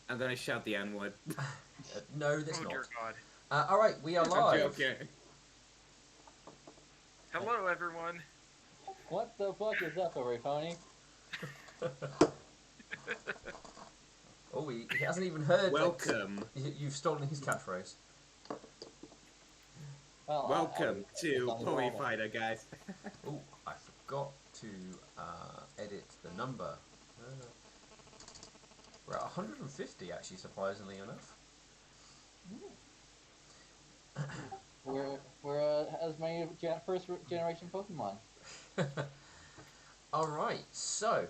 I'm gonna shout the N-word. No, there's Oh dear not. God. All right, we are I'm live. joking. Hello, everyone. What the fuck is up, everybody? Oh, he hasn't even heard that Welcome. you've stolen his catchphrase. Well, I Welcome it's to on the roll. Ponyfinder, guys. Oh, I forgot to edit the number. We're at 150, actually, surprisingly enough. We're as many first generation Pokemon. All right, so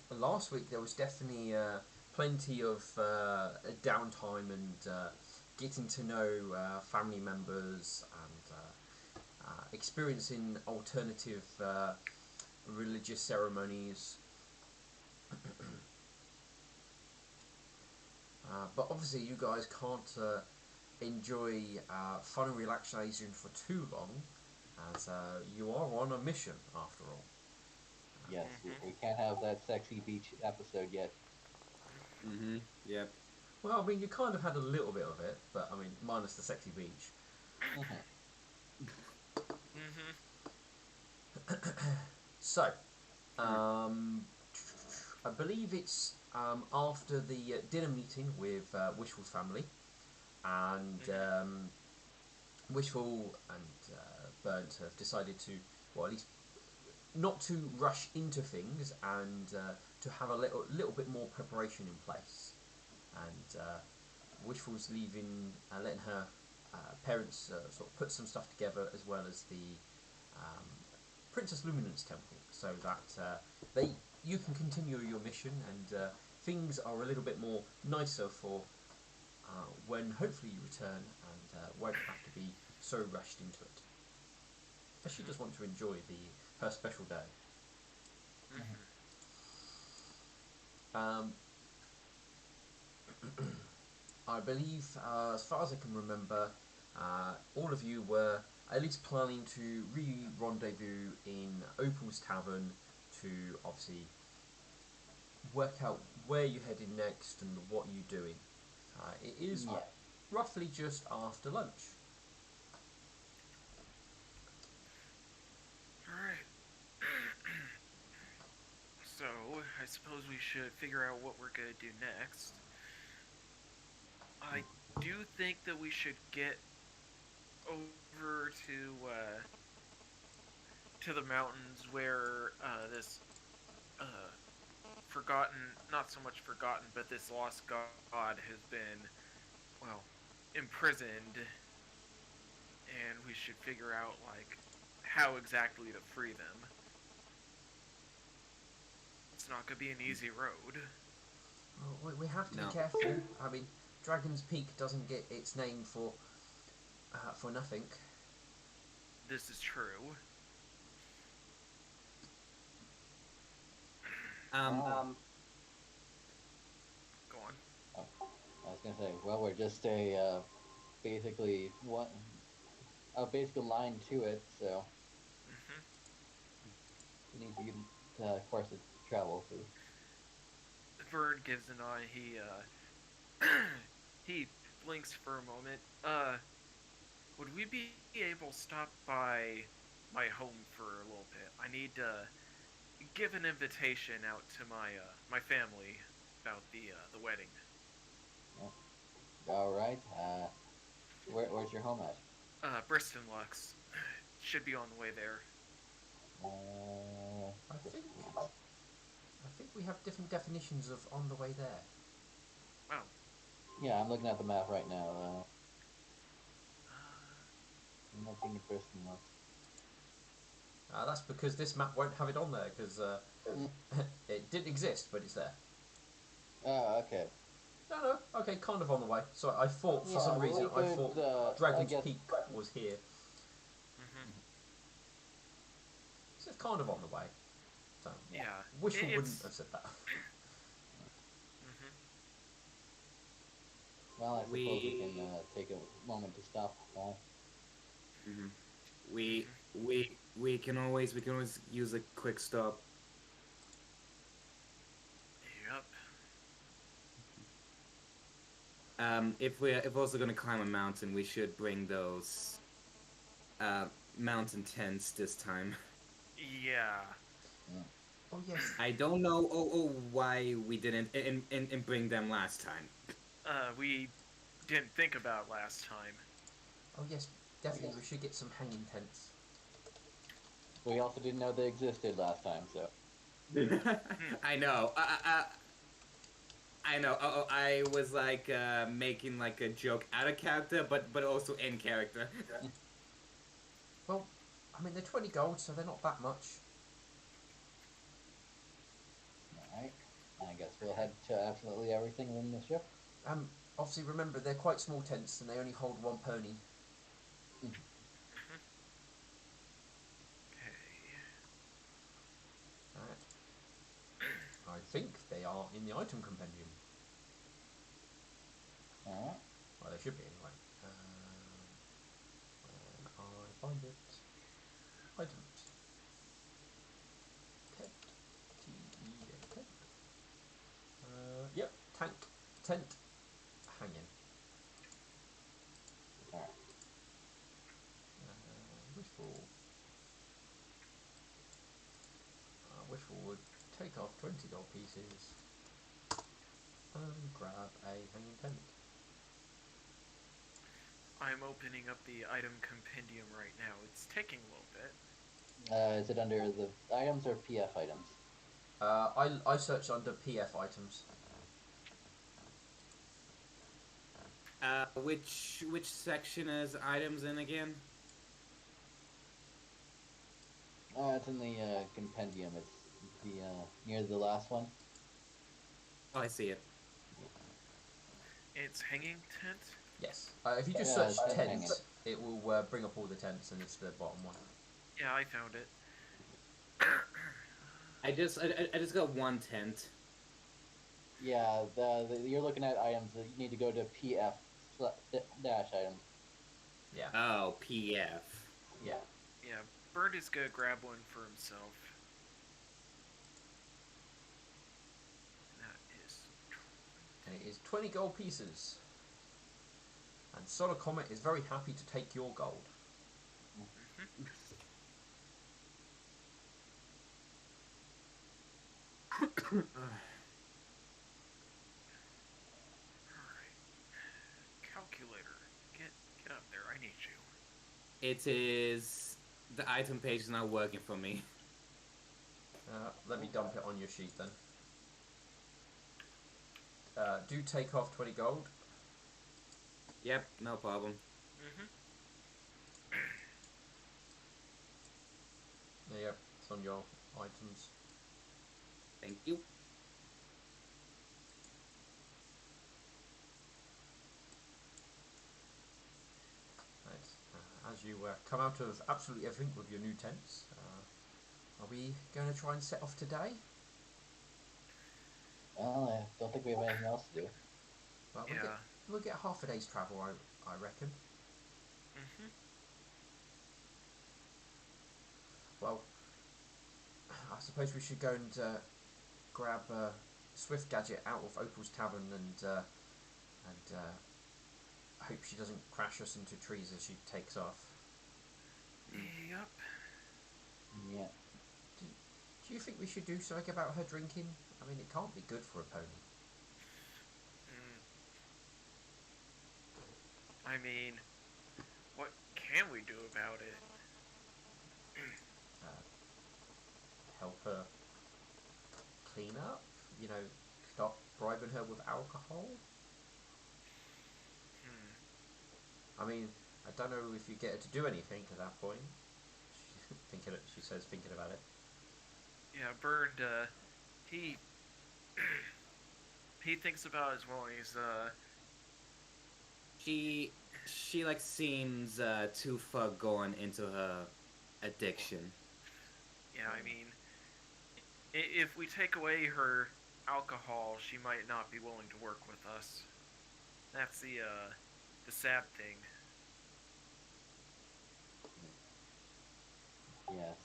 last week there was definitely plenty of downtime and getting to know family members and experiencing alternative religious ceremonies. But obviously, you guys can't enjoy fun and relaxation for too long, as you are on a mission after all. Yes, we can't have that sexy beach episode yet. Yep. Well, I mean, you kind of had a little bit of it, but I mean, minus the sexy beach. So, I believe it's after the dinner meeting with Wishful's family, and Wishful and Burnt have decided to, well, at least not to rush into things and to have a little bit more preparation in place. And Wishful's leaving, letting her parents sort of put some stuff together, as well as the Princess Luminance Temple, so that you can continue your mission, and things are a little bit more nicer for when hopefully you return and won't have to be so rushed into it. But she just wants to enjoy her special day. I believe, as far as I can remember, all of you were at least planning to re-rendezvous in Opal's Tavern to obviously work out where you're heading next and what you're doing. It is roughly just after lunch. Alright. So, I suppose we should figure out what we're gonna do next. I do think that we should get over to the mountains where this forgotten, not so much forgotten, but this lost god has been, well, imprisoned, and we should figure out, like, how exactly to free them. It's not gonna be an easy road. Well, we have to be careful. I mean, Dragon's Peak doesn't get its name for nothing. This is true. Go on. Oh, I was gonna say, well, we're just basically a basic line to it, so we need to get course to travel through. Vern gives an eye. He blinks for a moment. Would we be able to stop by my home for a little bit? I need to give an invitation out to my family about the wedding. All right. Where's your home at? Briston Lux. Should be on the way there. I think we have different definitions of on the way there. Oh. Yeah, I'm looking at the map right now. Nothing in Briston Lux. That's because this map won't have it on there, because it didn't exist, but it's there. Oh, okay. No, okay, kind of on the way. So I thought, for some reason, I thought Dragon's Peak was here. So it's kind of on the way. So, yeah. Wishful wouldn't have said that. Well, I suppose we can take a moment to stop. We can always use a quick stop. Yep. If we're also gonna climb a mountain, we should bring those mountain tents this time. Yeah. Mm. Oh yes, I don't know why we didn't and bring them last time. We didn't think about last time. oh yes, definitely. We should get some hanging tents. We also didn't know they existed last time, so. Hmm. I know. I know. I was like making like a joke out of character, but also in character. Well, I mean they're 20 gold, so they're not that much. Alright. I guess we'll head to absolutely everything in the ship. Obviously remember they're quite small tents and they only hold one pony. Okay. Alright. I think they are in the item compendium. Alright. Well, they should be anyway. When I find it. Items. Tent. T-E-N-T. Yep. Tank. Tent. Hanging. Alright. Wishful. Wishful would take off 20 gold pieces and grab a hanging tent. I'm opening up the item compendium right now. It's taking a little bit. Is it under the items or PF items? I searched under PF items. Which section is items in again? It's in the compendium. It's the near the last one. Oh, I see it. It's hanging tent. Yes. If you just Yeah, search it's hanging. tents, it will bring up all the tents, and it's the bottom one. Yeah, I found it. I just got one tent. Yeah, you're looking at items. You need to go to PF dash items. Yeah. Oh, PF. Yeah. Yeah, Bird is gonna grab one for himself. And that is. And it is 20 gold pieces. And Solar Comet is very happy to take your gold. Alright. Calculator. Get up there, I need you. It is the item page is not working for me. Let me dump it on your sheet then. Do take off 20 gold. Yep, no problem. Yeah, it's on your items. Thank you. Right. As you come out of absolutely everything with your new tents, are we going to try and set off today? Well, I don't think we have anything else to do. Well, Yeah. we'll get half a day's travel, I reckon. Well, I suppose we should go and grab Swift Gadget out of Opal's Tavern and hope she doesn't crash us into trees as she takes off. Yep. Yeah. Do you think we should do something about her drinking? I mean, it can't be good for a pony. I mean, what can we do about it? Help her clean up? You know, stop bribing her with alcohol? I mean, I don't know if you get her to do anything at that point. She says, thinking about it. Yeah, Bird, he he thinks about it as well. He's She like seems too far gone into her addiction. yeah. I mean, if we take away her alcohol, she might not be willing to work with us. That's the sad thing. Yes.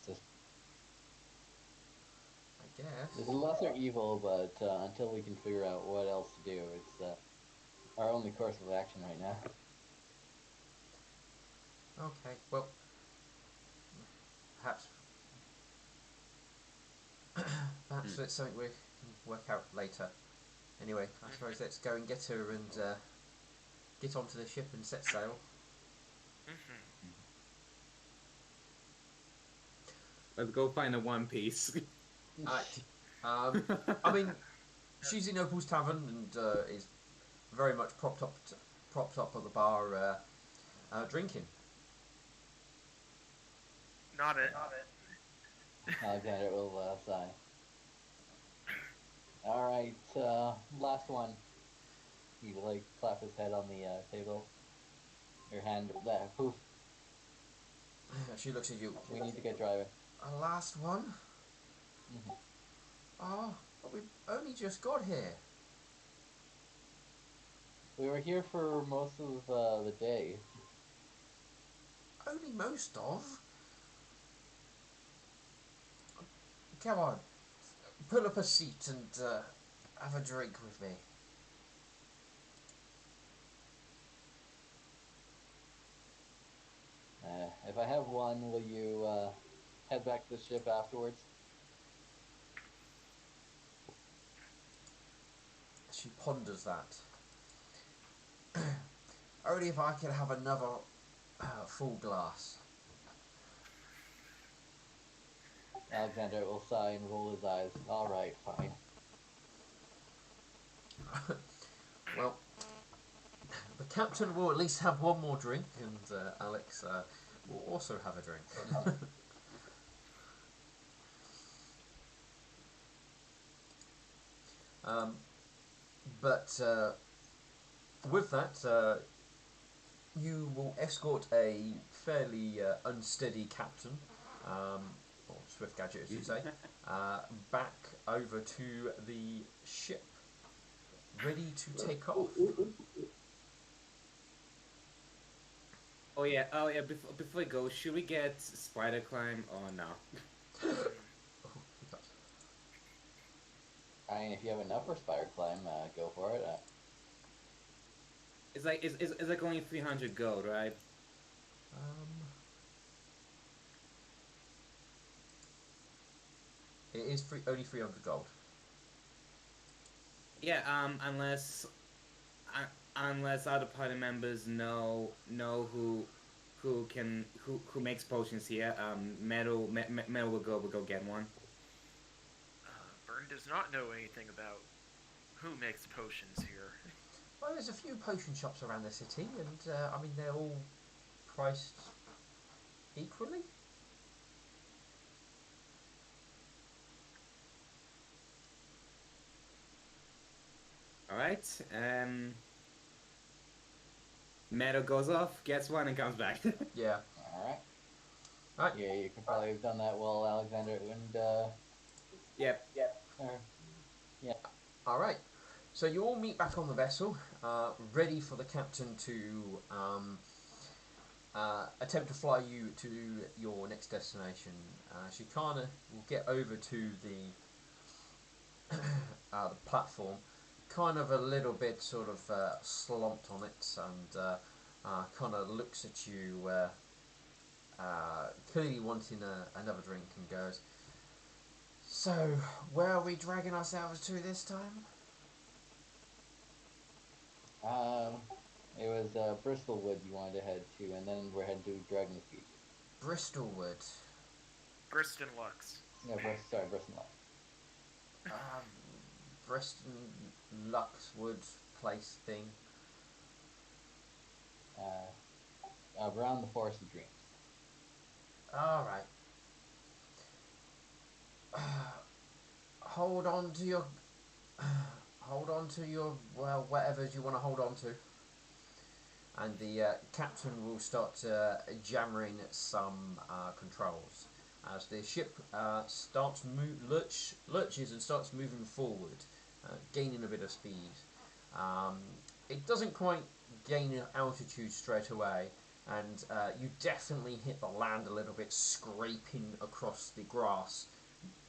Just I guess. It's a lesser evil, but until we can figure out what else to do, it's our only course of action right now. Okay, well, perhaps it's something we can work out later. Anyway, I suppose let's go and get her and get onto the ship and set sail. Let's go find a One Piece. Right. I mean, she's in Opal's Tavern and is very much propped up at the bar, drinking. Not it. Alexander will sigh. All right, last one. He like clap his head on the table. Your hand there. Poof. She looks at you. We need to get driving. A last one? Oh, but we've only just got here. We were here for most of the day. Only most of? Come on, pull up a seat and have a drink with me. If I have one, will you head back to the ship afterwards? She ponders that. Only if I could have another full glass. Alexander will sigh and roll his eyes. All right, fine. Well, the captain will at least have one more drink, and Alex will also have a drink. But with that, you will escort a fairly unsteady captain, or Swift Gadget, as you say, back over to the ship, ready to take off. Oh yeah. Before we go, should we get spider climb or no? I mean, if you have enough for spider climb, go for it. It's like only 300 gold, right? It is only 300 gold. Yeah. Unless other party members know who makes potions here. Metal will go get one. Vern does not know anything about who makes potions here. Well, there's a few potion shops around the city, and I mean they're all priced equally. All right. Metal goes off, gets one, and comes back. Yeah. All right. Right. Yeah, you can probably have done that well, Alexander. And Yep. yeah. All right. So you all meet back on the vessel, ready for the captain to attempt to fly you to your next destination. She kind of will get over to the platform, kind of a little bit sort of slumped on it, and kind of looks at you, clearly wanting another drink, and goes, "So, where are we dragging ourselves to this time?" It was Bristolwood you wanted to head to, and then we're heading to Dragon's Peak. Bristolwood. Briston Lux. No, Bristol. Briston Luxwood place thing. Around the Forest of Dreams. All right. Hold on to your well, whatever you want to hold on to. And the captain will start jammering some controls as the ship starts lurches and starts moving forward, gaining a bit of speed. It doesn't quite gain altitude straight away, and you definitely hit the land a little bit, scraping across the grass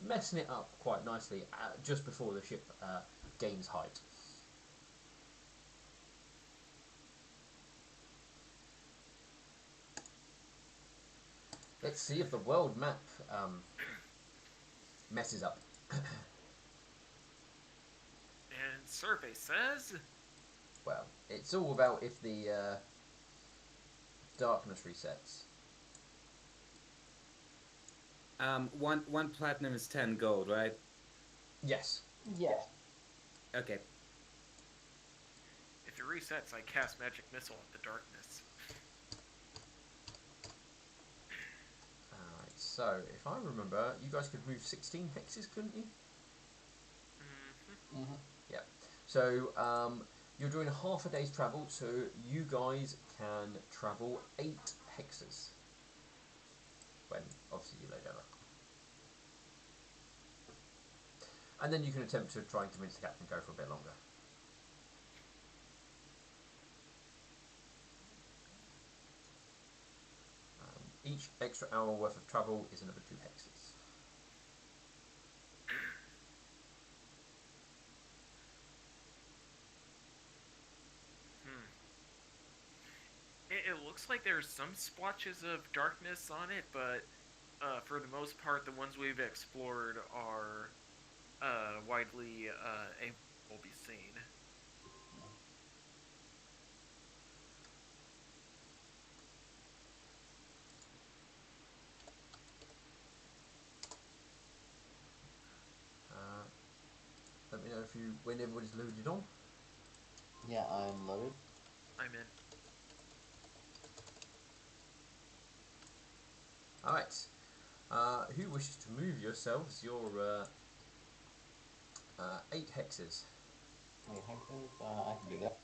messing it up quite nicely just before the ship gains height. Let's see if the world map messes up. And survey says Well, it's all about if the darkness resets. One platinum is 10 gold, right? Yes. Yeah. Okay. if it resets, I cast magic missile at the darkness. Alright, so if I remember, you guys could move 16 hexes, couldn't you? Mm-hmm. Mm-hmm. Yeah. So you're doing a half a day's travel, so you guys can travel 8 hexes. When obviously you load over. And then you can attempt to try and convince the captain to go for a bit longer. Each extra hour worth of travel is another 2 hexes. Hmm. It looks like there's some splotches of darkness on it, but for the most part, the ones we've explored are widely able to be seen. Let me know if you when everybody's loaded on. Yeah, I'm loaded. I'm in. Alright. Who wishes to move yourselves your 8 hexes? 8 hexes. I can do that.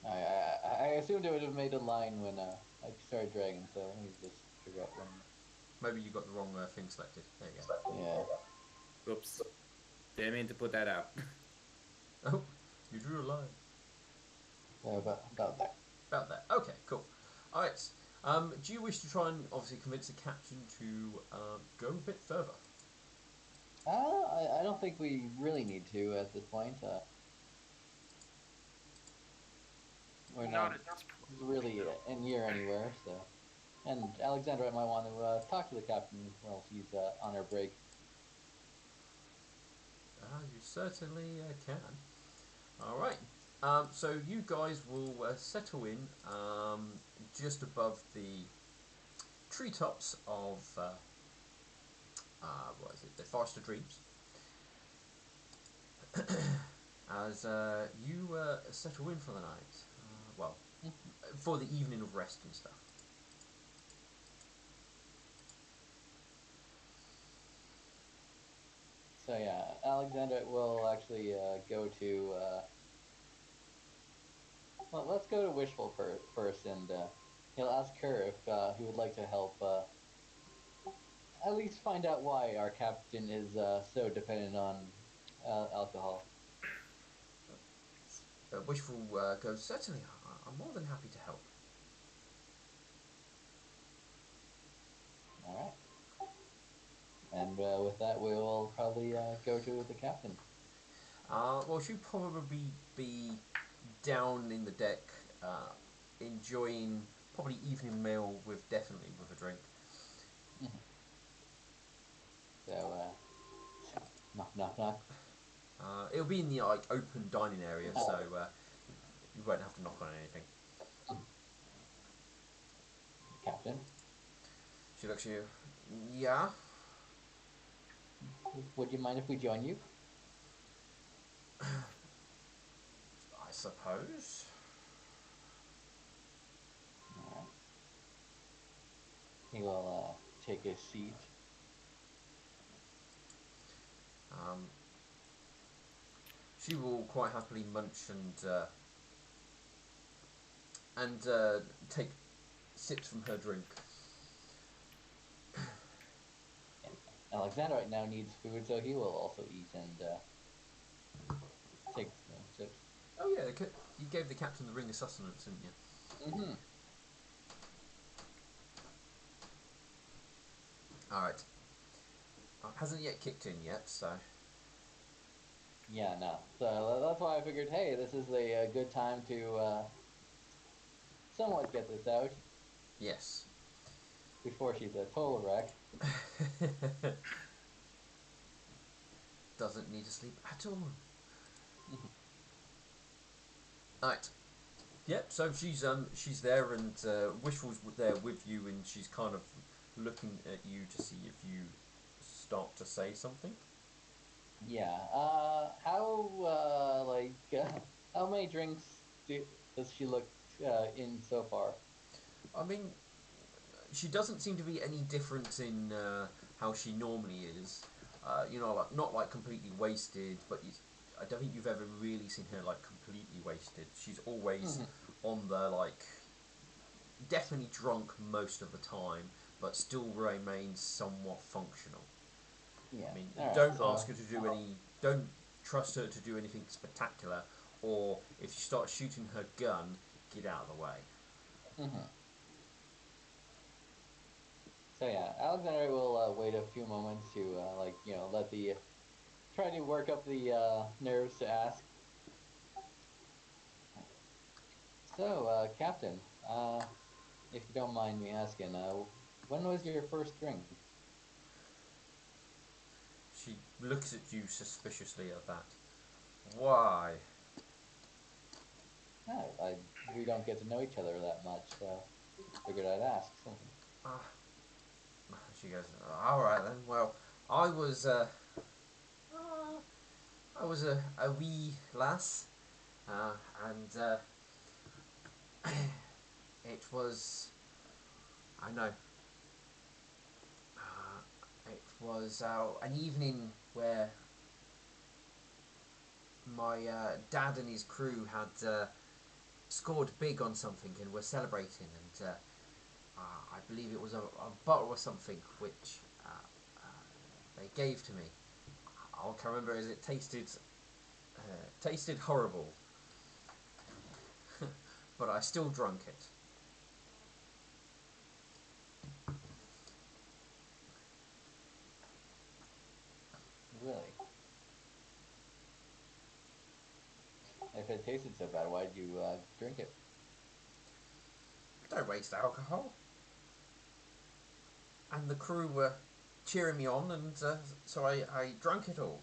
I assumed it would have made a line when I started dragging, so let me just figure out when. Maybe you got the wrong thing selected. There you go. Yeah. Oops. Didn't mean to put that out. Oh, you drew a line. So about that. About that. Okay, cool. Alright. Do you wish to try and obviously convince the captain to go a bit further? I don't think we really need to at this point. We're not Not at this point. really near anywhere, so. And Alexandra might want to talk to the captain while she's on her break. You certainly can. Alright. So you guys will settle in just above the treetops of what is it? The Forest of Dreams. As you settle in for the night. Well, for the evening of rest and stuff. So yeah, Alexandra will actually go to. Well, let's go to Wishful first, and he'll ask her if he would like to help. At least find out why our captain is so dependent on alcohol. Wishful goes, certainly, I'm more than happy to help. All right. And with that, we will probably go to the captain. Well, she'll probably be down in the deck, enjoying probably evening meal with definitely with a drink. Mm-hmm. So, knock, knock, knock. It'll be in the like open dining area, Oh. so you won't have to knock on anything. Captain, She looks at you. Yeah. would you mind if we join you? I suppose. All right. He will take his seat. She will quite happily munch and take sips from her drink. Alexander right now needs food, so he will also eat and take sips. Oh yeah, you gave the captain the ring of sustenance, didn't you? Mm-hmm. Alright. Hasn't yet kicked in yet, so... Yeah, no. So that's why I figured, hey, this is a good time to somewhat get this out Yes. before she's a total wreck. Doesn't need to sleep at all. Alright. Yep, so she's there, and Wishful's there with you, and she's kind of looking at you to see if you start to say something. Yeah. How how many drinks does she look in so far? I mean, she doesn't seem to be any different in how she normally is. You know, like, not like completely wasted, but I don't think you've ever really seen her like completely wasted. She's always on the like, definitely drunk most of the time, but still remains somewhat functional. Yeah. I mean, All right. don't So ask her to do don't trust her to do anything spectacular, or if she starts shooting her gun, get out of the way. hmm So yeah, Alexander will wait a few moments to let the try to work up the nerves to ask. So, Captain, if you don't mind me asking, when was your first drink? She looks at you suspiciously at that. Why? We don't get to know each other that much, so figured I'd ask. Ah, she goes, all right then. Well, I was a wee lass, and it was, I know, it was an evening where my dad and his crew had scored big on something and were celebrating, and I believe it was a bottle or something which they gave to me. I can't remember as it tasted horrible, but I still drank it. Really? If it tasted so bad, why'd you drink it? Don't waste alcohol. And the crew were cheering me on, and so I drank it all.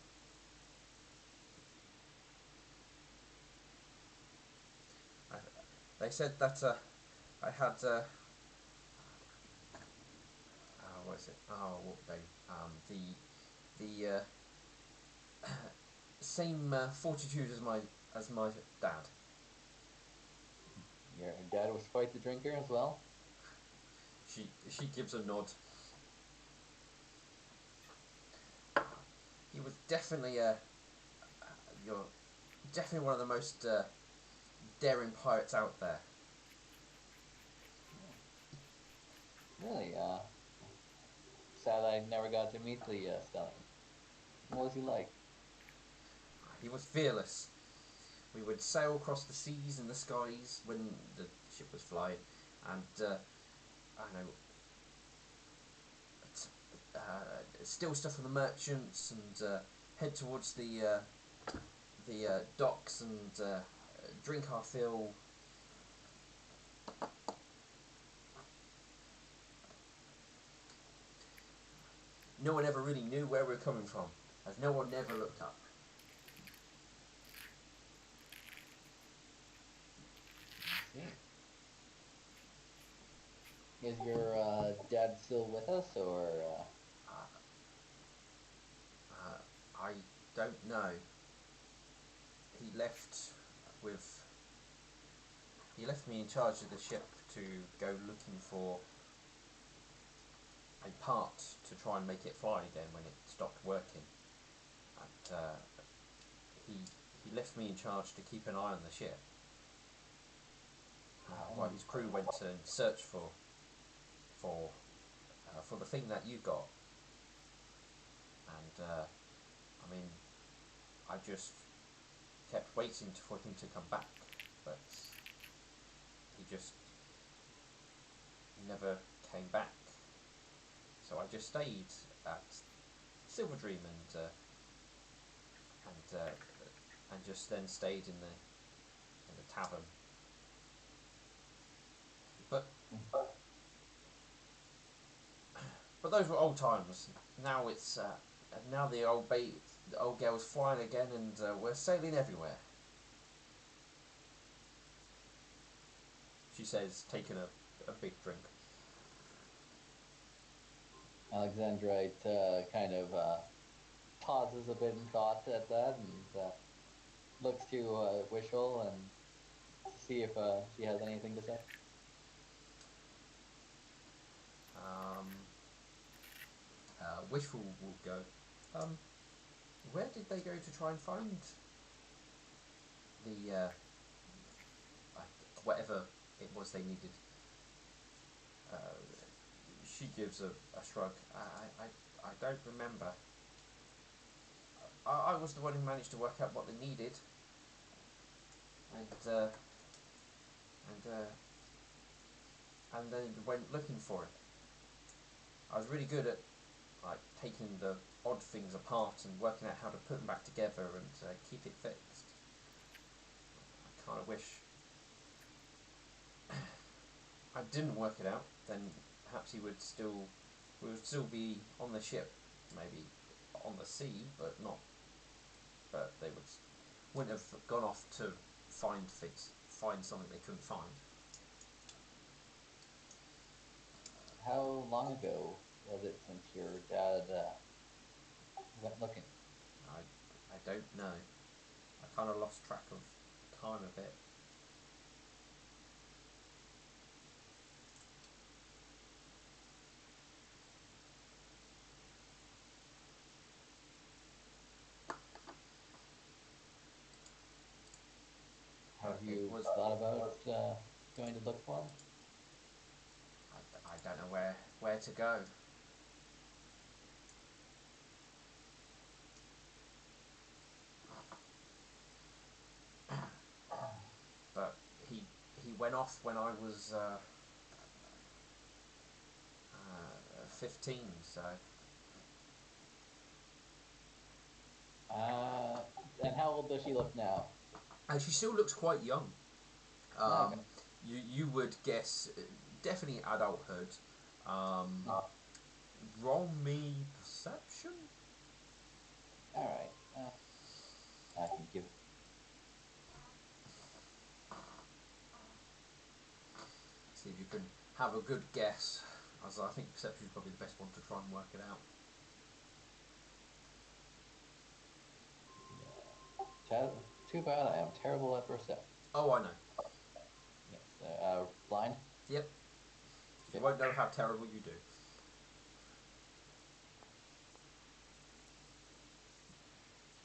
I, they said that I had what is it? Oh, what they the same fortitude as my dad. Your dad was quite the drinker as well. She gives a nod. He was definitely you're definitely one of the most daring pirates out there. Really? Sad I never got to meet the Stelling. What was he like? He was fearless. We would sail across the seas and the skies when the ship was flying, and I don't know, steal stuff from the merchants and head towards the docks and drink our fill. No one ever really knew where we were coming from, as no one ever looked up. I see. Is your dad still with us, or? I don't know. He left with. He left me in charge of the ship to go looking for a part to try and make it fly again when it stopped working. And he he left me in charge to keep an eye on the ship while his crew went to search for for the thing that you got. And I mean, I just kept waiting for him to come back, but he just never came back. So I just stayed at Silver Dream and uh, and just then stayed in the tavern. But those were old times. Now it's now the old girl's flying again, and we're sailing everywhere. She says, taking a big drink. Alexandrite kind of pauses a bit in thought at that and looks to Wishel and to see if she has anything to say. Um, Wishful will go. Um, where did they go to try and find the whatever it was they needed? Uh, she gives a shrug. I don't remember. I was the one who managed to work out what they needed, and and and then went looking for it. I was really good at like taking the odd things apart and working out how to put them back together and keep it fixed. I kind of wish I didn't work it out. Then perhaps we would still be on the ship, maybe on the sea, but not. But they wouldn't have gone off to find something they couldn't find. How long ago was it since your dad went looking? I don't know. I kind of lost track of time a bit. Have It you was. thought about going to look for him? I don't know where to go. But he he went off when I was 15. So And how old does she look now? and she still looks quite young. Okay. You would guess definitely adulthood. Um, Roll me perception. All right. I can give. See if you can have a good guess. As I think perception is probably the best one to try and work it out. Too bad I am terrible at perception. Oh, I know. Yes. Blind. Yep. You Yep. won't know how terrible you do.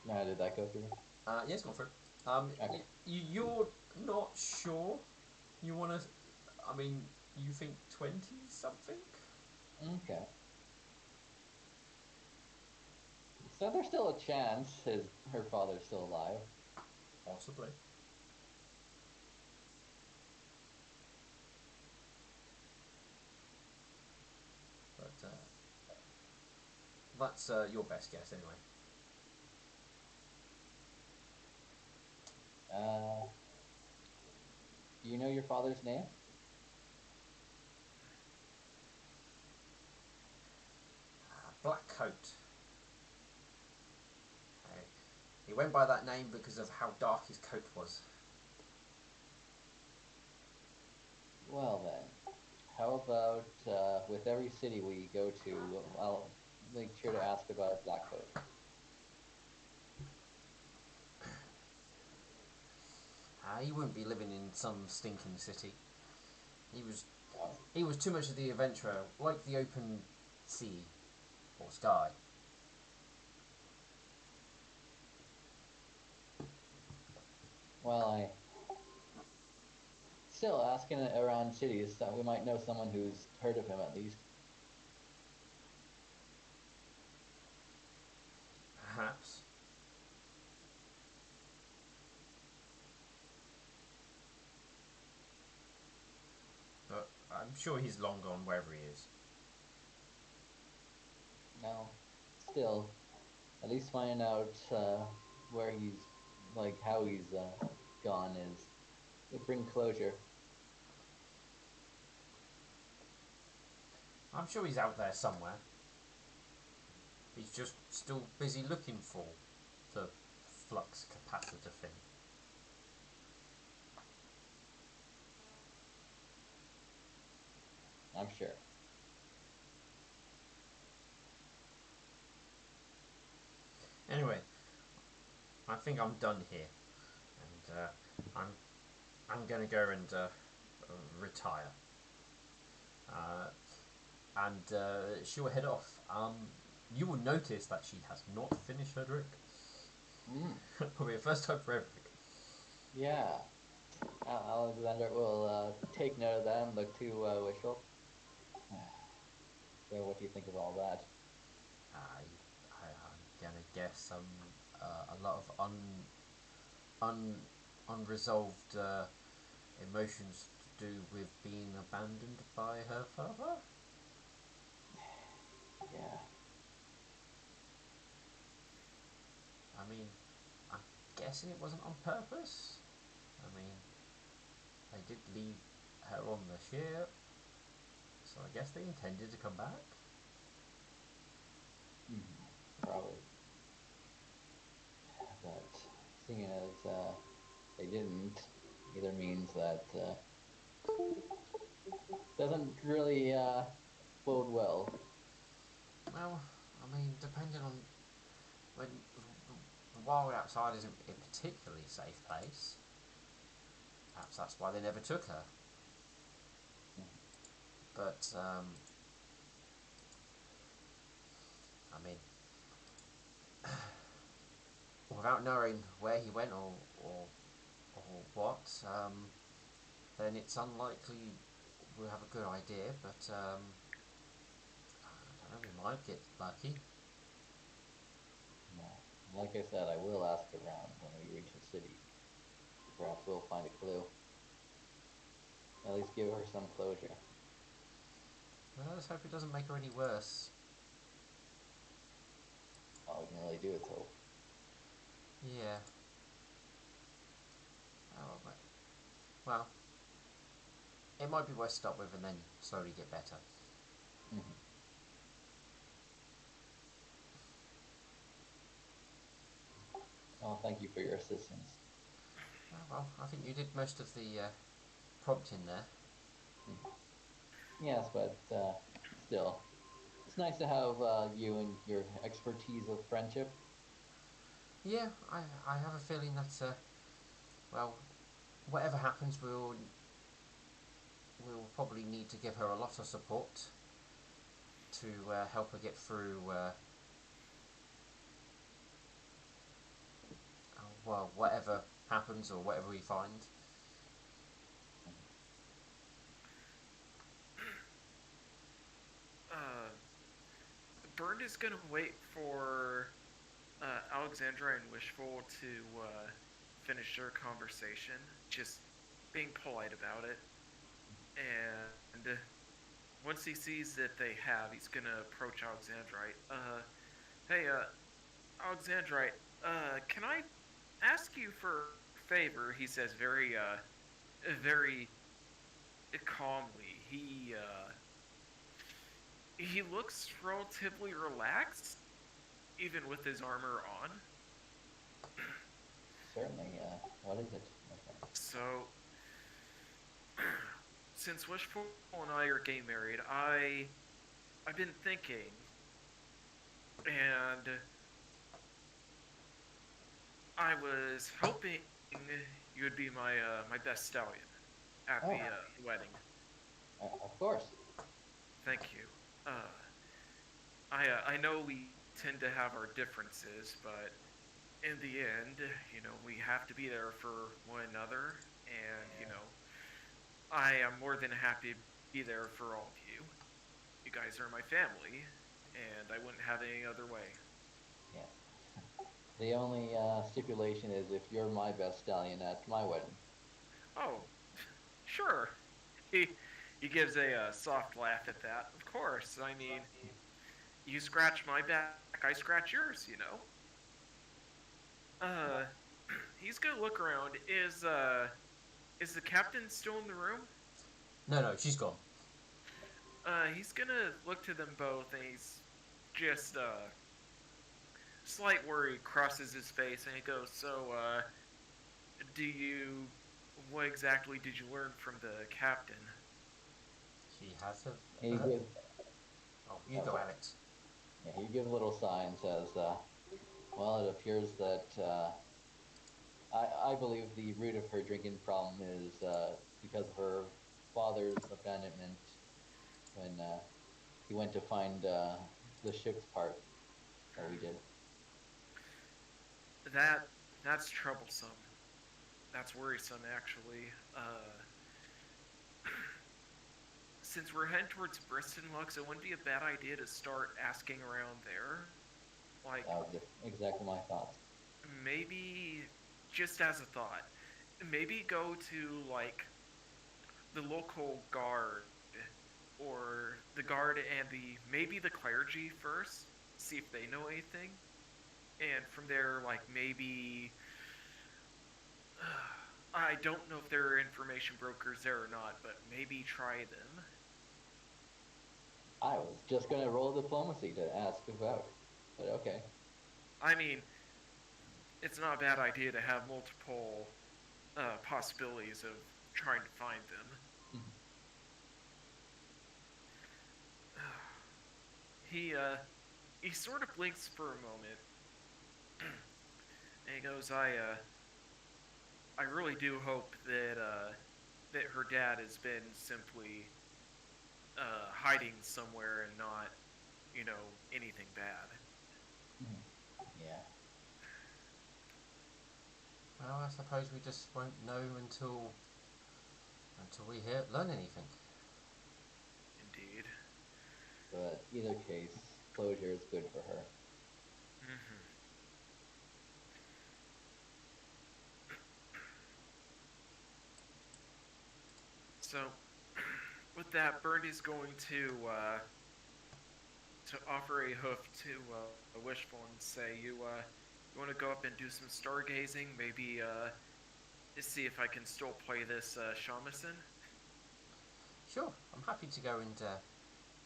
Did that go through? Yes, go for it. Okay. You're not sure. You want to. I mean, you think 20 something? Okay. So there's still a chance her father's still alive. Possibly. But that's your best guess anyway. Uh, do you know your father's name? Black Coat. He went by that name because of how dark his coat was. Well then, how about with every city we go to, I'll make sure to ask about Blackcoat. He wouldn't be living in some stinking city. He was Oh, he was too much of the adventurer, like the open sea or sky. well, I still asking around cities that we might know someone who's heard of him at least. Perhaps. But I'm sure he's long gone wherever he is. No, still, at least finding out where he's, like how he's gone is would bring closure. I'm sure he's out there somewhere. He's just still busy looking for the flux capacitor thing. I'm sure. Anyway, I think I'm done here, and I'm gonna go and retire. Uh, and she'll head off. You will notice that she has not finished her drink. Mm, Probably a first time for everything. yeah. Alexander will take note of that and look to Wishel. So, what do you think of all that? I'm gonna guess a lot of un, unresolved emotions to do with being abandoned by her father. Yeah. I mean, I'm guessing it wasn't on purpose. I mean, they did leave her on the ship, so I guess they intended to come back. Probably. But seeing as they didn't, either means that doesn't really bode well. Well, I mean, depending on when the world outside isn't a particularly safe place, perhaps that's why they never took her. But I mean, without knowing where he went or what, then it's unlikely we'll have a good idea. But I don't know, we might get lucky. No. Like I said, I will ask around when we reach the city. Perhaps we'll find a clue. At least give her some closure. Well, let's hope it doesn't make her any worse. All we can really do is hope. Yeah. Oh, well, it might be worth to start with and then slowly get better. Mhm. Well, thank you for your assistance. Well, I think you did most of the prompting there. Mhm. Yes, but still, it's nice to have you and your expertise of friendship. Yeah, I have a feeling that, well, whatever happens, we'll probably need to give her a lot of support to help her get through, well, whatever happens or whatever we find. Uh, Bernd is gonna wait for Alexandra and Wishful to finish their conversation, just being polite about it. And once he sees that they have, he's gonna approach Alexandrite. Hey, Alexandrite, can I ask you for a favor? He says very calmly. He looks relatively relaxed, even with his armor on. Certainly. What is it, my friend? So, since Wishful and I are getting married, I've been thinking, and I was hoping you would be my best stallion at the Oh, wedding. of course. Thank you. Uh, I know we tend to have our differences, but in the end, we have to be there for one another, and I am more than happy to be there for all of you. You guys are my family, and I wouldn't have it any other way. Yes. The only stipulation is if you're my best stallion at my wedding. Oh, sure. He he gives a soft laugh at that. Of course. I mean, You scratch my back, I scratch yours. Uh, he's gonna look around. Is the captain still in the room? No, no, she's gone. He's gonna look to them both, and he's just slight worry crosses his face, and he goes, "So, do you? What exactly did you learn from the captain?" She has a. He gives, Oh, you oh, go, sorry. Alex. Yeah, he gives a little sigh and says, "Well, it appears that I believe the root of her drinking problem is because of her father's abandonment when he went to find the ship's part that we did." That that's troublesome. That's worrisome, actually. Since we're heading towards Briston Lux, it wouldn't be a bad idea to start asking around there. Like, That was exactly my thoughts. maybe, just as a thought, maybe go to, like, the local guard, or the guard and maybe the clergy first, see if they know anything. And from there, like, maybe. I don't know if there are information brokers there or not, but maybe try them. I was just gonna roll diplomacy to ask about, but okay. I mean, it's not a bad idea to have multiple possibilities of trying to find them. Mhm. he uh, he sort of blinks for a moment, and he goes, I really do hope that that her dad has been simply hiding somewhere and not, anything bad." Mhm. Yeah. Well, I suppose we just won't know until we learn anything. Indeed. But either case, closure is good for her. Hmm. So, with that, Bernd is going to offer a hoof to Wishful and say, you want to go up and do some stargazing? Maybe see if I can still play this shamisen. Sure, I'm happy to go and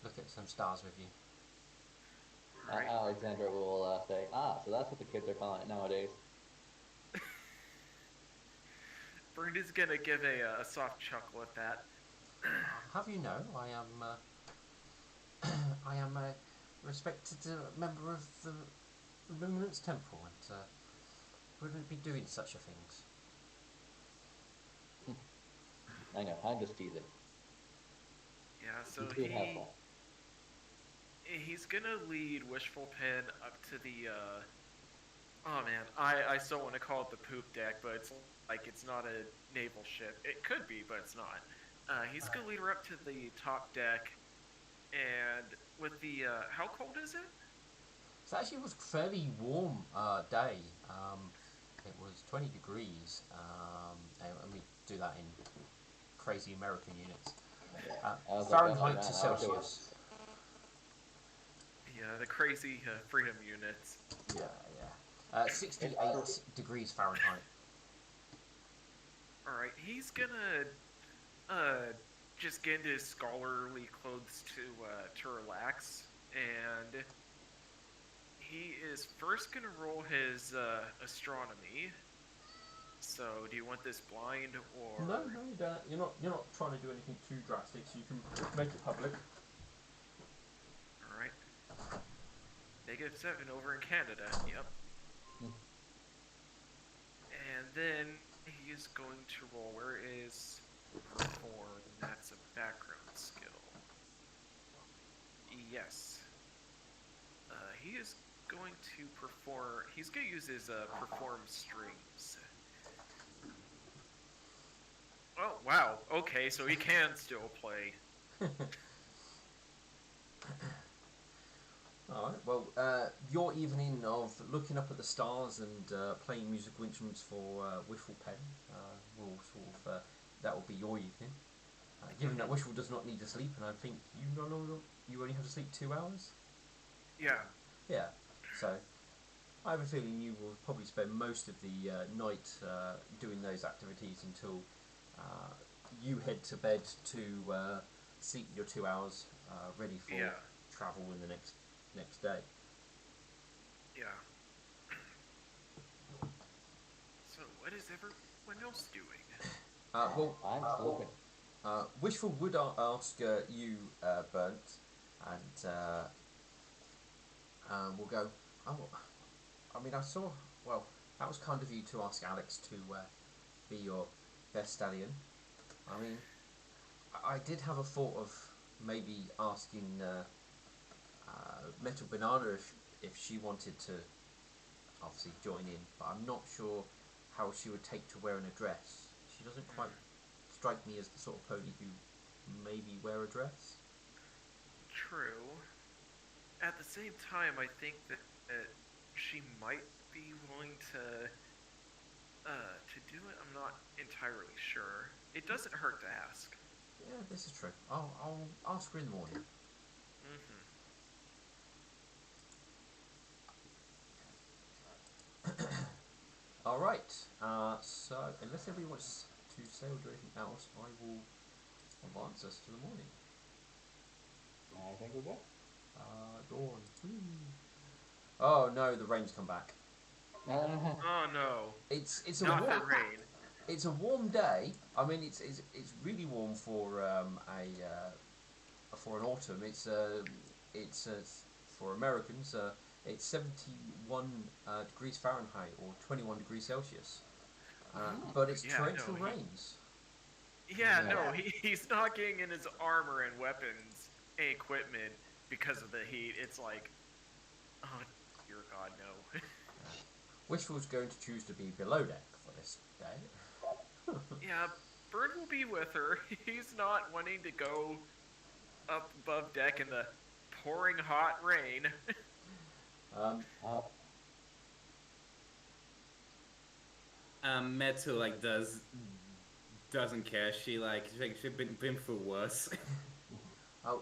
look at some stars with you. All right. Alexandra will say, so that's what the kids are calling it nowadays. Bernd is gonna give a soft chuckle at that. Have you know, I am a respected member of the Luminance Temple, and wouldn't be doing such a things. I know, I'm just teasing. Yeah, You so two have fun. he's gonna lead Wishful Pin up to the oh man, I still want to call it the poop deck, but it's like it's not a naval ship. It could be, but it's not. He's gonna lead her up to the top deck, and with the how cold is it? So actually, it was a fairly warm day. It was 20 degrees, and we do that in crazy American units. Yeah. I was like, oh Fahrenheit to man, I wish it was. Celsius. Yeah, the crazy freedom units. Yeah, yeah. 68 degrees Fahrenheit. All right, he's gonna uh just get into his scholarly clothes to relax, and he is first gonna roll his astronomy. So, do you want this blind or? No, no, you don't. You're not trying to do anything too drastic, so you can make it public. All right. -7 over in Canada. Yep. Hmm. And then he is going to roll. Where is perform? That's a background skill. Yes. He is going to perform. He's going to use his perform strings. Oh wow. Okay, so he can still play. Alright, well, your evening of looking up at the stars and playing musical instruments for Wishful Pen will sort of, that will be your evening. Given that Wishful does not need to sleep, and I think you only have to sleep 2 hours? Yeah. Yeah. So I have a feeling you will probably spend most of the night doing those activities until uh, you head to bed to sleep your 2 hours, ready for Yeah. travel in the next day. Yeah. So, what is everyone else doing? Well, I'm sleeping. Wishful would ask you, Burnt, and we'll go. Oh, I mean, I saw. Well, that was kind of you to ask Alex to be your best stallion. I mean, I did have a thought of maybe asking Metal Banana if she wanted to obviously join in, but I'm not sure how she would take to wearing a dress. She doesn't quite strike me as the sort of pony who maybe wear a dress. True. At the same time, I think that she might be willing to do it. I'm not entirely sure. It doesn't hurt to ask. Yeah, this is true. I'll ask her in the morning. Mm-hmm. All right. So unless everybody wants to say or do anything else, I will advance us to the morning. I think we're good. Dawn. Whee. Oh no, the rain's come back. Oh no, It's a not the warm rain. it's a warm day. I mean, it's really warm for an autumn. It's for Americans. It's 71 degrees Fahrenheit or 21 degrees Celsius. But it's Yeah, torrential no, rains. yeah, Yeah. no, he's not getting in his armor and weapons and equipment because of the heat. It's like, oh dear God, no. Wishful's going to choose to be below deck for this day. Yeah, Bird will be with her. He's not wanting to go up above deck in the pouring hot rain. um, uh, Metu like doesn't care. She been through worse. oh,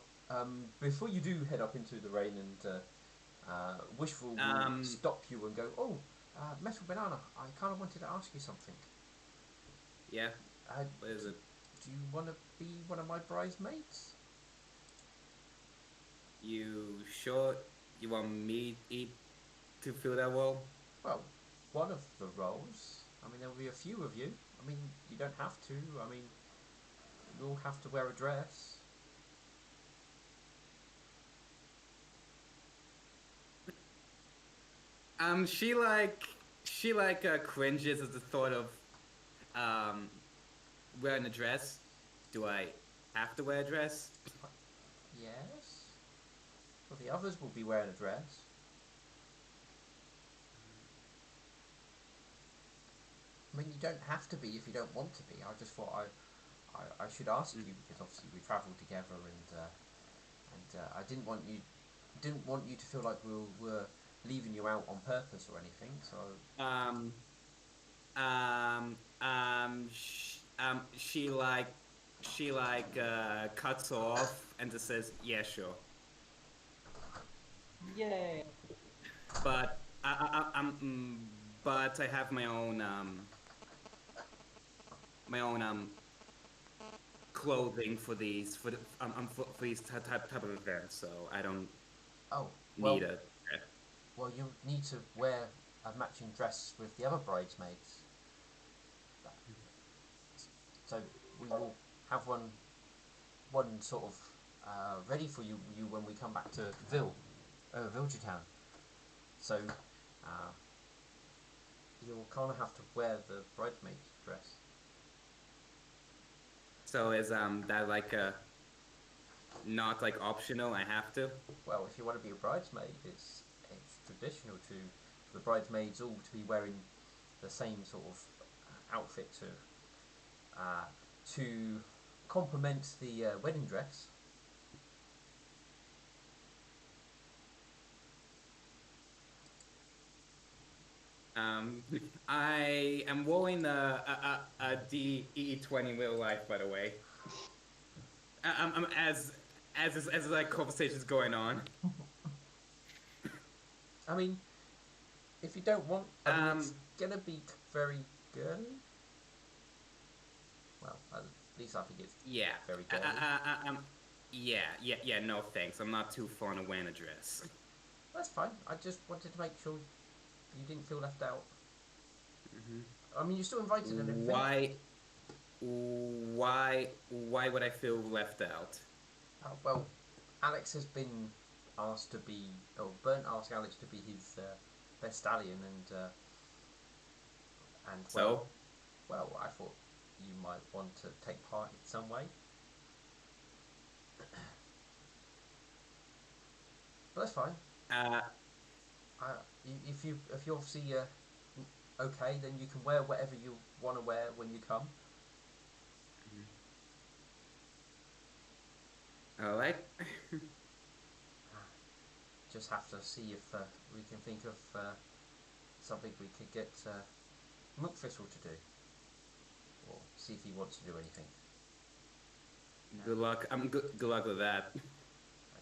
before you do head up into the rain, and Wishful will um, stop you and go, "Oh, Metal Banana, I kind of wanted to ask you something. yeah. Uh, What is it? do you want to be one of my bridesmaids?" You sure you want me to feel that well? Well, one of the roles. I mean, there will be a few of you. I mean, you don't have to. I mean, you'll have to wear a dress. She like cringes at the thought of um wearing a dress. Do I have to wear a dress? Yes. Well, the others will be wearing a dress. I mean, you don't have to be if you don't want to be. I just thought I should ask you because obviously we travelled together, and I didn't want you to feel like we were leaving you out on purpose or anything. So Um she cuts off and just says, "Yeah, sure." yay. But but I have my own clothing for these for these type of events, so I don't oh well, need a. well you need to wear a matching dress with the other bridesmaids. So we will have one sort of ready for you when we come back to Villager Town. So uh, you'll kind of have to wear the bridesmaid's dress. So is that like a not like optional? I have to. Well, if you want to be a bridesmaid, it's traditional to for the bridesmaids all to be wearing the same sort of outfit to complement the wedding dress. Um, I am rolling a DE20 real life, by the way. I'm as like conversations going on. I mean, if you don't want, I mean, it's Um, gonna be very girly. Well, at least I think it's yeah. very I, girly. yeah. No, thanks. I'm not too fond of wearing a dress. That's fine. I just wanted to make sure you didn't feel left out. Hmm. I mean, you're still invited and everything. Why, why would I feel left out? Well, Alex has been asked to be, or Burnt asked Alex to be his best stallion, and So, I thought you might want to take part in some way. But that's fine. uh, Uh, if you obviously okay, then you can wear whatever you want to wear when you come. all right. Just have to see if we can think of something we could get Mookfistle to do, or see if he wants to do anything. Good luck. Good luck with that. I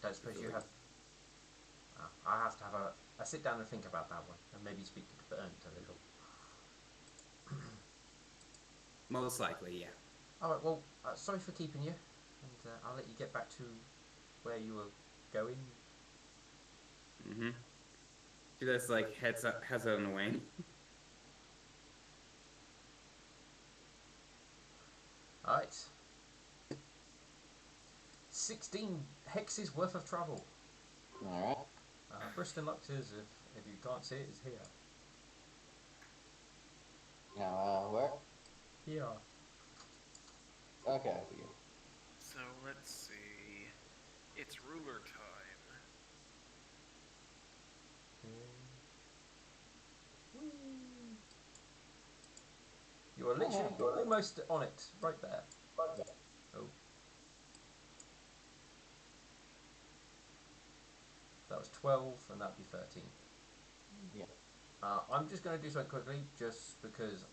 don't suppose you have. I have to have a sit down and think about that one, and maybe speak to Burnt a little. Most likely, yeah. All right. Well, sorry for keeping you, and I'll let you get back to where you were going. Hmm. She just like heads on the way. All right. 16 hexes worth of travel. All right. Bristol Luxes, if you can't see it, is here. Now, where? Here. Okay, I see you. So let's see. It's ruler time. You are literally almost on it, right there. Yeah. Oh, that was 12, and that'd be 13. Yeah. I'm just going to do something quickly, just because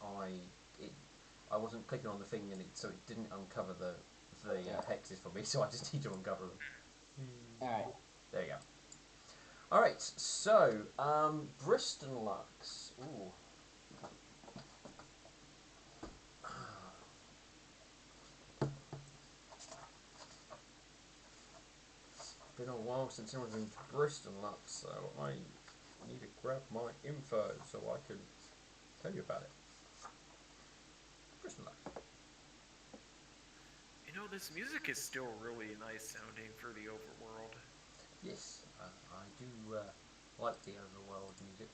I wasn't clicking on the thing, and so it didn't uncover the hexes for me, so I just need to uncover them. All right. There you go. Alright, so, Bristol Lux. Ooh. Been a while since anyone's been to Bristol Lux, so I need to grab my info so I can tell you about it. Bristol Lux. You know, this music is still really nice sounding for the overworld. Yes, I do like the overworld music.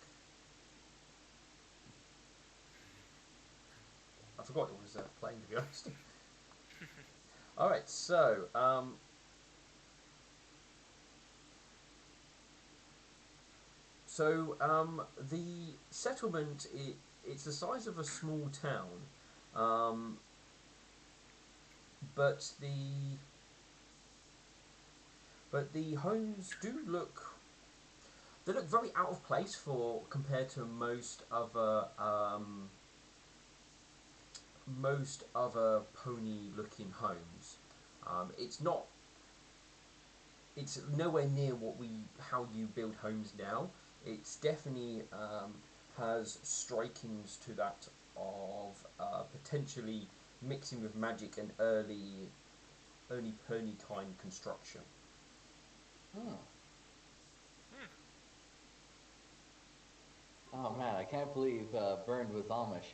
I forgot it was playing, to be honest. Alright, so, the settlement, it's the size of a small town, um, but the homes do look, they look very out of place for compared to most other pony looking homes. It's not, it's nowhere near how you build homes now. It's definitely has strikings to that of potentially mixing with magic and early pony time construction. Hmm. Hmm. Oh man, I can't believe Burned was Amish.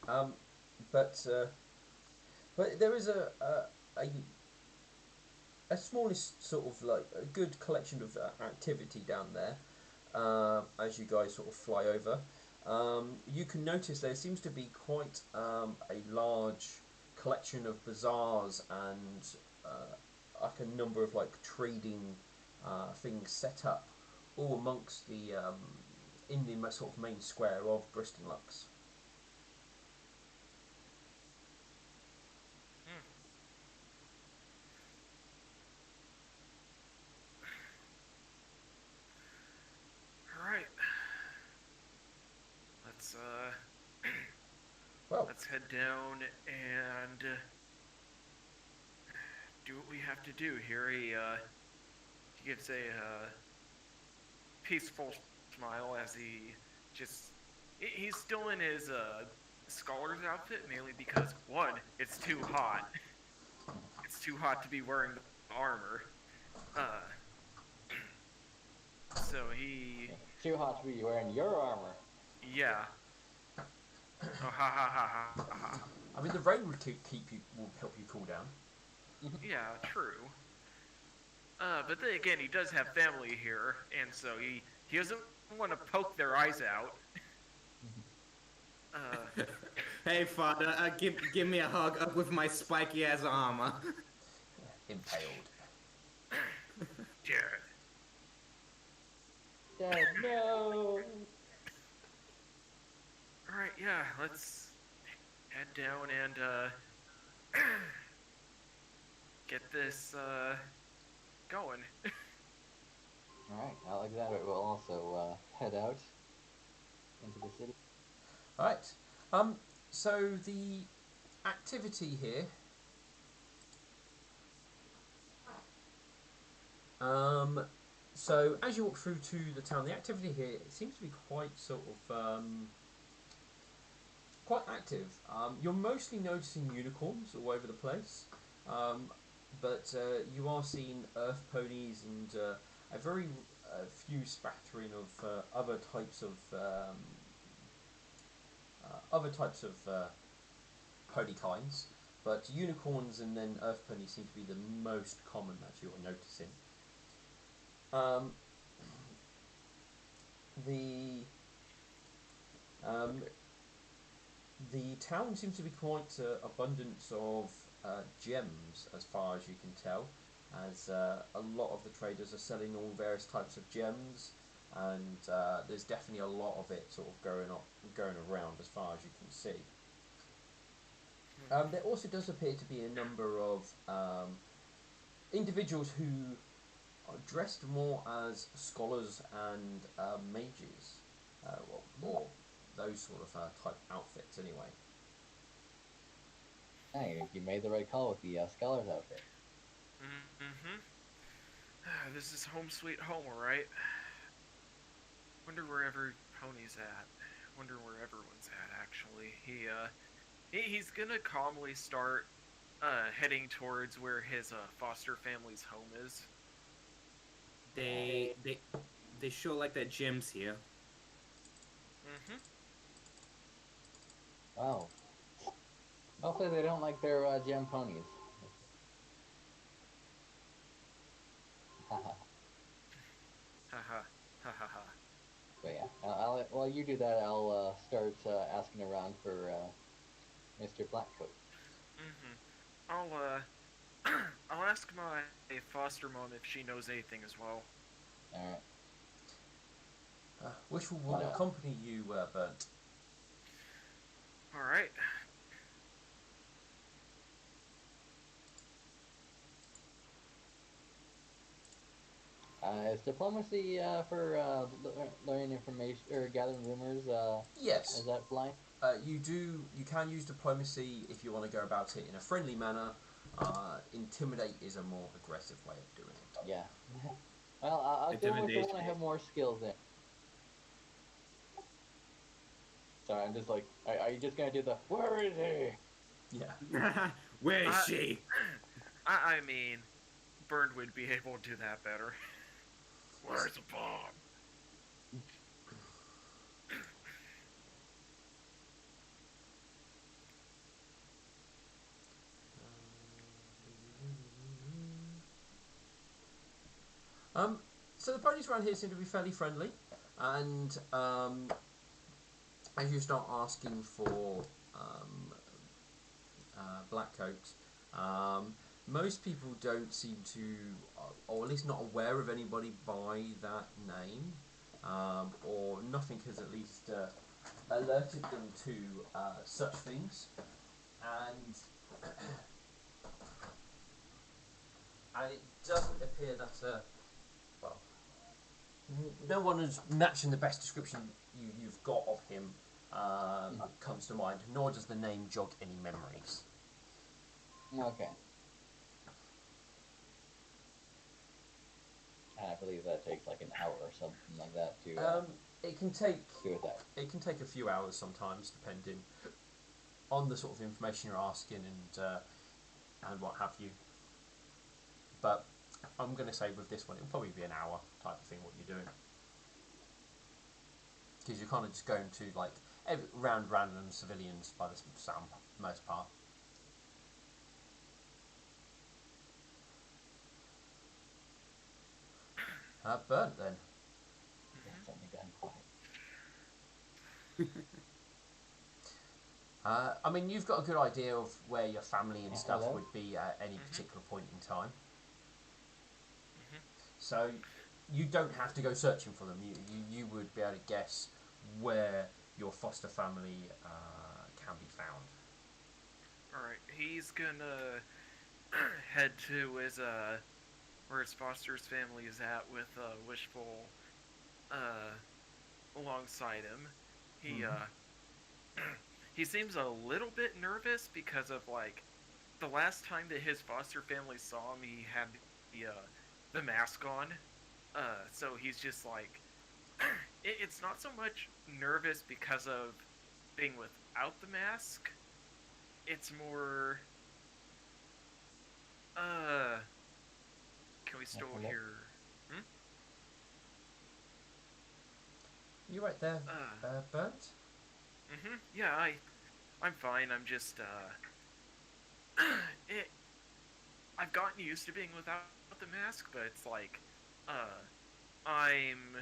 Um, but there is a a smallest sort of like a good collection of activity down there as you guys sort of fly over. You can notice there seems to be quite a large collection of bazaars and like a number of like trading things set up all amongst the in the sort of main square of Bristol Lux. Hmm. All right. Let's let's head down and do what we have to do here. He gives a peaceful smile as he just he's still in his scholar's outfit mainly because one, it's too hot. It's too hot to be wearing the armor. Uh, so he It's too hot to be wearing your armor. yeah. Oh ha ha ha ha ha. I mean, the rain would keep you will help you cool down. Yeah, true. But then again, he does have family here, and so he doesn't want to poke their eyes out. Uh, Hey, father, give me a hug up with my spiky ass armor. Impaled. Jared. Dad, no. All right, yeah, let's head down and get this going. All right, Alexander will also head out into the city. All right. So the activity here. So as you walk through to the town, the activity here it seems to be quite sort of quite active. You're mostly noticing unicorns all over the place, but you are seeing earth ponies and a very few spattering of other types of pony kinds. But unicorns and then earth ponies seem to be the most common that you are noticing. Um, the um, the town seems to be quite abundance of gems, as far as you can tell, as a lot of the traders are selling all various types of gems, and there's definitely a lot of it sort of going around, as far as you can see. There also does appear to be a number of individuals who are dressed more as scholars and mages, or those sort of type outfits anyway. Hey, you made the right call with the scholar's outfit. Mm-hmm. This is home sweet home, alright? Wonder where every pony's at. Wonder where everyone's at, actually. He's gonna calmly start heading towards where his foster family's home is. They they they show like their gyms here. Mm-hmm. Wow. Hopefully they don't like their gem ponies. Haha. Haha. Ha ha ha. But yeah, while you do that, I'll start asking around for Mr. Blackcoat. Mm-hmm. I'll ask my foster mom if she knows anything as well. All right. Which will accompany you, Burnt? Alright. Is diplomacy for learning information or gathering rumors? Yes. Is that blind? You can use diplomacy if you want to go about it in a friendly manner. Intimidate is a more aggressive way of doing it. Yeah. Well, I'll go with the one I have more skills in. Sorry, I'm just like, are you just gonna do the? Where is he? Yeah. Where is she? I mean, Burned would be able to do that better. Where's the bomb? So the ponies around here seem to be fairly friendly, and as you start asking for Blackcoat, most people don't seem to, or at least not aware of anybody by that name, or nothing has at least alerted them to such things, and and it doesn't appear that well, no one is matching the best description you've got of him comes to mind, nor does the name jog any memories. Okay. I believe that takes like an hour or something like that to It can take do with that. a few hours sometimes, depending on the sort of information you're asking and what have you. But I'm going to say with this one, it'll probably be an hour type of thing. What you're doing, because you're kind of just going to like round random civilians by the sound most part. Burnt then. Yes, suddenly gone quiet. I mean, you've got a good idea of where your family and Yeah, stuff hello? would be at any Mm-hmm. particular point in time. Mm-hmm. So you don't have to go searching for them. You would be able to guess where your foster family can be found. All right. He's gonna head to his where his foster's family is at with Wishful uh alongside him. He Mm-hmm. he seems a little bit nervous because of like the last time that his foster family saw him, he had the mask on. So he's just like it's not so much nervous because of being without the mask. It's more uh can we Yeah, still hello? hear hmm? You right there, Uh Burnt? yeah, I'm fine. I'm just it I've gotten used to being without the mask, but it's like I'm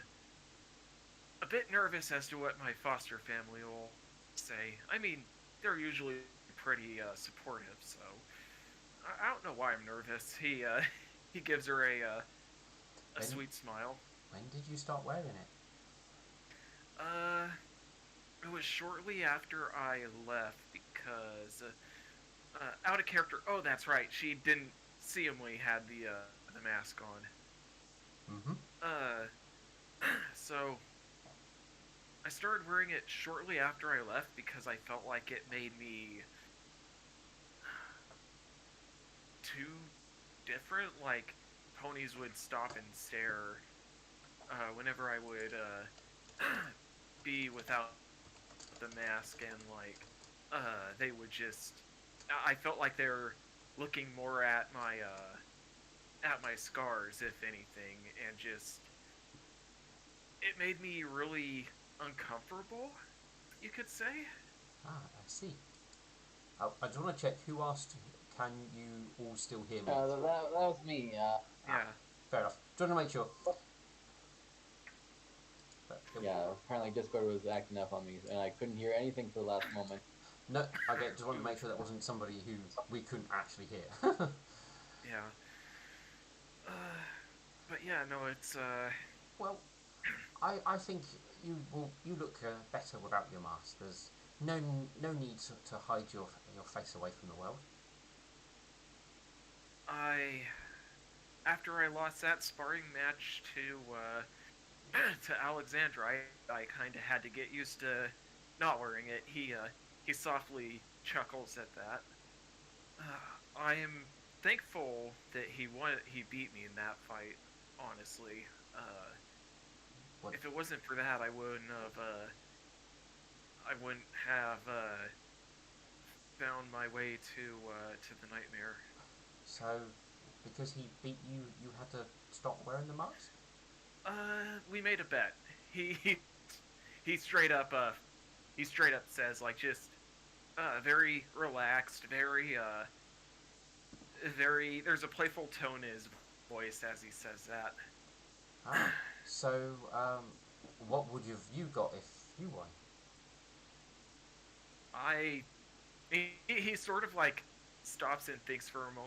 a bit nervous as to what my foster family will say. I mean, they're usually pretty supportive, so I don't know why I'm nervous. He he gives her a When sweet smile. when did you start wearing it? Uh, it was shortly after I left because out of character. Oh, that's right. She didn't see him when he had the mask on. Mm-hmm. Uh, so I started wearing it shortly after I left because I felt like it made me too different. Like ponies would stop and stare whenever I would be without the mask, and like they would just. I felt like they were looking more at my scars, if anything, and just it made me really uncomfortable. You could say. I see. I just want to check who asked. Can you all still hear me? That was me. Ah, Yeah. fair enough. Just want to make sure. But Yeah, apparently Discord was acting up on me, and I couldn't hear anything for the last moment. no, okay. Just want to Oof. make sure that wasn't somebody who we couldn't actually hear. Yeah. Uh, but yeah, no, it's Well, I think you look better without your mask. There's no need to hide your face away from the world. I after I lost that sparring match to Alexandra, I kind of had to get used to not wearing it. He softly chuckles at that. I am thankful that he beat me in that fight. Honestly, What if it wasn't for that, I wouldn't have found my way to the nightmare. so because he beat you, you had to stop wearing the mask. We made a bet. He he straight up he straight up says like just very relaxed, very. There's a playful tone in his voice as he says that. Ah, so what would have you got if you won? I he sort of like stops and thinks for a moment.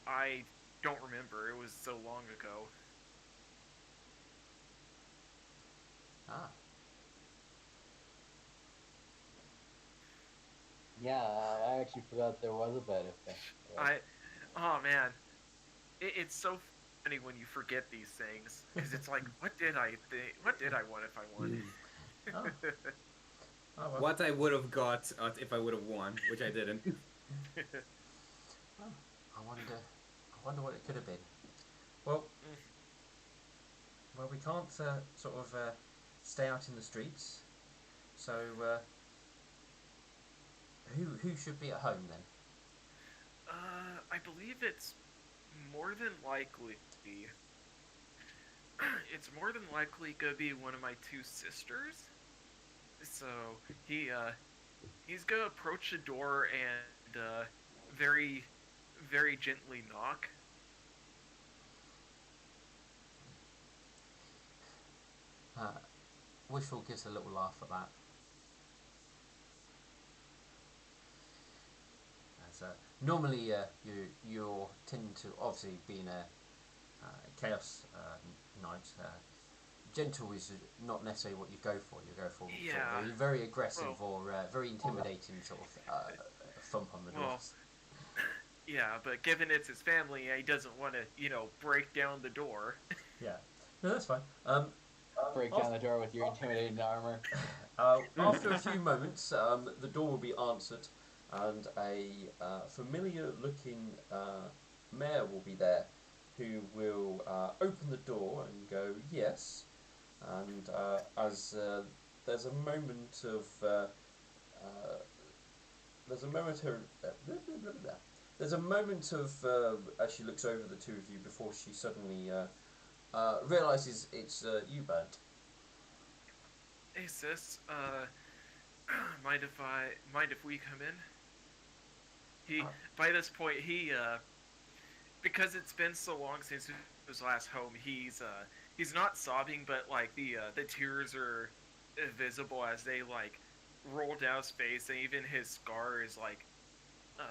I don't remember. It was so long ago. Ah, Yeah, I actually forgot there was a bet. If I oh man, it's so funny when you forget these things because it's like what did I think? What did I want if I won? oh, Oh well. what I would have got if I would have won, which I didn't. Oh, I wonder. I wonder what it could have been. Well, we can't sort of stay out in the streets. So who should be at home then? I believe it's more than likely. It's more than likely gonna be one of my two sisters. So he's gonna approach the door and very very gently knock. Uh, Wishful gives a little laugh at that. As normally you're tending to obviously being a chaos knight. Gentle is not necessarily what you go for. You go for sort Yeah. of a very aggressive Well, or very intimidating sort of thump on the well, doors. yeah, but given it's his family, he doesn't want to, break down the door. Yeah, no, that's fine. Break down the door with your intimidating armor. After a few moments, the door will be answered, and a familiar-looking mayor will be there, who will open the door and go, "Yes." And as there's a moment of there's a momentary there's a moment of as she looks over the two of you before she suddenly realizes it's you, Bernd. Hey sis, mind if we come in? He Uh, By this point because it's been so long since his last home, he's not sobbing, but like the tears are visible as they like roll down his face, and even his scar is like uh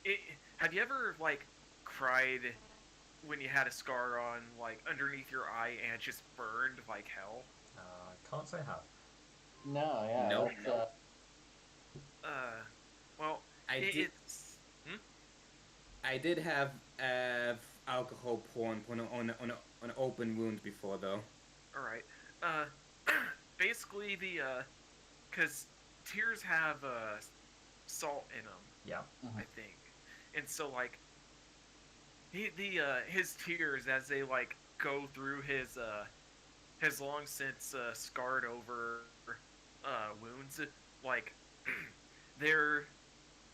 it, have you ever like cried when you had a scar on like underneath your eye and it just burned like hell? can't say how. No, yeah, Nope. that's Uh, well, I did. it's I did have alcohol poured on an open wound before, though. all right. Uh, basically because tears have salt in them, Yeah. I think, and so like his tears as they like go through his long since scarred over wounds, like they're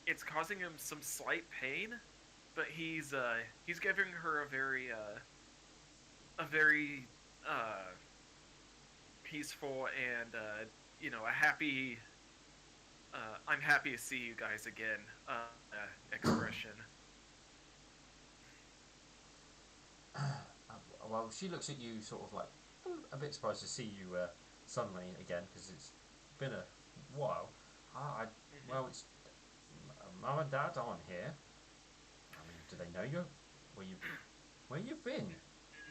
it's causing him some slight pain, but he's giving her a very uh peaceful and a happy I'm happy to see you guys again expression. Well, she looks at you sort of like a bit surprised to see you suddenly again because it's been a while. Well, it's mum and dad aren't here. I mean, do they know you? Where you where you've been?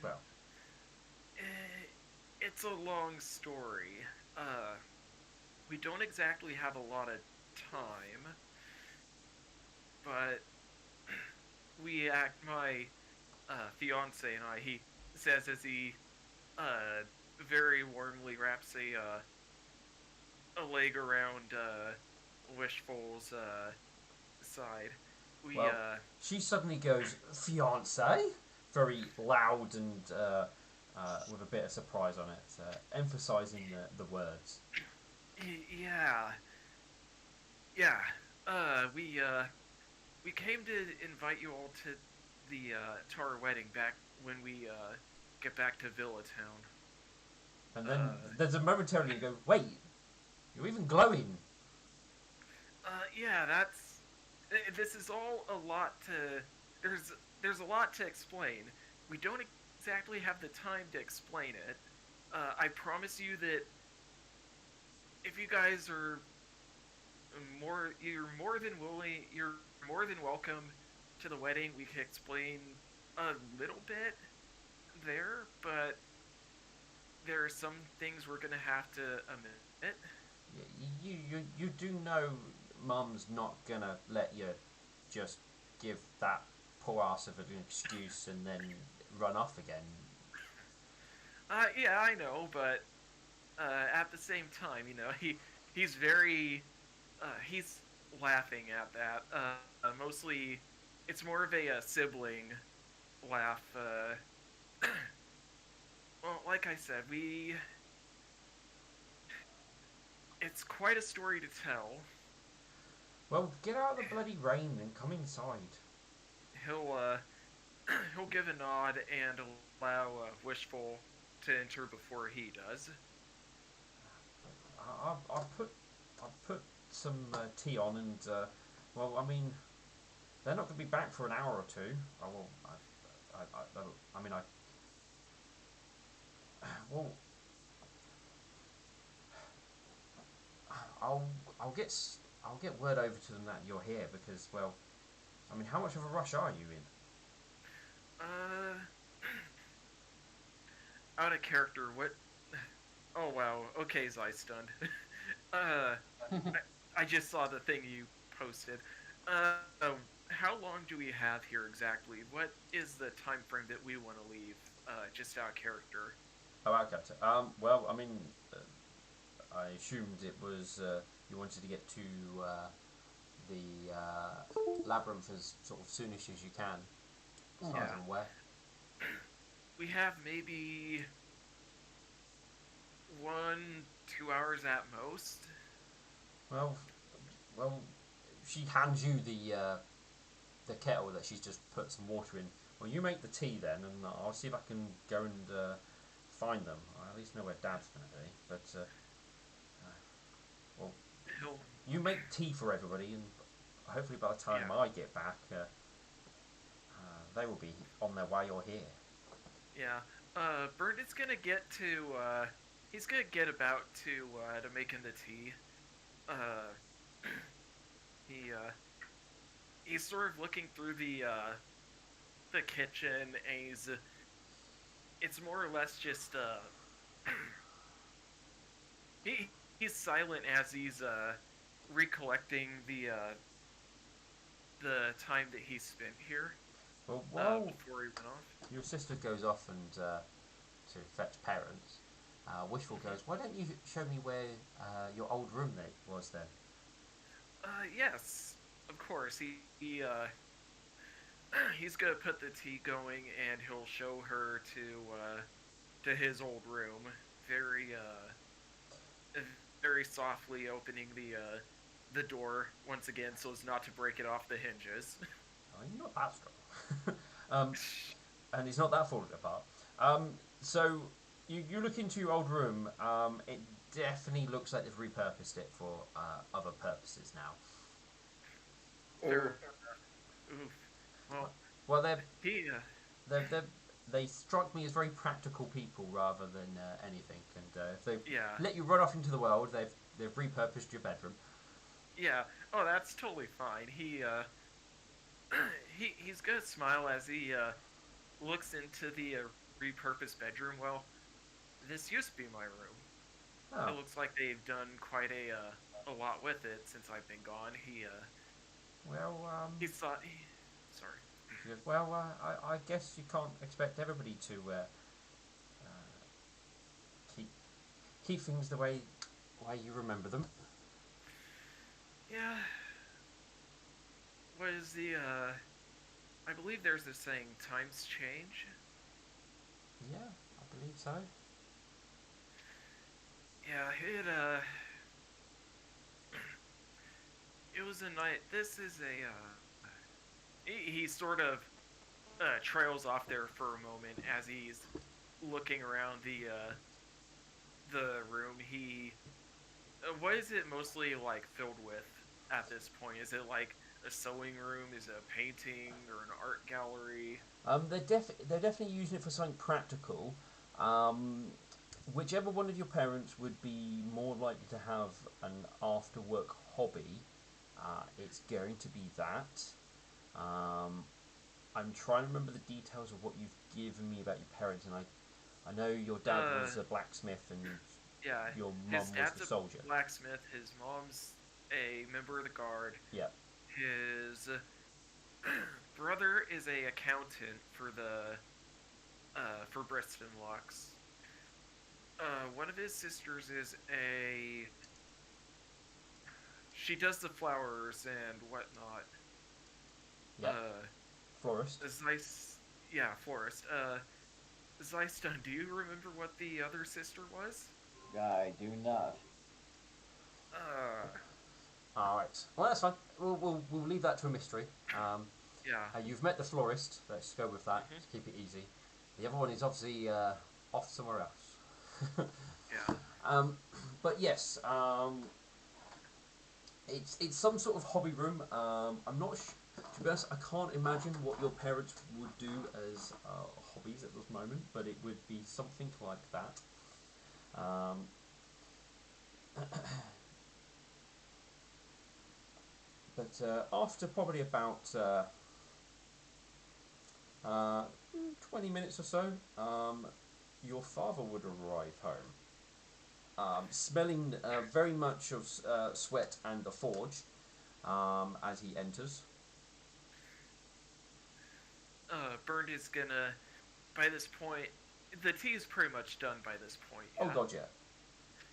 Well, Eh, it's a long story. Uh, we don't exactly have a lot of time, but my fiance and I, he says as he uh, very warmly wraps a leg around Wishful's side. We well, she suddenly goes fiance, very loud and with a bit of surprise on it, emphasising the words. yeah, yeah. We came to invite you all to our wedding back when we get back to Villa Town. And then Uh, there's a momentarily you go, wait, you're even glowing. yeah, this is all a lot to. There's a lot to explain. We don't exactly have the time to explain it. I promise you that if you guys are you're more than welcome to the wedding. We can explain a little bit there, but there are some things we're gonna have to omit. You do know mum's not gonna let you just give that poor ass of an excuse and then run off again. Yeah, I know, but at the same time, he's very he's laughing at that. Mostly, it's more of a sibling laugh. Well, like I said, we it's quite a story to tell. Well, get out of the bloody rain and come inside. He'll he'll give a nod and allow Wishful to enter before he does. I'll put some tea on and well, I mean, they're not going to be back for an hour or two. I will. I mean, I. Well, I'll I'll get I'll get word over to them that you're here because well, I mean, how much of a rush are you in? Uh, out of character. What? Oh wow. Okay, Zeistund. uh, I just saw the thing you posted. Uh, how long do we have here exactly? What is the time frame that we want to leave? Just out of character. Oh, okay. Well, I mean, I assumed it was you wanted to get to the labyrinth as sort of soonish as you can, as far as Yeah. I'm aware. We have maybe 1, 2 hours at most. Well, well, she hands you the kettle that she's just put some water in. Well, you make the tea then, and I'll see if I can go and find them. I at least know where Dad's going to be. But well, He'll. you make tea for everybody, and hopefully by the time Yeah. I get back, they will be on their way or here. Yeah. Bernard's gonna get to. He's gonna get about to making the tea. Uh, he he's sort of looking through the kitchen, and it's more or less just he's silent as he's recollecting the time that he spent here Well, while before he went off. your sister goes off and to fetch parents, Wishful goes, "Why don't you show me where your old roommate was then?" Yes, of course. He's gonna put the tea going, and he'll show her to his old room. Very very softly opening the door once again, so as not to break it off the hinges. Oh, you're not that strong. And it's not that falling apart. So you look into your old room. It definitely looks like they've repurposed it for other purposes now. Fair enough. Oof. Well, Well, he they're, they struck me as very practical people rather than anything. And if they yeah. let you run off into the world, they've repurposed your bedroom. Yeah. Oh, that's totally fine. He's gonna smile as he looks into the repurposed bedroom. Well, this used to be my room. It Oh, looks like they've done quite a lot with it since I've been gone. well, He thought sorry. she goes, well, I guess you can't expect everybody to keep things the way you remember them. Yeah. What is the I believe there's this saying times change. Yeah, I believe so. Yeah, it was a night. This is a he sort of trails off there for a moment as he's looking around the room. He what is it mostly like filled with at this point? Is it like a sewing room? Is it a painting or an art gallery? They're definitely using it for something practical. Um, whichever one of your parents would be more likely to have an after work hobby, it's going to be that. Um, I'm trying to remember the details of what you've given me about your parents, and I know your dad was a blacksmith and Yeah, your mum his was dad's the a soldier. blacksmith. His mom's a member of the guard. Yeah. His brother is a accountant for Briston Locks. One of his sisters is a she does the flowers and whatnot. Yep. Uh, Florist. Zeiss, yeah, florist. Zeiston, do you remember what the other sister was? I do not. Uh, All right. Well, that's fine. We'll leave that to a mystery. yeah. You've met the florist. Let's go with that Hmm. to keep it easy. The other one is obviously off somewhere else. Yeah. um, but yes, it's some sort of hobby room. I'm not. To be honest, I can't imagine what your parents would do as hobbies at this moment, but it would be something like that. Um, but after probably about 20 minutes or so, your father would arrive home, smelling very much of sweat and the forge as he enters. Bernd is gonna. By this point, the tea is pretty much done by this point. Oh, Yeah. God, yeah.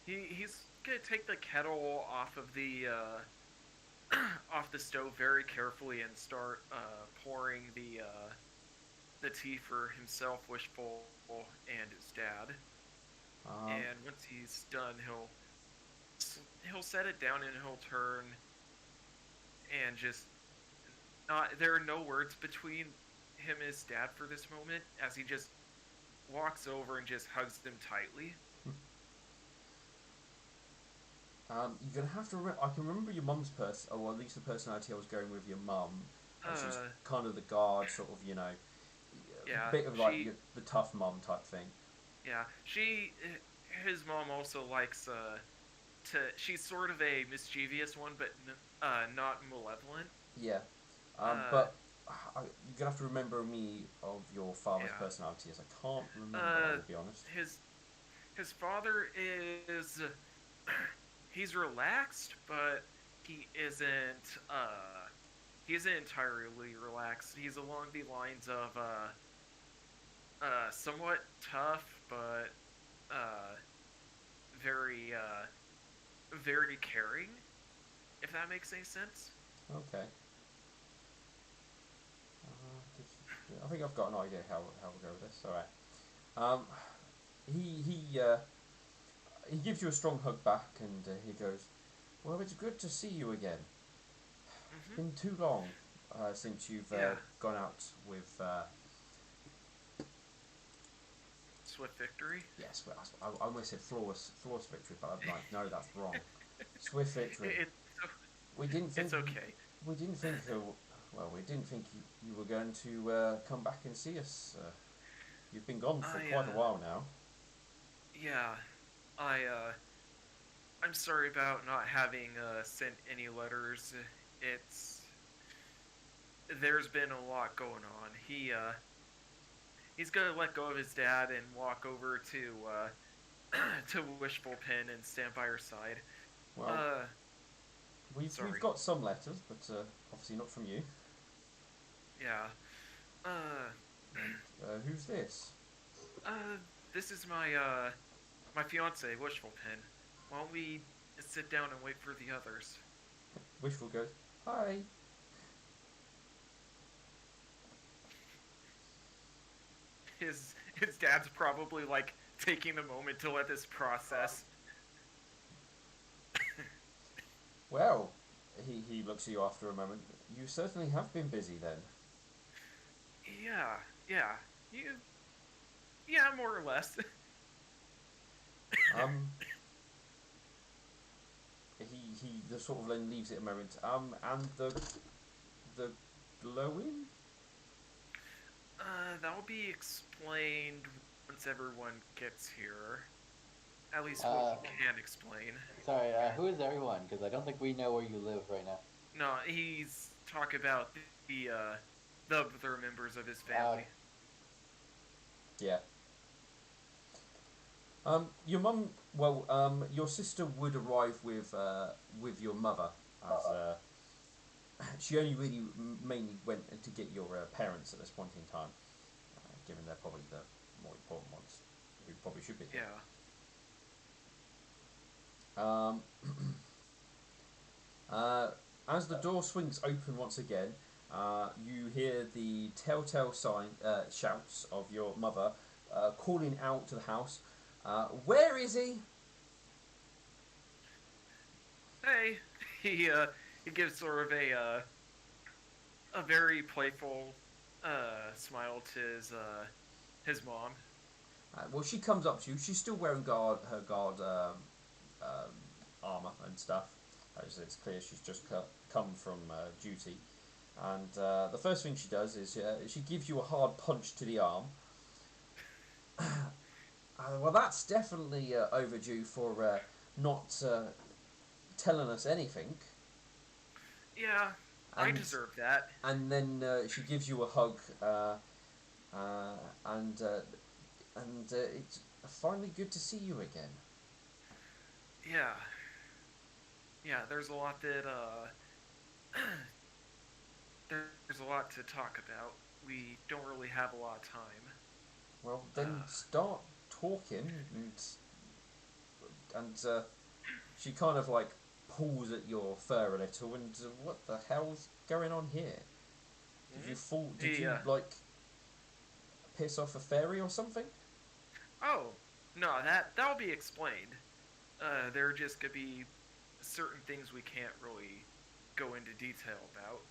He's gonna take the kettle off of the off the stove very carefully and start pouring the tea for himself, Wishful, and his dad. Um, And once he's done, he'll set it down and he'll turn and just not. There are no words between him and his dad for this moment, as he just walks over and just hugs them tightly. you're gonna have to. I can remember your mum's or at least the personality I was going with your mum. She's Uh, kind of the guard, sort of, yeah, bit of like she, the tough mum type thing. yeah, she, his mom also likes to. She's sort of a mischievous one, but not malevolent. Yeah. Uh, But you're gonna have to remember me of your father's yeah. personality, as I can't remember. I Uh, will be honest. his his father is he's relaxed, but he isn't he isn't entirely relaxed. He's along the lines of somewhat tough, but uh very very caring, if that makes any sense. Okay. I think I've got an idea how we'll go with this. All right. Um, he gives you a strong hug back, and he goes, "Well, it's good to see you again. It's Mhm. been too long since you've Yeah. gone out with." Swift victory. Yes, well, I almost said flawless victory, but I'm like, no, that's wrong. Swift victory. It, We didn't think it's okay. we didn't think well, we didn't think you were going to come back and see us. You've been gone for I quite a while now. yeah. I I'm sorry about not having sent any letters. It's there's been a lot going on. He's gonna let go of his dad and walk over to to Wishful Pin and stand by her side. Well, Uh, we've sorry. got some letters, but obviously not from you. Yeah. Uh, And who's this? uh, this is my fiance, Wishful Pin. Why don't we sit down and wait for the others? Wishful goes, hi. His dad's probably like taking a moment to let this process. Well, he looks at you after a moment. You certainly have been busy then. Yeah, yeah. You yeah, more or less. Um, he just sort of then leaves it a moment. And the glowing. That will be explained once everyone gets here. At least Uh, what we can explain. Sorry, who is everyone? Because I don't think we know where you live right now. No, he's talk about the other members of his Uh, family. Yeah. Your mum. Well, your sister would arrive with your mother, as she only really mainly went to get your parents at this point in time, given they're probably the more important ones, who probably should be here. Yeah. Um, As the door swings open once again, you hear the telltale shouts of your mother calling out to the house. Where is he? Hey, he gives sort of a very playful smile to his mom. Well, she comes up to you. She's still wearing her guard um, armor and stuff. As it's clear she's just come from duty. And the first thing she does is she gives you a hard punch to the arm. Well, that's definitely overdue for not telling us anything. Yeah, I And deserve that. and then she gives you a hug, uh, and uh, and it's finally good to see you again. Yeah, yeah. There's a lot that there's a lot to talk about. We don't really have a lot of time. Well, then Uh, start talking, and she kind of like pulls at your fur a little, and what the hell's going on here? Did you hmm? fall? Did He you like piss off a fairy or something? oh no, that'll be explained. There just could be certain things we can't really go into detail about.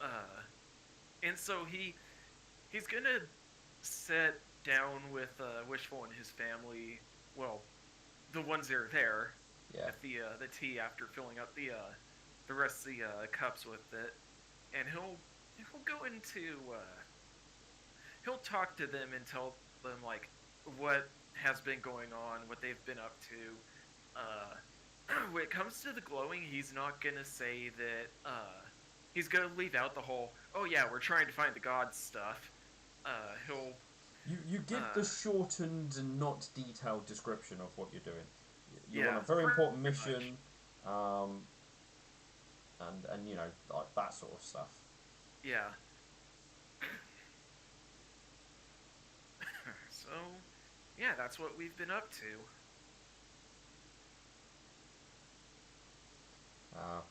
Uh, and so he's gonna sit down with Wishful and his family. Well, the ones that are there Yeah. with the tea after filling up the rest of the cups with it, and he'll go into he'll talk to them and tell them like what has been going on, what they've been up to. When it comes to the glowing, he's not gonna say that. He's gonna leave out the whole "oh yeah, we're trying to find the gods" stuff. He'll You give the uh, shortened and not detailed description of what you're doing. You're on a yeah, very pretty important much. mission, um, and you know like that sort of stuff. Yeah. So yeah, that's what we've been up to. Uh,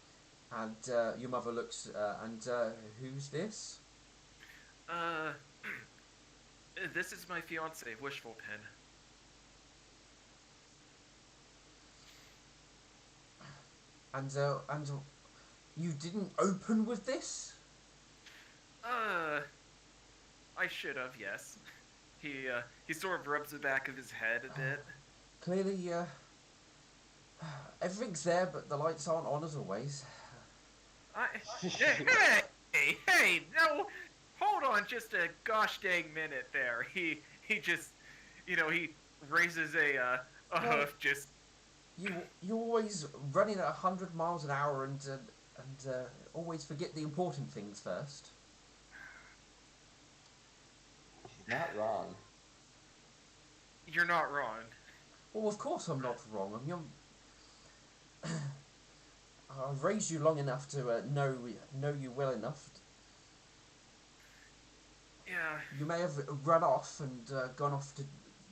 and your mother looks and who's this? Uh, this is my fiance, Wishful Pen. And you didn't open with this? Uh, I should have, yes. He sort of rubs the back of his head a bit. Clearly, everything's there, but the lights aren't on as always. I hey, no, hold on, just a gosh dang minute there. He just, he raises a Well, hoof. Just you always running at 100 miles an hour and always forget the important things first. She's not wrong. you're not wrong. Well, of course I'm not wrong. I've raised you long enough to know you well enough. Yeah, You may have run off and gone off to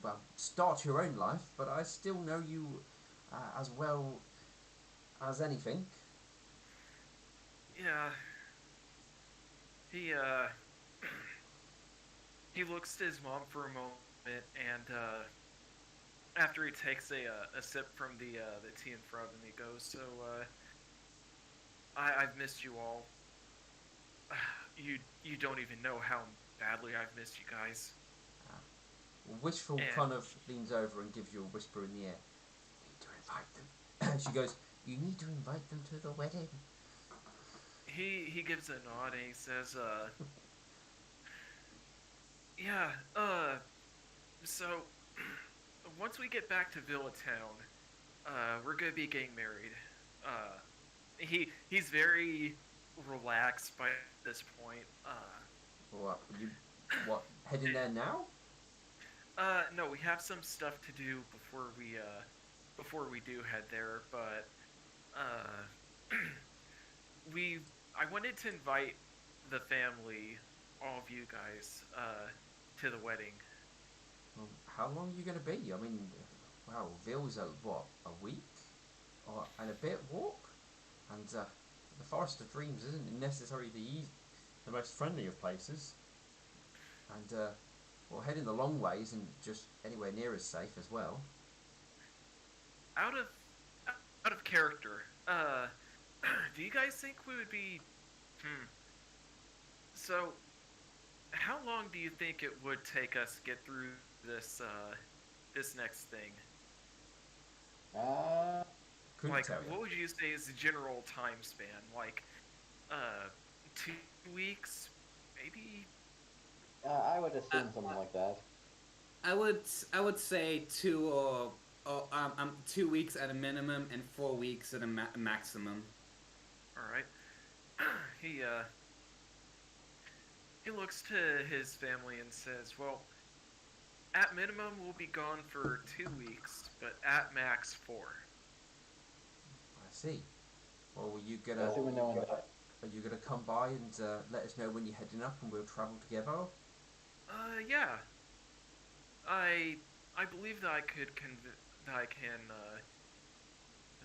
well start your own life, but I still know you as well as anything. yeah. He he looks to his mom for a moment, and after he takes a sip from the tea in front of him, he goes, "So I've missed you all. You don't even know how badly I've missed you guys." Wishful And kind of leans over and gives you a whisper in the ear. You need to invite them. She goes, "You need to invite them to the wedding." he gives a nod and he says, "Yeah, so once we get back to Villa Town, we're gonna be getting married." Uh, he's very relaxed by this point. What you? What heading there now? No, we have some stuff to do before we do head there, but uh, we I wanted to invite the family, all of you guys, to the wedding. Well, how long are you going to be? I mean, wow, Ville's a what? A week or and a bit walk? And the Forest of Dreams isn't necessarily the most friendly of places. And well, heading the long way isn't just anywhere near as safe as well. Out of out of character, do you guys think we would be? Hmm. So, how long do you think it would take us to get through this next thing? Uh, Couldn't Like, tell you. what would you say is the general time span? Like, uh, 2 weeks, maybe. I would Uh, assume something like that. I would say 2 weeks at a minimum and 4 weeks at a maximum. All right. he uh he looks to his family and says, "Well, at minimum we'll be gone for 2 weeks, but at max 4." I see. Well, Assuming no one died. are you gonna come by and let us know when you're heading up, and we'll travel together? Yeah. I I believe that I could that I can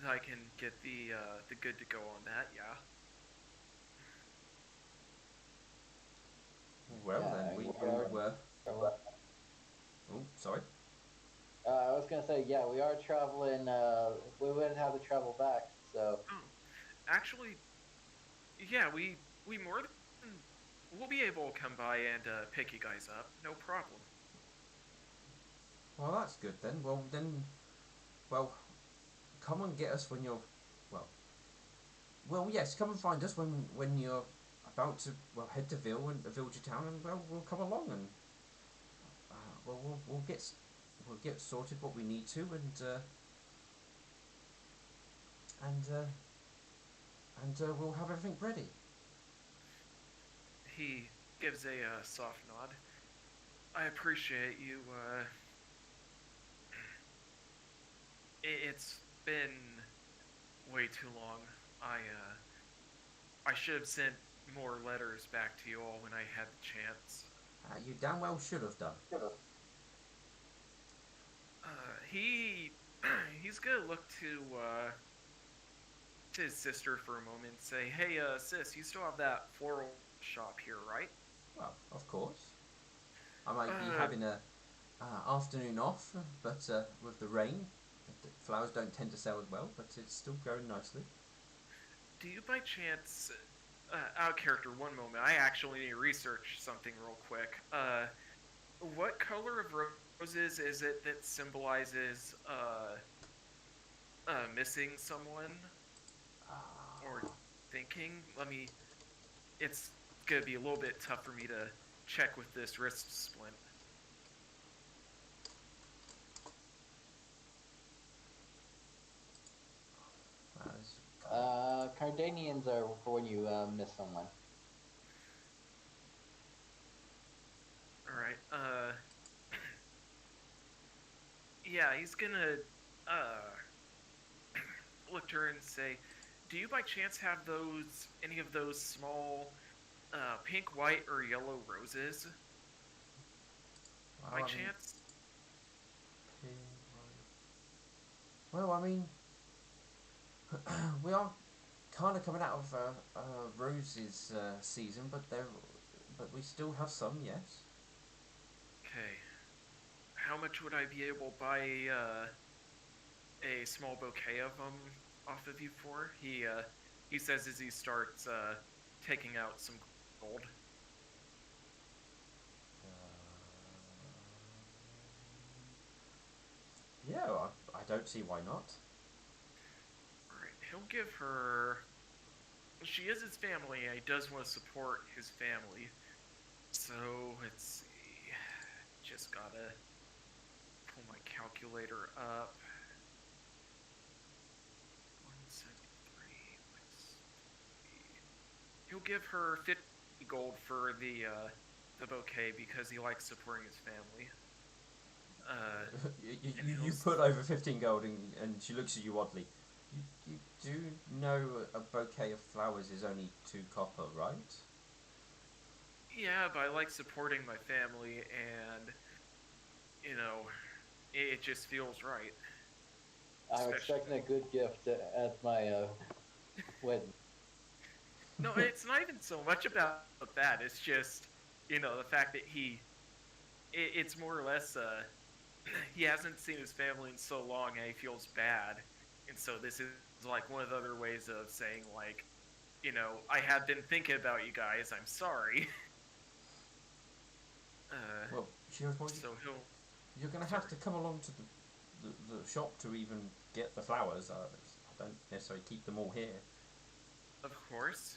that I can get the good to go on that. Yeah. Well, Yeah, then we we are. will. Oh, sorry. I was gonna say, yeah, we are traveling. We wouldn't have to travel back, so Oh, actually, yeah, we more than we'll be able to come by and pick you guys up. No problem. Well, that's good then. Well, come and get us when you're. Well, yes, come and find us when you're about to head to Villager Town, and we'll come along and we'll get sorted what we need to, and we'll have everything ready. He gives a soft nod. I appreciate you. It's been way too long. I should have sent more letters back to you all when I had the chance. You damn well should have done. He he's gonna look to his sister for a moment and say, "Hey, sis, you still have that floral shop here, right?" Well, of course. I might be Uh, having a afternoon off, but with the rain, the flowers don't tend to sell as well. But it's still growing nicely. do you by chance, out of character, one moment, I actually need to research something real quick. What color of roses is it that symbolizes missing someone or thinking? It's gonna be a little bit tough for me to check with this wrist splint. Cardanians are for when you miss someone. All right. Yeah, he's gonna uh look to her and say, "Do you by chance have any of those small pink, white, or yellow roses Well, by I mean, chance?" well, I mean, we are kind of coming out of roses season, but we still have some, yes. Okay. How much would I be able to buy a small bouquet of them off of you for? He says as he starts taking out some gold. Yeah, I don't see why not. All right. He'll give her. She is his family, and he does want to support his family. So let's see. Just gotta pull my calculator up. 173 minus 3. He'll give her 50 gold for the bouquet because he likes supporting his family. You put over 15 gold, and she looks at you oddly. You do know a bouquet of flowers is only 2 copper, right? Yeah, but I like supporting my family, and you know, it just feels right. I'm Especially, expecting a good gift at my When No, it's not even so much about that. It's just, the fact that it's more or less, he hasn't seen his family in so long and he feels bad. And so this is like one of the other ways of saying, like, I have been thinking about you guys. I'm sorry. Well, Shiro's, So he'll. you're going to have Sorry. to come along to the shop to even get the flowers. I don't necessarily keep them all here. Of course.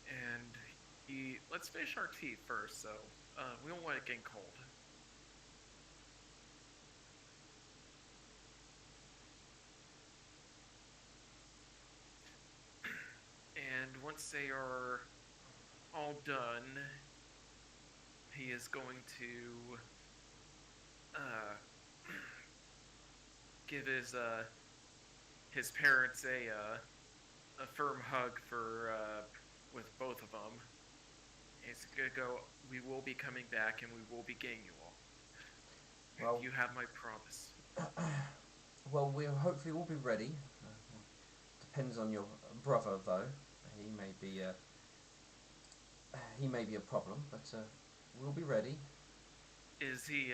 And let's finish our tea first, so we don't want it getting cold. And once they are all done, he is going to uh, give his parents a firm hug for with both of them. He's gonna go. We will be coming back, and we will be getting you all. Well, You have my promise. well, we'll hopefully all be ready. Depends on your brother, though. He may be a he may be a problem, but we'll be ready. Is he?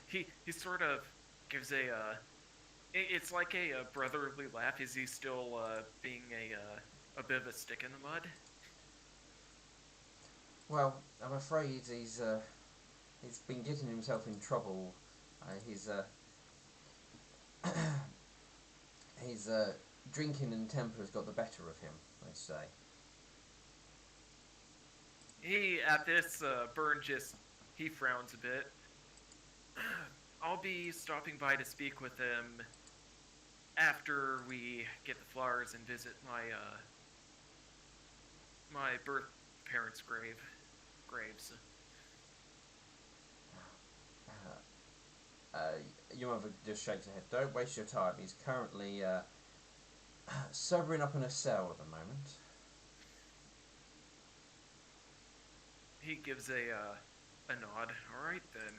He sort of gives it's like a brotherly laugh. Is he still being a bit of a stick in the mud? Well, I'm afraid he's been getting himself in trouble. He's his drinking and temper has got the better of him, let's say. He at this Burn just he frowns a bit. I'll be stopping by to speak with him after we get the flowers and visit my birth parents' graves. Uh, your mother just shakes her head. Don't waste your time. He's currently sobering up in a cell at the moment. He gives a nod. All right then.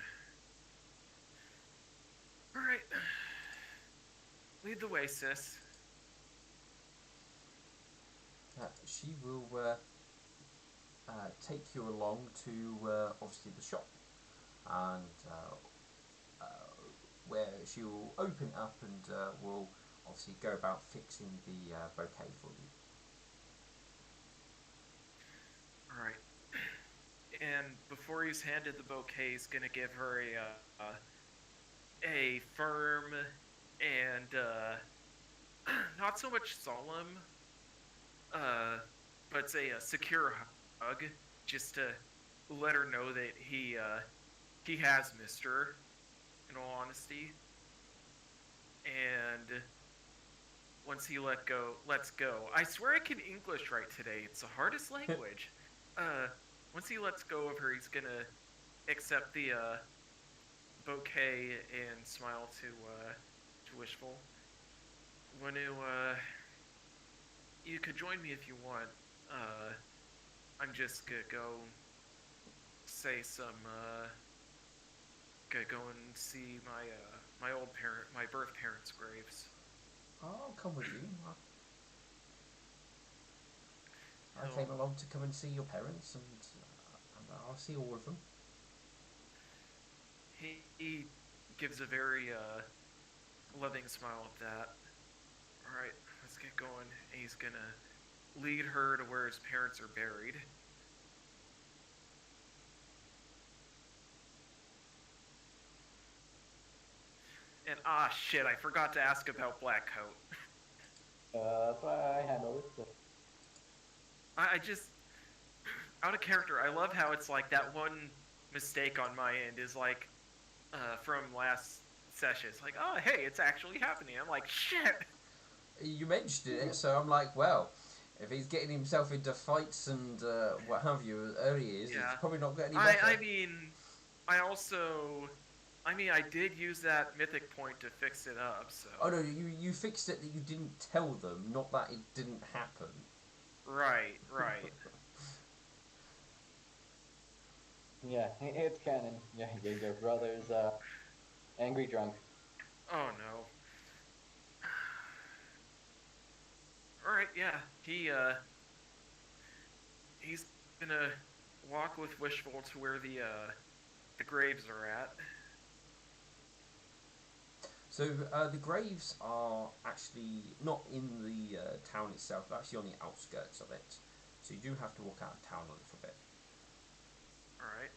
All right. Lead the way, sis. She will take you along to obviously the shop, and uh, where she will open it up and will obviously go about fixing the bouquet for you. All right. And before he's handed the bouquet, he's gonna give her a firm and not so much solemn, uh, but say a secure hug, just to let her know that he has missed her. In all honesty, and once he lets go. I swear I can English right today. It's the hardest language. Uh, Once he lets go of her, he's gonna accept the bouquet and smile to Wishful. When you could join me if you want. Uh, I'm just gonna go say some. Gonna go and see my old my birth parents' graves. I'll come with you. I He'll, came along to come and see your parents, and I'll see all of them. he gives a very loving smile at that. All right, let's get going. He's gonna lead her to where his parents are buried. And shit, I forgot to ask about Blackcoat. that's why I handle it. So. I just out of character. I love how it's like that one mistake on my end is like from last session. It's like, oh hey, it's actually happening. I'm like, shit. You mentioned it, so I'm like, well, if he's getting himself into fights and what have you early years, Yeah. it's probably not getting any better. I mean, I also, I did use that mythic point to fix it up. So. Oh no, you fixed it that you didn't tell them, not that it didn't happen. Right, right. Yeah, it's canon. Yeah, your brother's angry drunk. Oh no. All right, yeah. He's gonna walk with Wishful to where the graves are at. So the graves are actually not in the town itself, they're actually on the outskirts of it. So you do have to walk out of town a little bit. All right.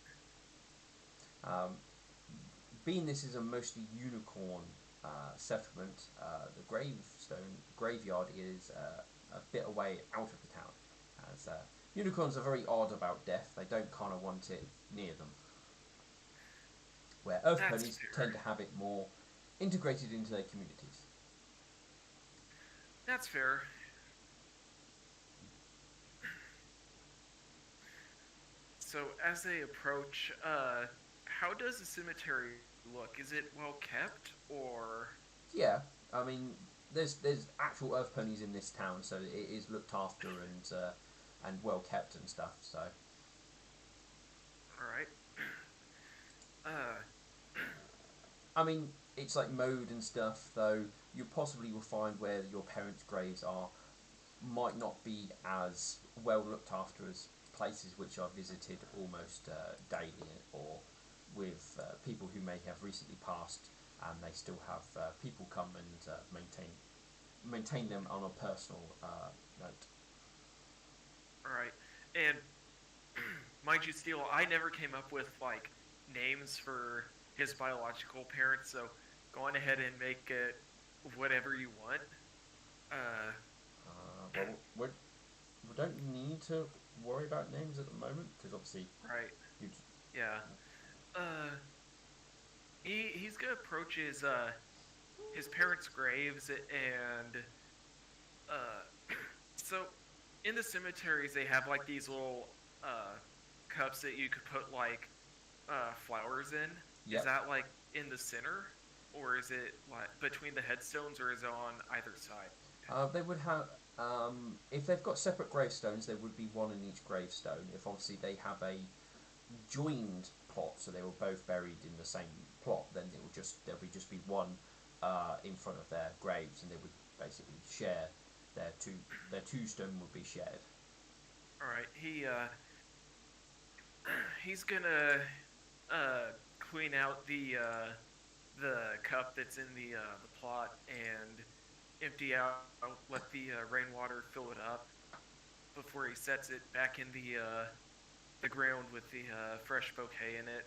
Um, Being this is a mostly unicorn settlement, the graveyard is a bit away out of the town, as unicorns are very odd about death. They don't kind of want it near them. Where earth That's ponies fair. tend to have it more integrated into their communities. That's fair. So as they approach, how does the cemetery look? Is it well kept or? Yeah, I mean, there's actual earth ponies in this town, so it is looked after and well kept and stuff. So All right. Uh, I mean, it's like mowed and stuff. Though you possibly will find where your parents' graves are might not be as well looked after as places which are visited almost daily, or with people who may have recently passed, and they still have people come and maintain them on a personal note. all right. And mind you, Steele, I never came up with like names for his biological parents, so go on ahead and make it whatever you want. Uh, Well, we don't need to worry about names at the moment because obviously right. you. Yeah. Uh, he's gonna approach his parents' graves and so in the cemeteries they have like these little uh cups that you could put like flowers in. Is Yep. that like in the center, or is it like between the headstones, or is it on either side? They would have, if they've got separate gravestones, there would be one in each gravestone. If obviously they have a joined plot, so they were both buried in the same plot, then there'll be just be one in front of their graves, and they would basically share their tombstone would be shared. All right, he's gonna clean out the cup that's in the plot and empty out, let the rainwater fill it up before he sets it back in the ground with the fresh bouquet in it.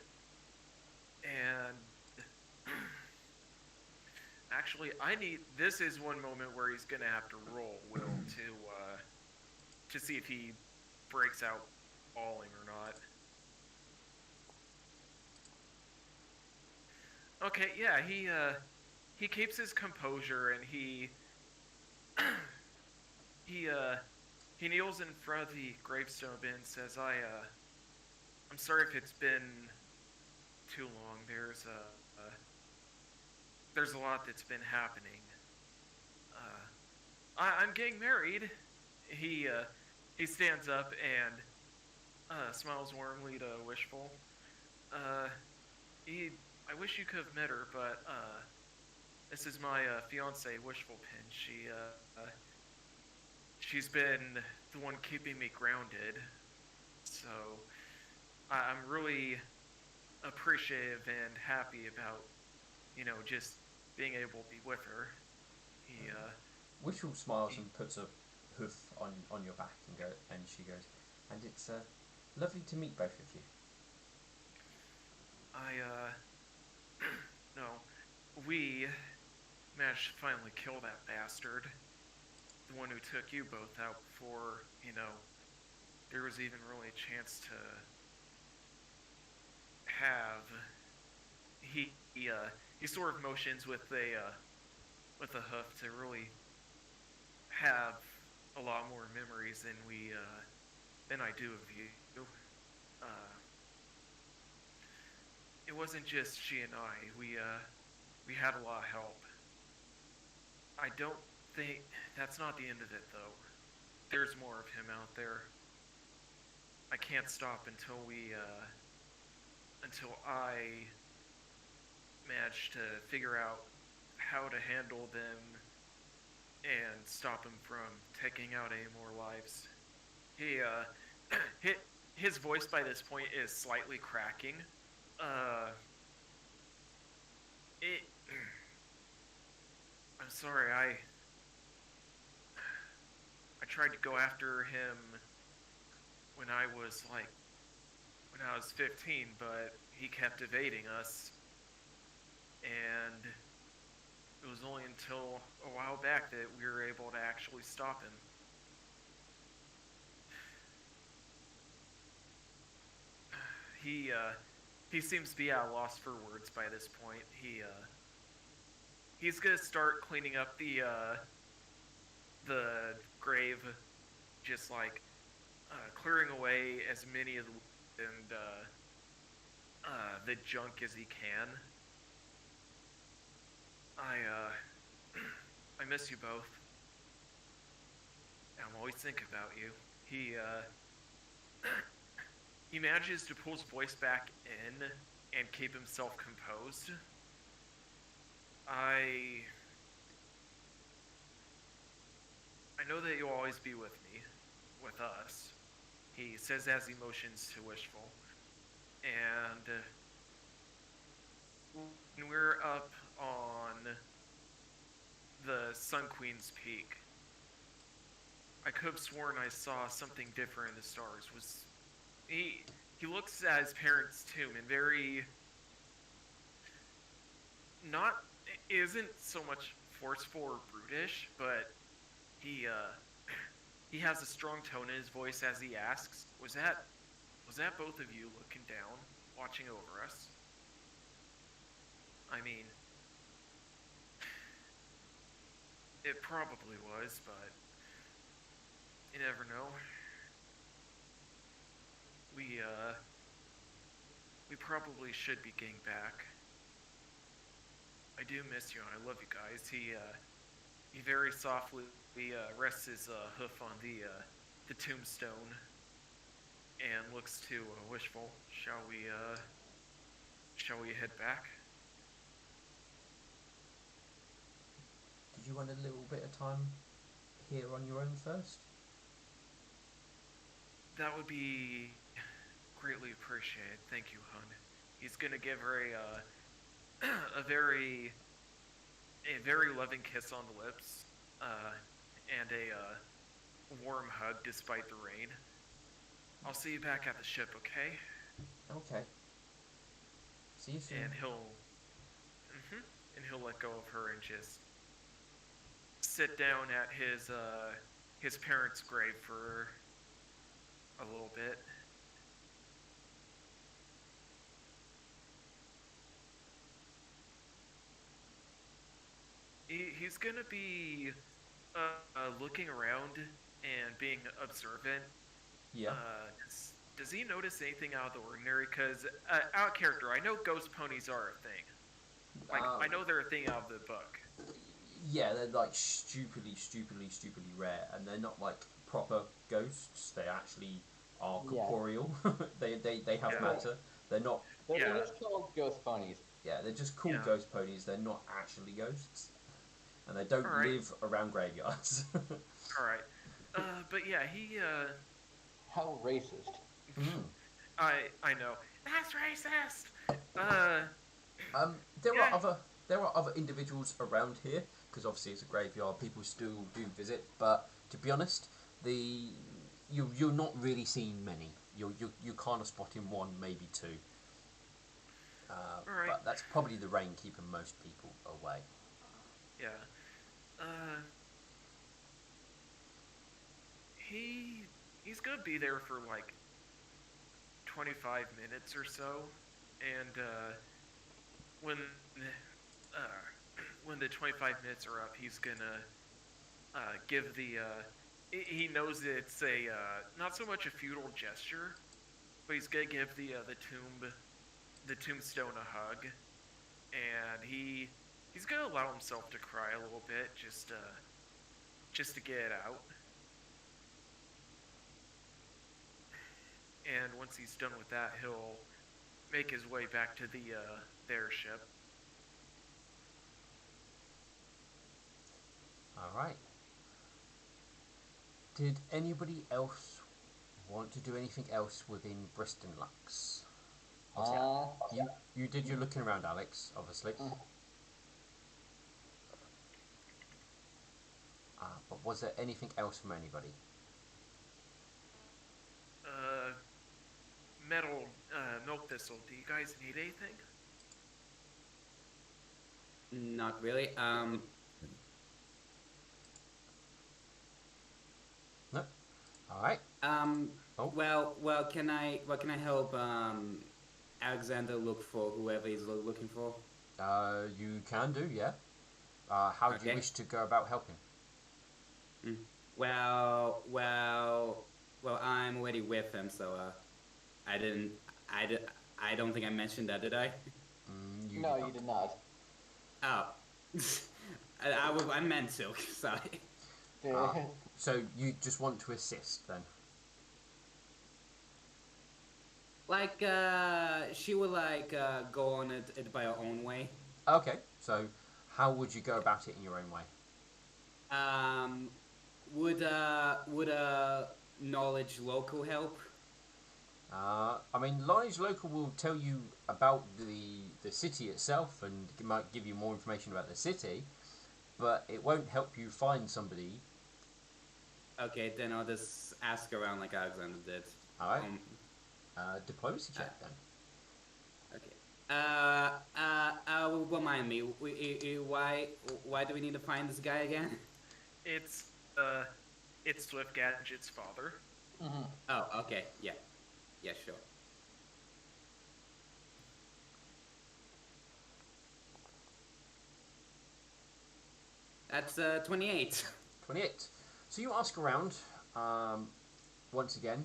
And actually, I need this is one moment where he's gonna have to roll Will to see if he breaks out bawling or not. Okay, yeah, he keeps his composure and he uh he kneels in front of the gravestone bin and says, I'm sorry if it's been too long. There's a lot that's been happening. I'm getting married. He uh he stands up and smiles warmly to Wishful. Uh he I wish you could have met her, but this is my fiance, Wishful Pin. She's been the one keeping me grounded. So I'm really appreciative and happy about, just being able to be with her. He, Wishful smiles he and puts a hoof on your back and she goes, and it's lovely to meet both of you. I, no, we managed to finally kill that bastard. The one who took you both out before, there was even really a chance to have. He sort of motions with a hoof to really have a lot more memories than I do of you. Uh, it wasn't just she and I. We had a lot of help. I don't think that's not the end of it though. There's more of him out there. I can't stop until I manage to figure out how to handle them and and stop him from taking out any more lives. He hit his voice by this point is slightly cracking. Uh, it. I'm sorry. I tried to go after him when I was like when I was 15, but he kept evading us, and it was only until a while back that we were able to actually stop him. He uh, he seems to be at a loss for words by this point. He's gonna start cleaning up the grave, just like clearing away as many of the and the junk as he can. I miss you both. I'm always thinking about you. He manages to pull his voice back in and keep himself composed. I I know that you'll always be with me, with us. He says as he motions to Wishful. And when we're up on the Sun Queen's Peak, I could have sworn I saw something different in the stars. Was he looks at his parents' tomb and very not isn't so much forceful or brutish, but he uh he has a strong tone in his voice as he asks, was that both of you looking down, watching over us? I mean, it probably was, but you never know. We probably should be getting back. I do miss you and I love you guys. He very softly rests his hoof on the tombstone and looks to Wishful. Shall we head back? Did you want a little bit of time here on your own first? That would be greatly appreciated. Thank you, hun. He's gonna give her a very loving kiss on the lips, and a warm hug despite the rain. I'll see you back at the ship, okay? Okay. See you soon. And he'll let go of her and just sit down at his parents' grave for a little bit. He's gonna be looking around and being observant. Yeah. Does he notice anything out of the ordinary? Because out of character, I know ghost ponies are a thing. Like I know they're a thing out of the book. Yeah, they're like stupidly rare, and they're not like proper ghosts. They actually are corporeal. They have matter. They're not. They're just called ghost ponies. Yeah, they're just called ghost ponies. They're not actually ghosts, and they don't live around graveyards. All right. But yeah, he. How racist. I know. That's racist. There are other individuals around here because obviously it's a graveyard. People still do visit, but to be honest, you're not really seeing many. You kind of spotting one, maybe two. Right. But that's probably the rain keeping most people away. Yeah. He's gonna be there for like 25 minutes or so, and when when the 25 minutes are up, he's gonna give the. He knows it's a not so much a futile gesture, but he's gonna give the tombstone a hug, and he's gonna allow himself to cry a little bit, just to get it out. And once he's done with that, he'll make his way back to the airship. All right. Did anybody else want to do anything else within Briston Lux? Obviously, Uh, you did your looking around, Alex. Obviously, mm, but was there anything else from anybody? Uh, metal, milk thistle. Do you guys need anything? Not really. No. All right. Oh, Can I help Alexander look for whoever he's looking for? you can do, yeah. How do you Okay. wish to go about helping? Mm. Well, I'm already with him, so I didn't I did I don't think I mentioned that, did I? You no, did you not. did not. Oh. I meant to. Sorry. So you just want to assist then? Like she would like go on it by her own way. Okay. So how would you go about it in your own way? Um would knowledge local help? I mean, Live Local will tell you about the city itself and might give you more information about the city, but it won't help you find somebody. Okay, then I'll just ask around like Alexander did. All right. Um Diplomacy uh, check then. okay. Remind me, why do we need to find this guy again? It's uh, it's Swift Gadget's father. Mhm. Oh, okay. Yeah. Yeah, sure. That's 28. 28. So you ask around, um, once again,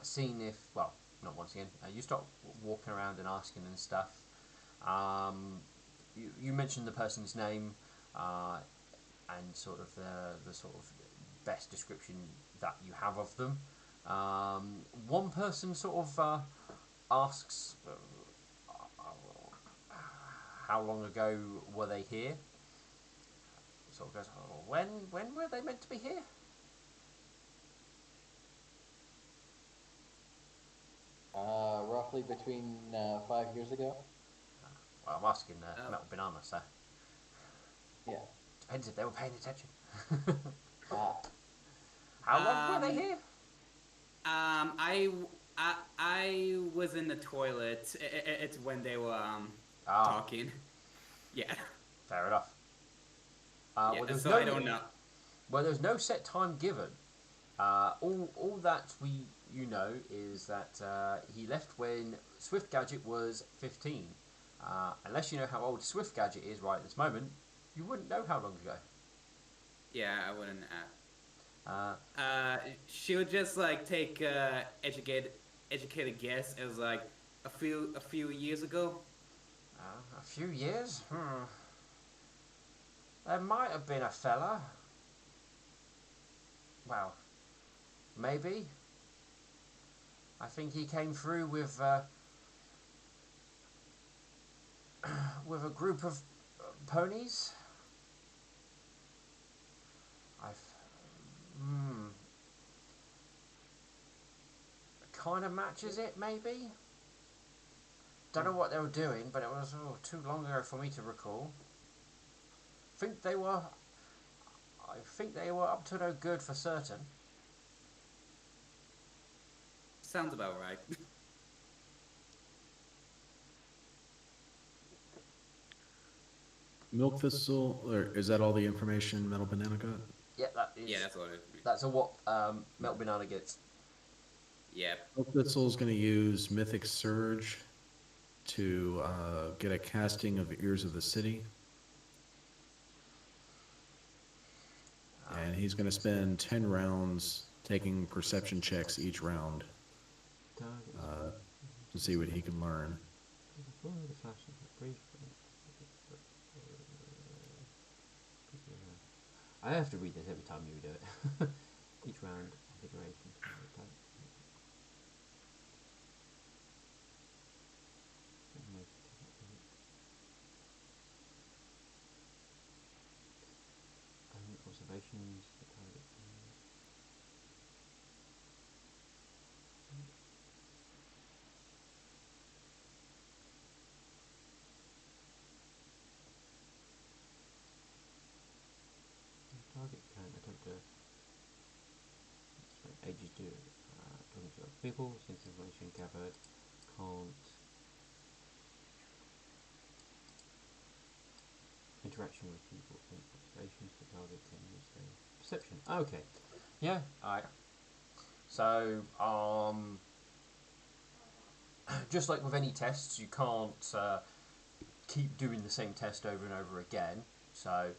seeing if, well, not once again, you start walking around and asking and stuff. You mentioned the person's name and sort of the sort of best description that you have of them. One person sort of asks, how long ago were they here? Sort of goes, oh, when were they meant to be here? Roughly between 5 years ago. Well, I'm asking Oh. Metal Banana, so Yeah. depends if they were paying attention. Ah. How long were they Um, here? I, I was in the toilet. It's when they were Ah, talking. Yeah, fair enough. yeah. Well, there's So I no don't know. there's no set time given. All that you know is that he left when Swift Gadget was 15. Unless you know how old Swift Gadget is right at this moment, you wouldn't know how long ago. Yeah, I wouldn't. Uh, She would just like take educated guess as like a few years ago. a few years? There might have been a fella. Well, maybe. I think he came through with a group of ponies. I've kind of matches it maybe. Don't know what they were doing, but it was too long ago for me to recall. Think they were. I think they were up to no good for certain. Sounds about right. Milk thistle, or is that all the information Metal Banana got? Yeah, that Yeah, is. that's what it. That's a what Melt Banana gets. Yeah. Milk thistle is going to use Mythic Surge to get a casting of Ears of the City. And he's going to spend 10 rounds taking perception checks each round to see what he can learn. I have to read this every time you do it. Each round, configuration. Observations. ages do talking to other people, since information gathered can't interaction with people, think observations to target can use their perception. Okay, yeah, alright. So, just like with any tests, you can't keep doing the same test over and over again. So,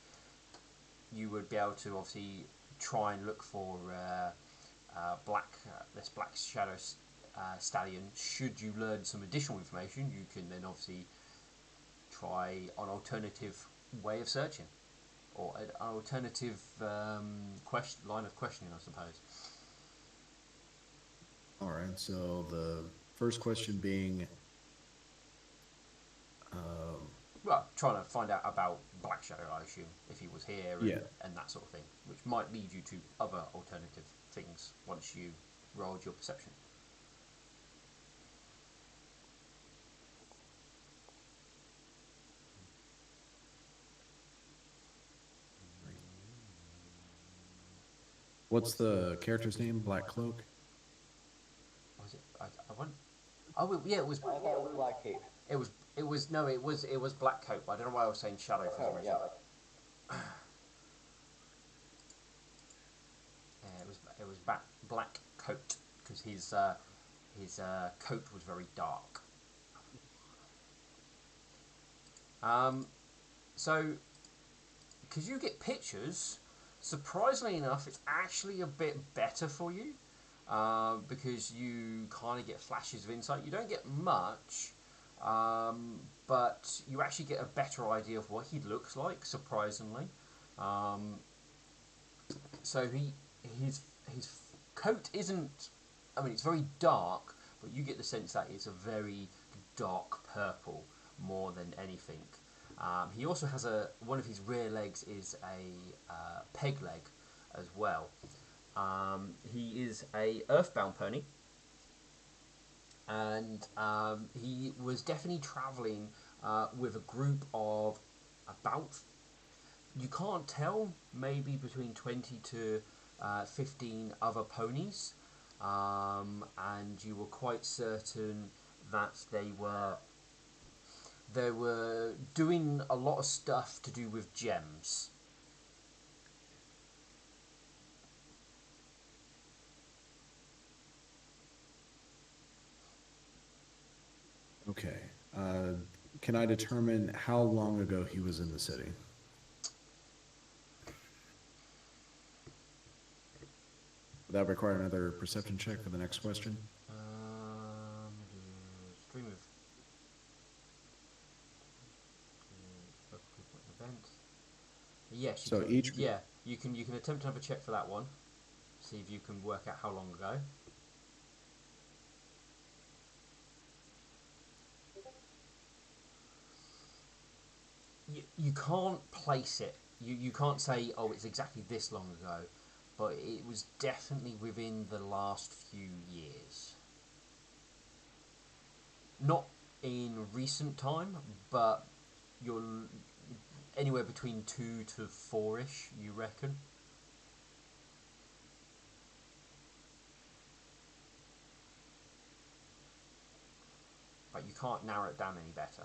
you would be able to obviously try and look for this black shadow stallion. Should you learn some additional information, you can then obviously try an alternative way of searching, or an alternative line of questioning, I suppose. All right, so the first question being, Well, trying to find out about Black Shadow, I assume, if he was here yeah, and that sort of thing, which might lead you to other alternative things once you rolled your perception. what's the character's name? Black Cloak? Was it? I want. Oh, yeah, it was. I thought it was Black Cape. It was Black Coat. I don't know why I was saying Shadow for some Oh, reason. yeah. Yeah, it was Black Coat because his coat was very dark. So, because you get pictures, surprisingly enough, it's actually a bit better for you because you kind of get flashes of insight. You don't get much, but you actually get a better idea of what he looks like. Surprisingly, so his coat isn't. I mean, it's very dark, but you get the sense that it's a very dark purple more than anything. He also has one of his rear legs is a peg leg as well. He is a earthbound pony, and he was definitely travelling with a group of about, you can't tell, maybe between 20 to 15 other ponies, and you were quite certain that they were doing a lot of stuff to do with gems. Okay. Can I determine how long ago he was in the city? Would that require another perception check for the next question? Stream of event. Yes, So each yeah, you can attempt another check for that one. See if you can work out how long ago. You can't place it. You can't say, oh, it's exactly this long ago, but it was definitely within the last few years. Not in recent time, but you're anywhere between 2 to 4-ish, you reckon? But you can't narrow it down any better.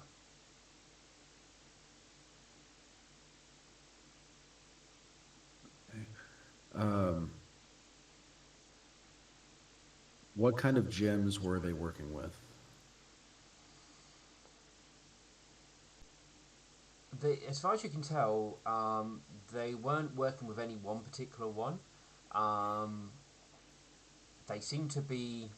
what kind of gems were they working with? As far as you can tell, they weren't working with any one particular one. They seem to be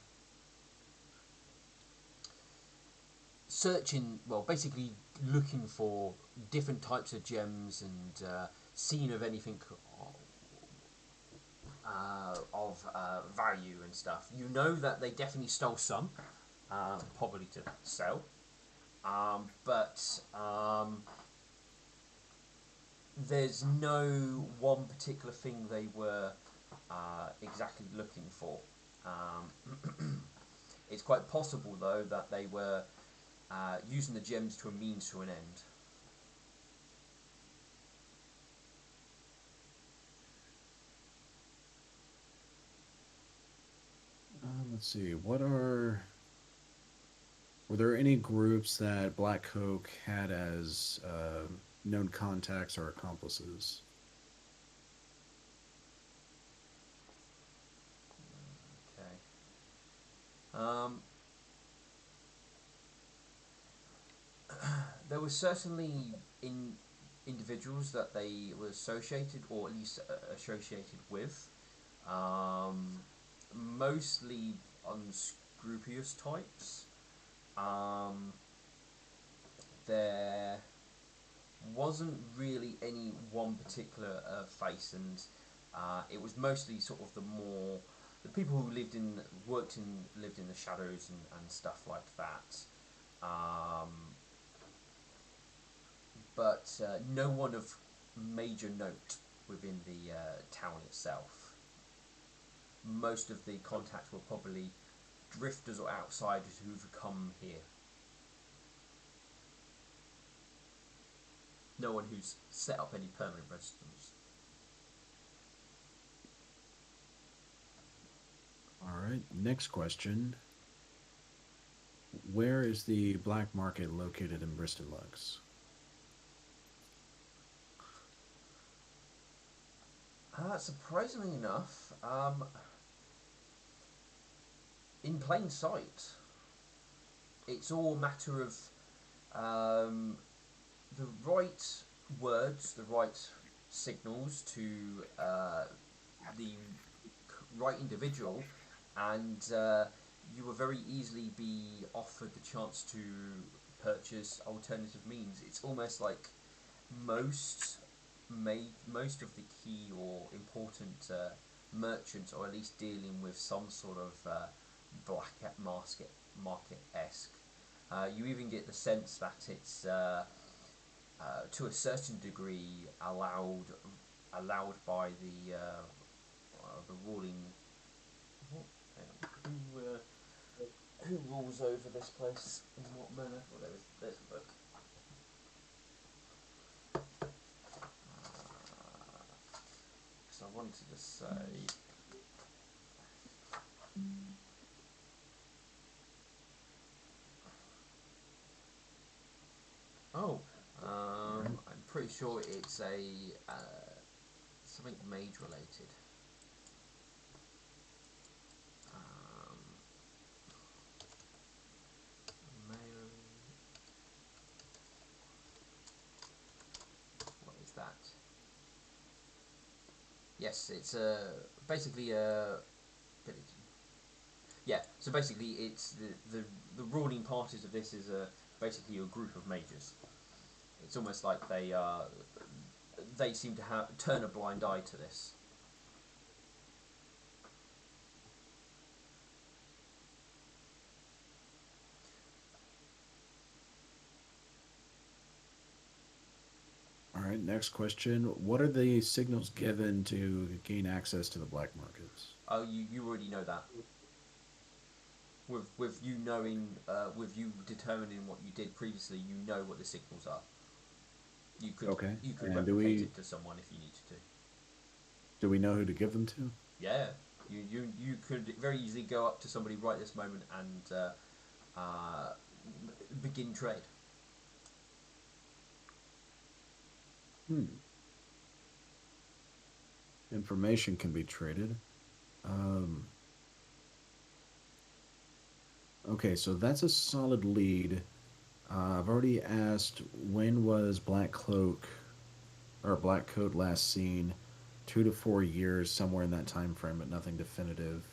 searching, well, basically looking for different types of gems and seeing of anything of value and stuff. You know that they definitely stole some, probably to sell, but there's no one particular thing they were exactly looking for. It's quite possible, though, that they were using the gems to a means to an end. let's see. Were there any groups that Black Coke had as known contacts or accomplices? Okay. Um, there were certainly individuals that they were associated, or at least associated with. Um, Mostly unscrupulous types. Um, there wasn't really any one particular face, and it was mostly sort of the people who lived in the shadows and stuff like that. Um, but no one of major note within the town itself. Most of the contacts were probably drifters or outsiders who've come here. No one who's set up any permanent residence. All right. Next question. Where is the black market located in Bristol Lux? Surprisingly enough, in plain sight. It's all a matter of um, the right words, the right signals to the right individual, and you will very easily be offered the chance to purchase alternative means. It's almost like most most of the key or important merchants, or at least dealing with some sort of black market esque. You even get the sense that it's to a certain degree allowed by the ruling. What, who rules over this place in what manner? Well, there's a book. Because I wanted to say. Oh, I'm pretty sure it's a something mage related. Um, Mail. What is that? Yes, it's basically a. Yeah, so basically it's the ruling parties of this is basically a group of mages. It's almost like they seem to turn a blind eye to this. All right, next question. What are the signals given to gain access to the black markets? Oh, you already know that. With you knowing, with you determining what you did previously, you know what the signals are. Okay. You could And replicate it to someone if you needed to. do we know who to give them to? Yeah, you could very easily go up to somebody right this moment and uh, begin trade. Hmm. Information can be traded. Um, okay, so that's a solid lead. I've already asked when was Black Cloak or Black Coat last seen? 2 to 4 years, somewhere in that time frame, but nothing definitive.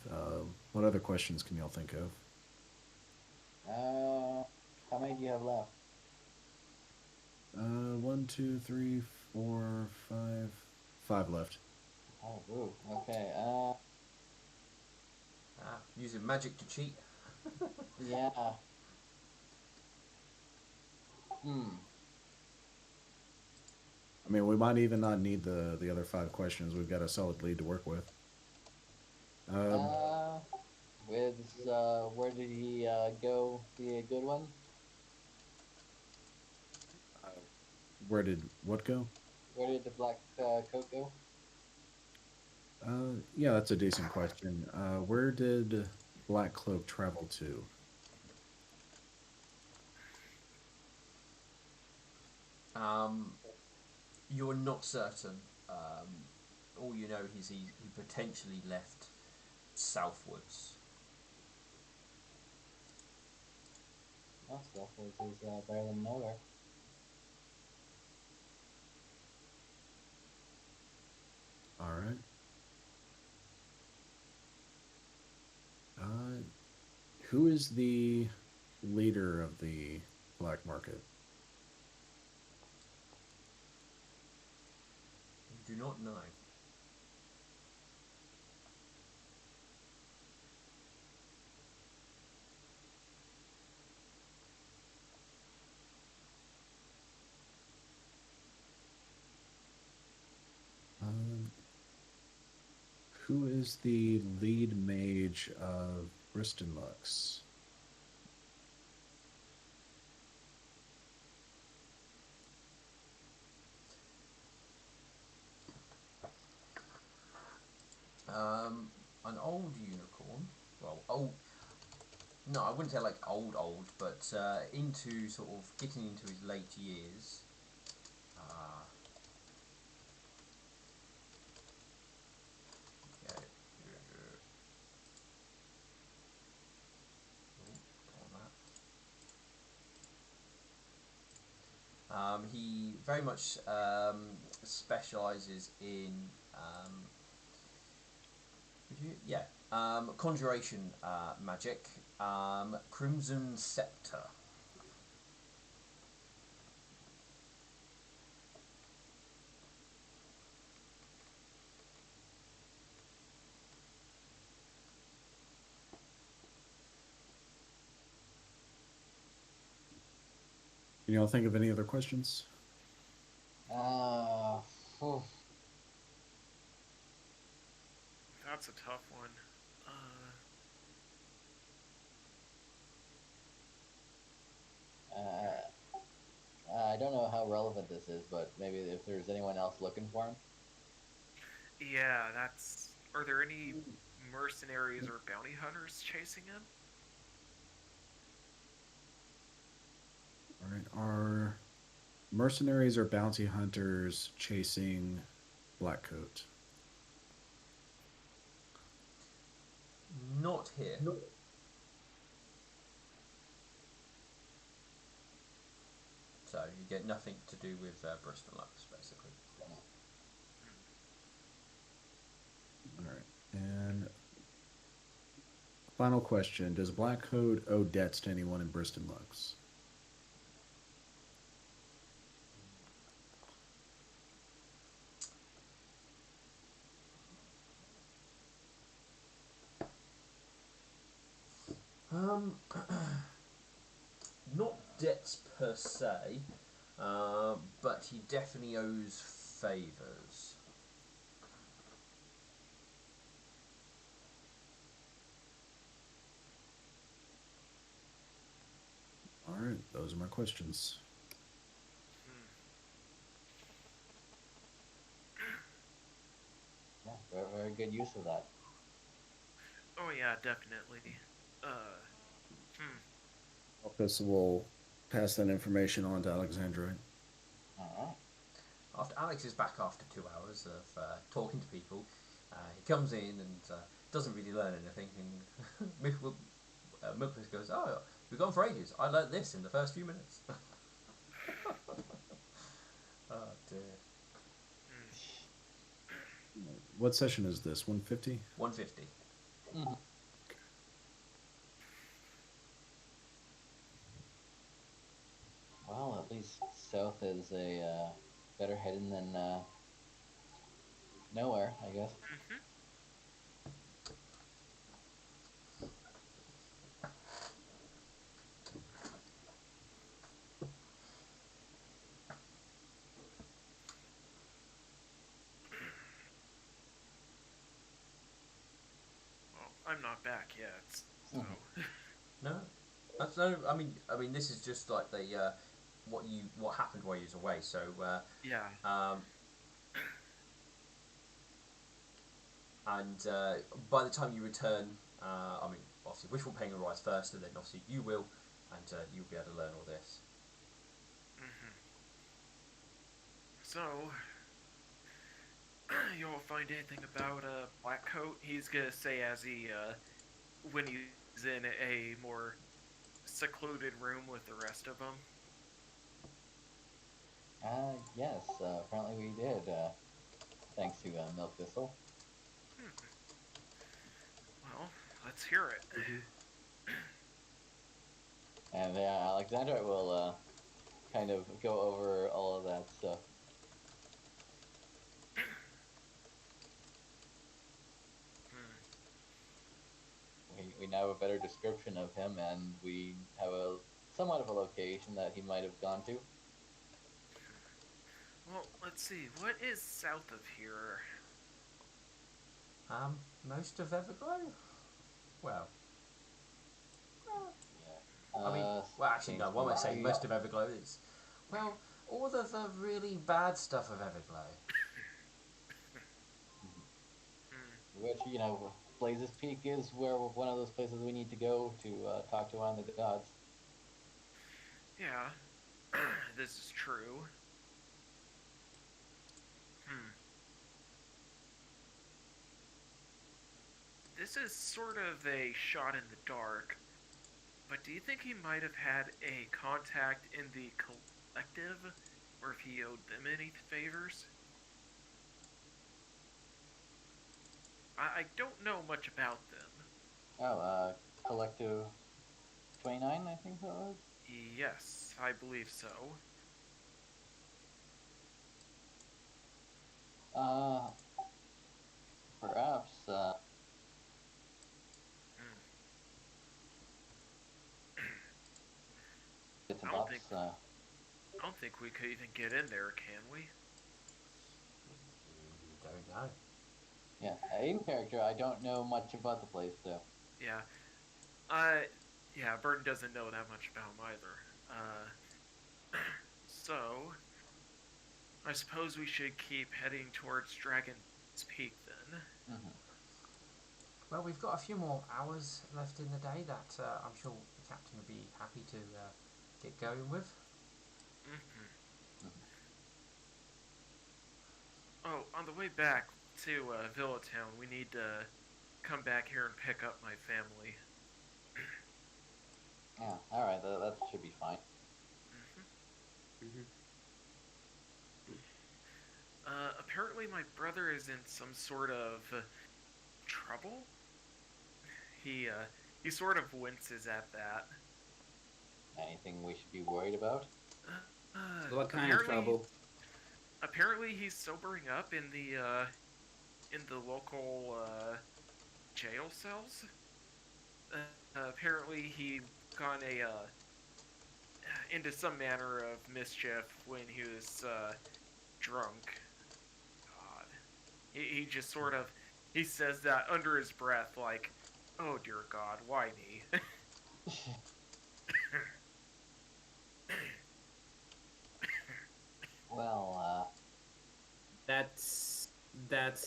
What other questions can y'all think of? How many do you have left? One, two, three, four, five, five left. Oh, ooh, okay. Using magic to cheat. Yeah. Hmm. I mean, we might even not need the other five questions. We've got a solid lead to work with. Um, Uh, with where did he go? Be a good one. uh, where did what go? Where did the black coat go? Yeah, that's a decent question. Where did Black Cloak travel to? Um, you're not certain. All you know is he potentially left southwards. Well, Southwards is better than nowhere. All right. Uh, who is the leader of the black market? You do not know. Um, who is the lead mage of Bristenlux? An old unicorn. Well, old. No, I wouldn't say like old, but into sort of getting into his late years. Uh, yeah, on that. He very much specializes in yeah, conjuration magic. Crimson Scepter. Can y'all think of any other questions? Uh, phew. That's a tough one. uh, I don't know how relevant this is, but maybe if there's anyone else looking for him. Yeah, that's. Are there any mercenaries or bounty hunters chasing him? All right. Are mercenaries or bounty hunters chasing Blackcoat? Not here. So you get nothing to do with Bristol Lux, basically. All right. And final question: does Blackcoat owe debts to anyone in Bristenlux? Um, not debts per se, but he definitely owes favors. All right. Those are my questions. Hmm. Yeah, very, very good use of that. Oh yeah, definitely. Uh, hmm. This will pass that information on to Alexandra. All right. After Alex is back after 2 hours of talking to people, he comes in and doesn't really learn anything. And Milkus goes, "Oh, we've gone for ages. I learnt this in the first few minutes." Oh dear. What session is this? 150? 150. Mhm. Well, at least south is a better hidden than nowhere, I guess. Mm-hmm. Well, I'm not back yet, so. Mhm. No, that's no. I mean, this is just like the what happened while you was away. So, Yeah. um, and by the time you return, I mean, obviously Wishful paying arrives first, and then obviously you will, and you'll be able to learn all this. Mm-hmm. So, you won't find anything about Blackcoat. He's gonna say as he when he's in a more secluded room with the rest of them. Yes, apparently we did, thanks to Milk Thistle. Hmm. Well, let's hear it. Mhm. And Alexandra will kind of go over all of that stuff. Hmm. We now have a better description of him, and we have a somewhat of a location that he might have gone to. Well, let's see. What is south of here? Most of Everglow? Well, Yeah. I mean, well, actually, no, what am I saying? Most of Everglow is, well, all of the really bad stuff of Everglow. Hmm. Which, Blazes Peak is where one of those places we need to go to talk to one of the gods. Yeah, this is true. Hmm. This is sort of a shot in the dark, but do you think he might have had a contact in the collective, or if he owed them any favors? I don't know much about them. Oh, Collective 29, I think that was. Yes, I believe so. Uh, Perhaps. Hmm. Bits and I don't think bobs. I don't think we could even get in there, can we? You don't know. Yeah, in character, I don't know much about the place, so. Yeah. Uh, yeah. Burton doesn't know that much about him either. So I suppose we should keep heading towards Dragon's Peak then. Mhm. Well, we've got a few more hours left in the day that I'm sure the captain would be happy to get going with. Mm-hmm. Mhm. Oh, on the way back to Villa Town, we need to come back here and pick up my family. Yeah, alright, that should be fine. Mm-hmm. Mhm. Apparently, my brother is in some sort of trouble. He sort of winces at that. Anything we should be worried about? What kind of Apparently, trouble? he's sobering up in the local jail cells. Apparently, he got into some manner of mischief when he was drunk. God, he just sort of he says that under his breath, like, "Oh dear God, why me?" Well, That's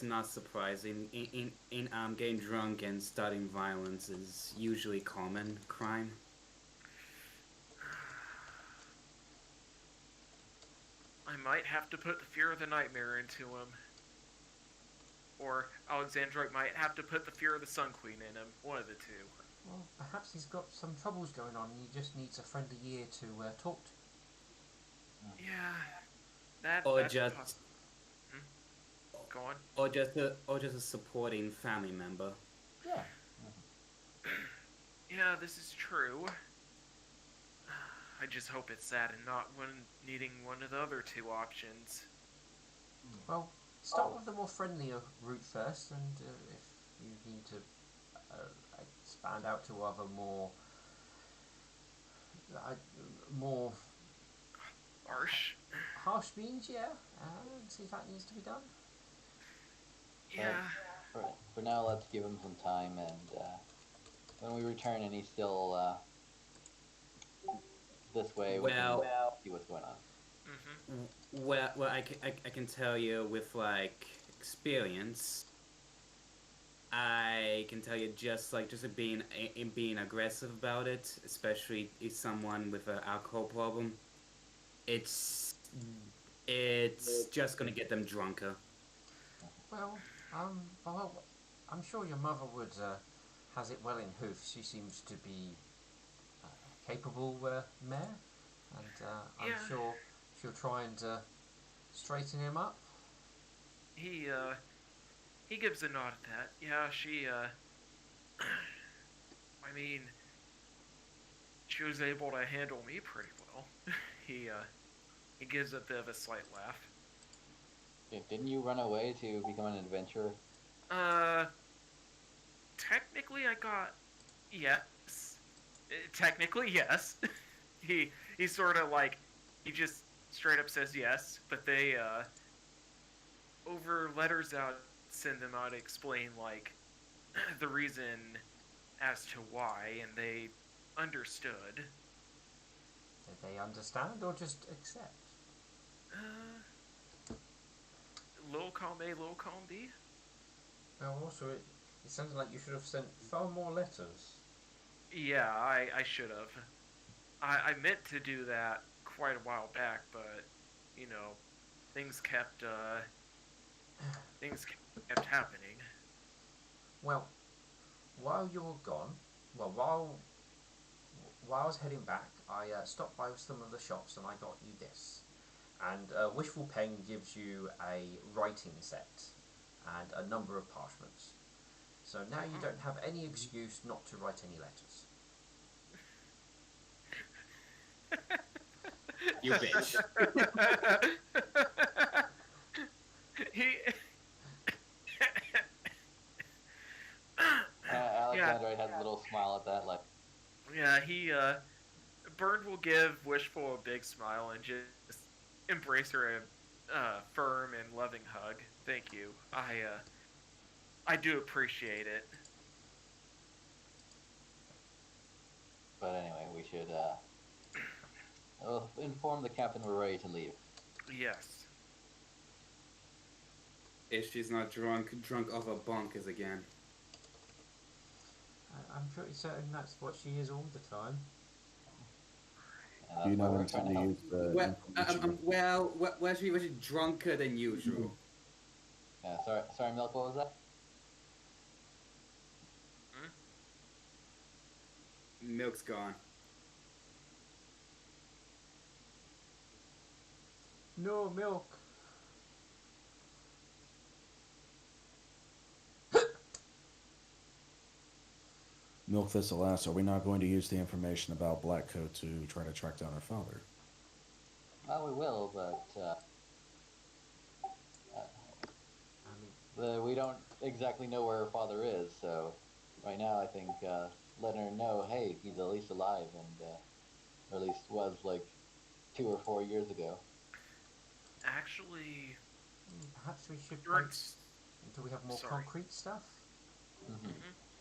not surprising. In getting drunk and starting violence is usually common crime. I might have to put the fear of the nightmare into him. Or Alexandroid might have to put the fear of the Sun Queen in him. One of the two. Well, perhaps he's got some troubles going on and he just needs a friendly ear to talk to. Yeah, Or that's a just hmm? Go on. or just a supporting family member. Yeah. Yeah, this is true. I just hope it's that and not one needing one of the other two options. Well, start with the more friendlier route first, and if you need to expand out to other uh, more Harsh. harsh means, yeah, see if that needs to be done. but Yeah. for now, let's give him some time, and when we return and he's still this way, we can Well, see what's going on. Mm-hmm. I can tell you with like experience, I can tell you just being in being aggressive about it, especially if someone with an alcohol problem, it's it's just gonna get them drunker. Well, well, I'm sure your mother would has it well in hoof. She seems to be a capable mare, and I'm Yeah, sure she'll try and straighten him up. he uh he gives a nod at that. Yeah, she I mean, she was able to handle me pretty well. he uh he gives a bit of a slight laugh. Didn't you run away to become an adventurer? Uh, technically, I got yes. Technically, yes. He sort of like he just straight up says yes, but they over letters out send them out to explain like the reason as to why, and they understood. Did they understand or just accept? Uh, Little column A, little column B. Well, also it sounded like you should have sent far more letters. Yeah, I should have. I meant to do that quite a while back, but you know, things kept things kept happening. Well, while you're gone, well, while I was heading back, I stopped by some of the shops and I got you this. And Wishful Pen gives you a writing set and a number of parchments. So now you Oh. don't have any excuse not to write any letters. You bitch. he yeah, Alexander has a little smile at that, like, yeah, he Bird will give Wishful a big smile and just embrace her a firm and loving hug. Thank you. I do appreciate it. but anyway, we should inform the captain we're ready to leave. Yes. If she's not drunk off her bunkers again. I'm pretty certain that's what she is all the time. And Do you that's why not we're trying intend to to help. use the information? Was she drunker than usual? Sorry, Milk. What was that? Hmm? Milk's gone. No milk. Milk this alas, are we not going to use the information about Blackcoat to try to track down her father? Well, we will, but I mean, we don't exactly know where her father is. So right now, I think letting her know, hey, he's at least alive, and or at least was like 2 or 4 years ago. Actually, perhaps we should wait Bird's until we have more sorry. concrete stuff.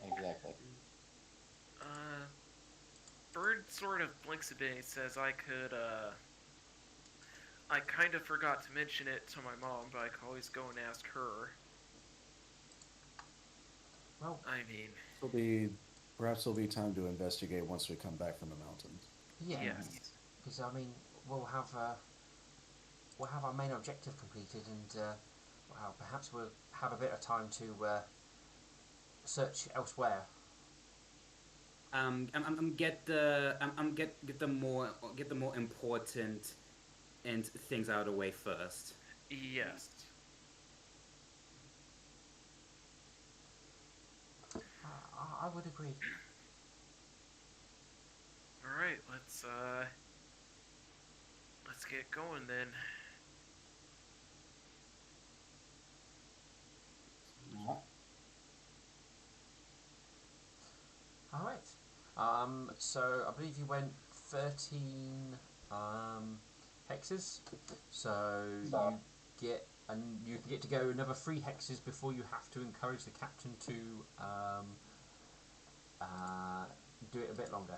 Exactly. Uh, Bird sort of blinks a bit and says, I kind of forgot to mention it to my mom, but I could always go and ask her. Well, I mean, Perhaps there'll be time to investigate once we come back from the mountains. yeah, yes. because I mean, we'll have our main objective completed, and well, perhaps we'll have a bit of time to search elsewhere. Get the more important and things out of the way first. Yes. I would agree. Alright, let's get going then. All right. So I believe you went 13 hexes. So you get to go another 3 hexes before you have to encourage the captain to do it a bit longer.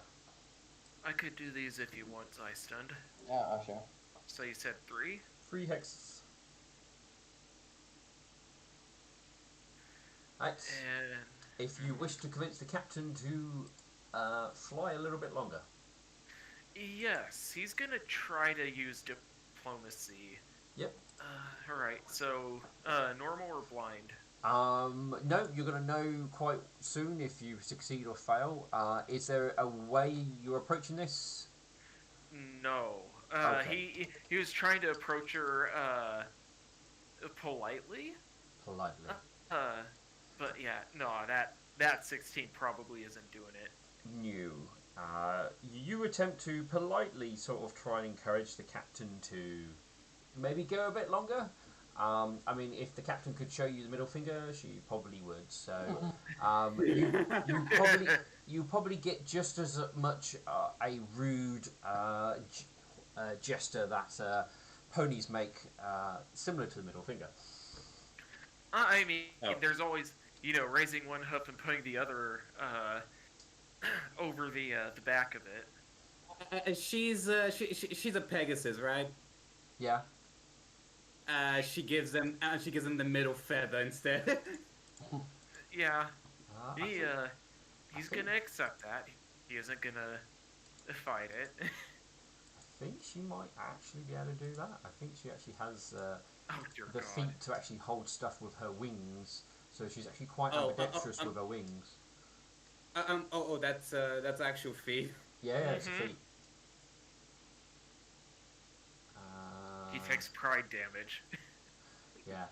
I could do these if you want, I stunned. Yeah, sure. So you said 3? 3 hexes. Right. And if you wish to convince the captain to fly a little bit longer. Yes, he's gonna try to use diplomacy. Yep. Alright, so, normal or blind? No, you're going to know quite soon if you succeed or fail. Is there a way you're approaching this? No. Okay. He was trying to approach her, politely? Politely. Uh, but yeah, no, that 16 probably isn't doing it. New. You attempt to politely sort of try and encourage the captain to maybe go a bit longer. I mean, if the captain could show you the middle finger, she probably would. So you probably get just as much a rude gesture that ponies make, similar to the middle finger. I mean, Oh. there's always, raising one hoof and putting the other, over the back of it. She's a Pegasus, right? Yeah. She gives them the middle feather instead. Yeah, I he, think- he's think- gonna accept that. He isn't gonna fight it. I think she might actually be able to do that. I think she actually has Oh dear the God. feet to actually hold stuff with her wings. So she's actually quite Oh, ambidextrous with her wings. That's actual feet. Yeah, it's a Mhm. feat. He takes pride damage. Yeah.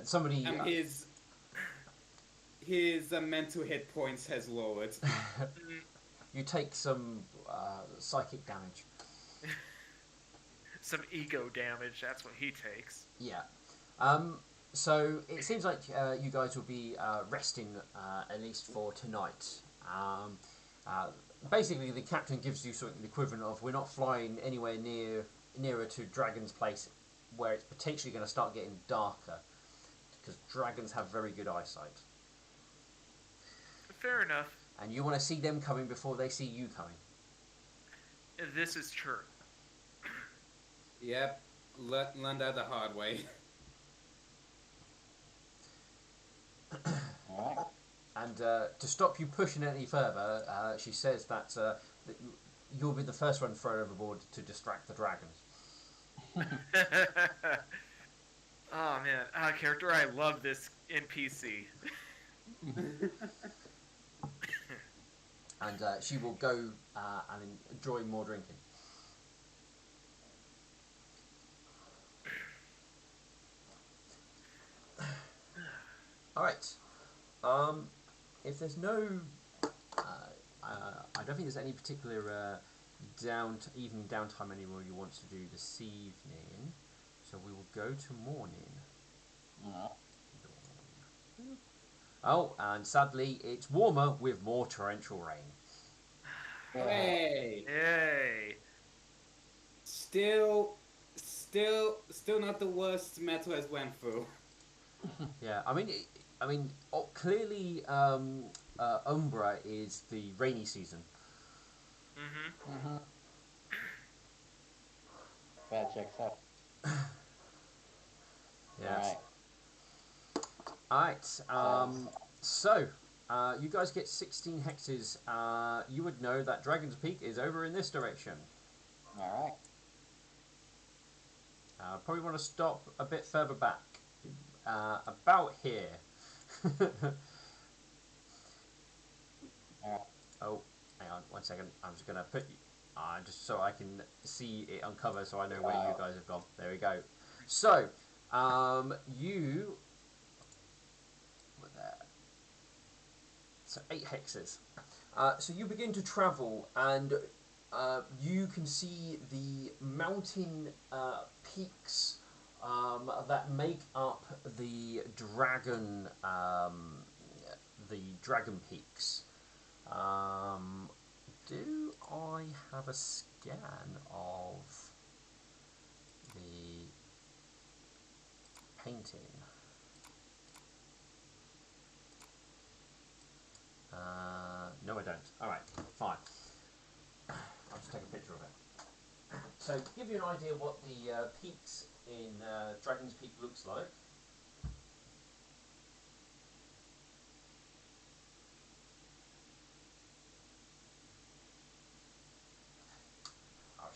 Somebody. And his mental hit points has lowered. You take some psychic damage. Some ego damage, that's what he takes. Yeah. So it seems like you guys will be resting at least for tonight. Basically, the captain gives you sort of the equivalent of we're not flying anywhere nearer to Dragon's Place, where it's potentially going to start getting darker, because dragons have very good eyesight, Fair enough. and you want to see them coming before they see you coming. This is true. Yep, learned that the hard way. Alright. And to stop you pushing it any further, she says that you'll be the first one thrown overboard to distract the dragons. Oh man, character, I love this NPC. And she will go and enjoy more drinking. All right. If there's no, I don't think there's any particular evening downtime anymore you want to do this evening, so we will go to morning. No. Oh, and sadly, it's warmer with more torrential rain. Hey, Yay! still not the worst Metal has went through. Yeah, I mean, clearly, Umbra is the rainy season. Mm-hmm. Mm-hmm. That checks out. Yes. Alright. Alright, so, you guys get 16 hexes. You would know that Dragon's Peak is over in this direction. Alright. Probably want to stop a bit further back. About here. Alright. Oh, hang on, 1 second. I'm just going to put... just so I can see it uncover so I know where you guys have gone. There we go. So, you... So 8 hexes. So you begin to travel, and you can see the mountain peaks that make up the dragon peaks. Do I have a scan of the painting? No, I don't. Alright, fine. I'll just take a picture of it. So, to give you an idea what the peaks in Dragon's Peak looks like.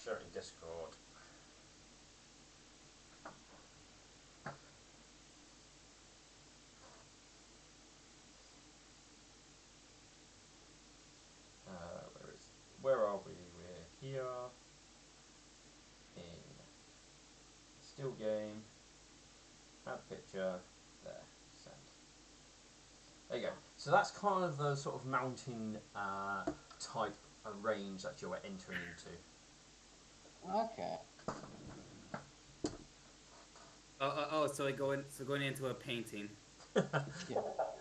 sharing Discord. Where are we? We're here in still game. Add picture. There. Send. There you go. So that's kind of the sort of mountain type of range that you're entering into. Okay. So going into a painting. Yeah.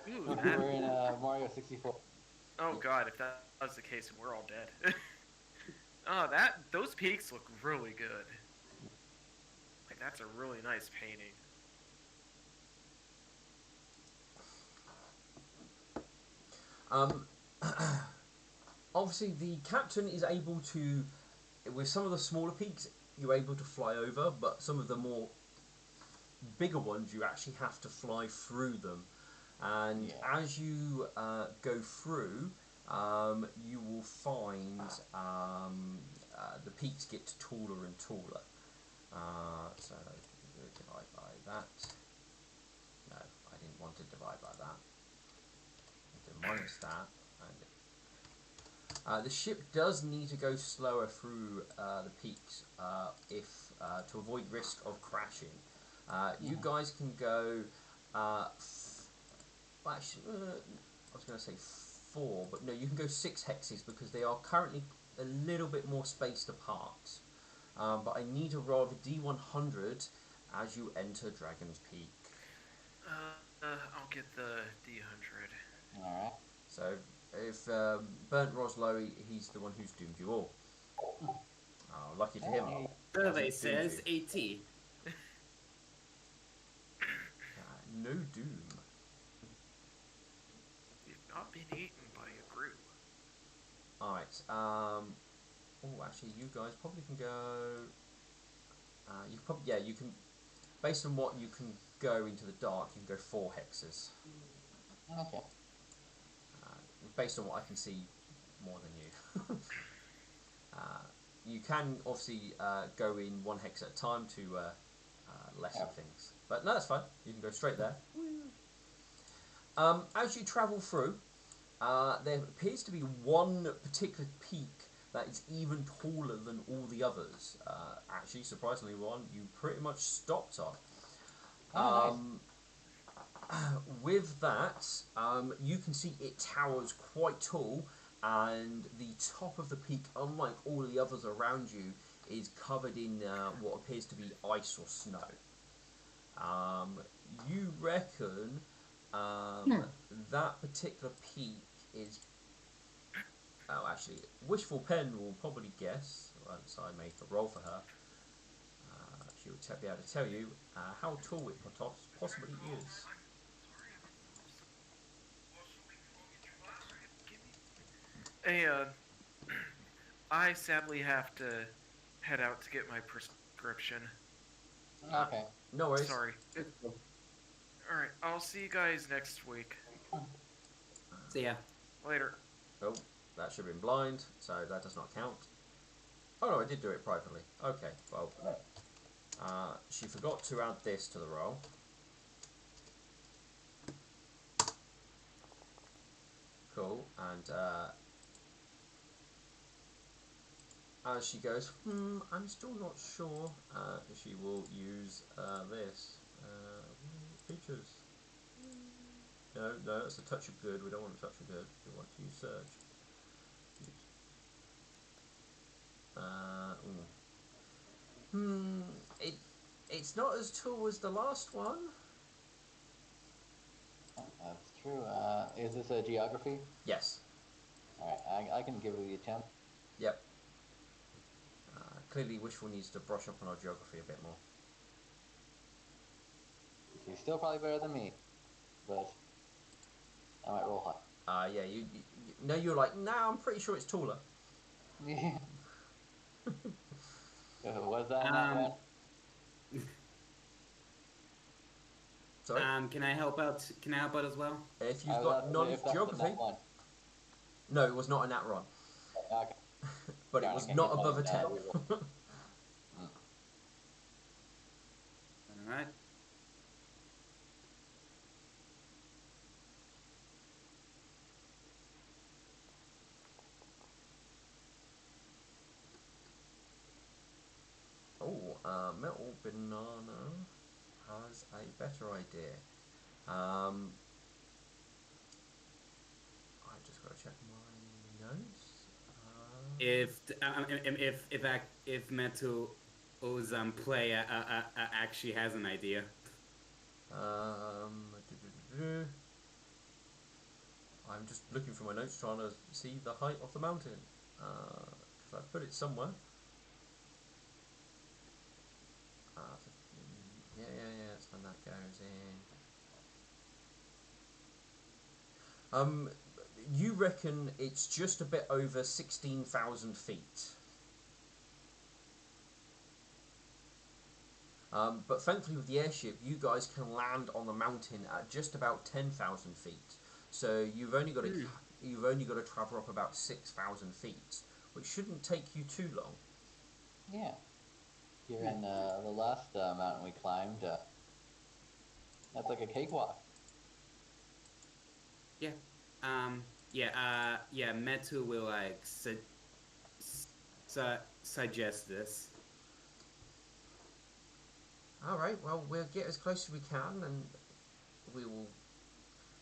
Ooh, We're in Mario 64. oh god, if that was the case, we're all dead. Oh, those peaks look really good. Like, that's a really nice painting. Obviously, the captain is able to, with some of the smaller peaks, you're able to fly over, but some of the more bigger ones, you actually have to fly through them. And as you go through, you will find the peaks get taller and taller. So divide by that. No, I didn't want to divide by that. To minus that. And the ship does need to go slower through the peaks if to avoid risk of crashing. You guys can go. Actually, I was going to say 4, but no, you can go 6 hexes because they are currently a little bit more spaced apart. But I need to roll a D100 as you enter Dragon's Peak. I'll get the D100. Alright. So if Burnt Roslow, he's the one who's doomed you all. Oh, lucky to him. Survey says 80. No doom. You've not been eaten by a group. Alright, oh, actually, you guys probably can go... you can... Based on what you can go into the dark, you can go 4 hexes. Okay. Based on what I can see, more than you. You can, obviously, go in 1 hex at a time to lessen things. But no, that's fine. You can go straight there. As you travel through, there appears to be one particular peak that is even taller than all the others. Actually, surprisingly, one you pretty much stopped on. Nice. With that, you can see it towers quite tall, and the top of the peak, unlike all the others around you, is covered in what appears to be ice or snow. You reckon that particular peak is... Oh, actually, Wishful Pen will probably guess, once I make a roll for her. She will be able to tell you how tall it possibly is. Hey, I sadly have to head out to get my prescription. Okay. No worries. Sorry. Alright, I'll see you guys next week. So yeah. Later. Oh, that should have been blind, so that does not count. Oh no, I did do it privately. Okay, well, she forgot to add this to the roll. Cool, and as she goes, I'm still not sure, she will use this. Features. No, it's a touch of good. We don't want a touch of good. We want to use surge. It's not as tall as the last one. That's true. Is this a geography? Yes. Alright, I can give it the attempt. Yep. Clearly, Wishful needs to brush up on our geography a bit more. She's still probably better than me, but I might roll high. Yeah, you're like, nah, I'm pretty sure it's taller. Yeah. Was that not one? Sorry? Can I help out? Can I help out as well? If you've got knowledge of geography... No, it was not a nat run. Okay. but it Darn, I was can't not get above a my 10. reroll. Mm. All right. Oh, Metal Banana has a better idea. Um, I just got to check my notes. If Metal Ozam player actually has an idea. Um, I'm just looking for my notes, trying to see the height of the mountain. Because I put it somewhere. Uh, yeah, that's when that goes in. Um, you reckon it's just a bit over 16,000 feet. But thankfully, with the airship, you guys can land on the mountain at just about 10,000 feet. So you've only got to travel up about 6,000 feet, which shouldn't take you too long. Yeah. Given the last mountain we climbed, that's like a cakewalk. Yeah. Yeah. Metal will like suggest this. All right. Well, we'll get as close as we can, and we will.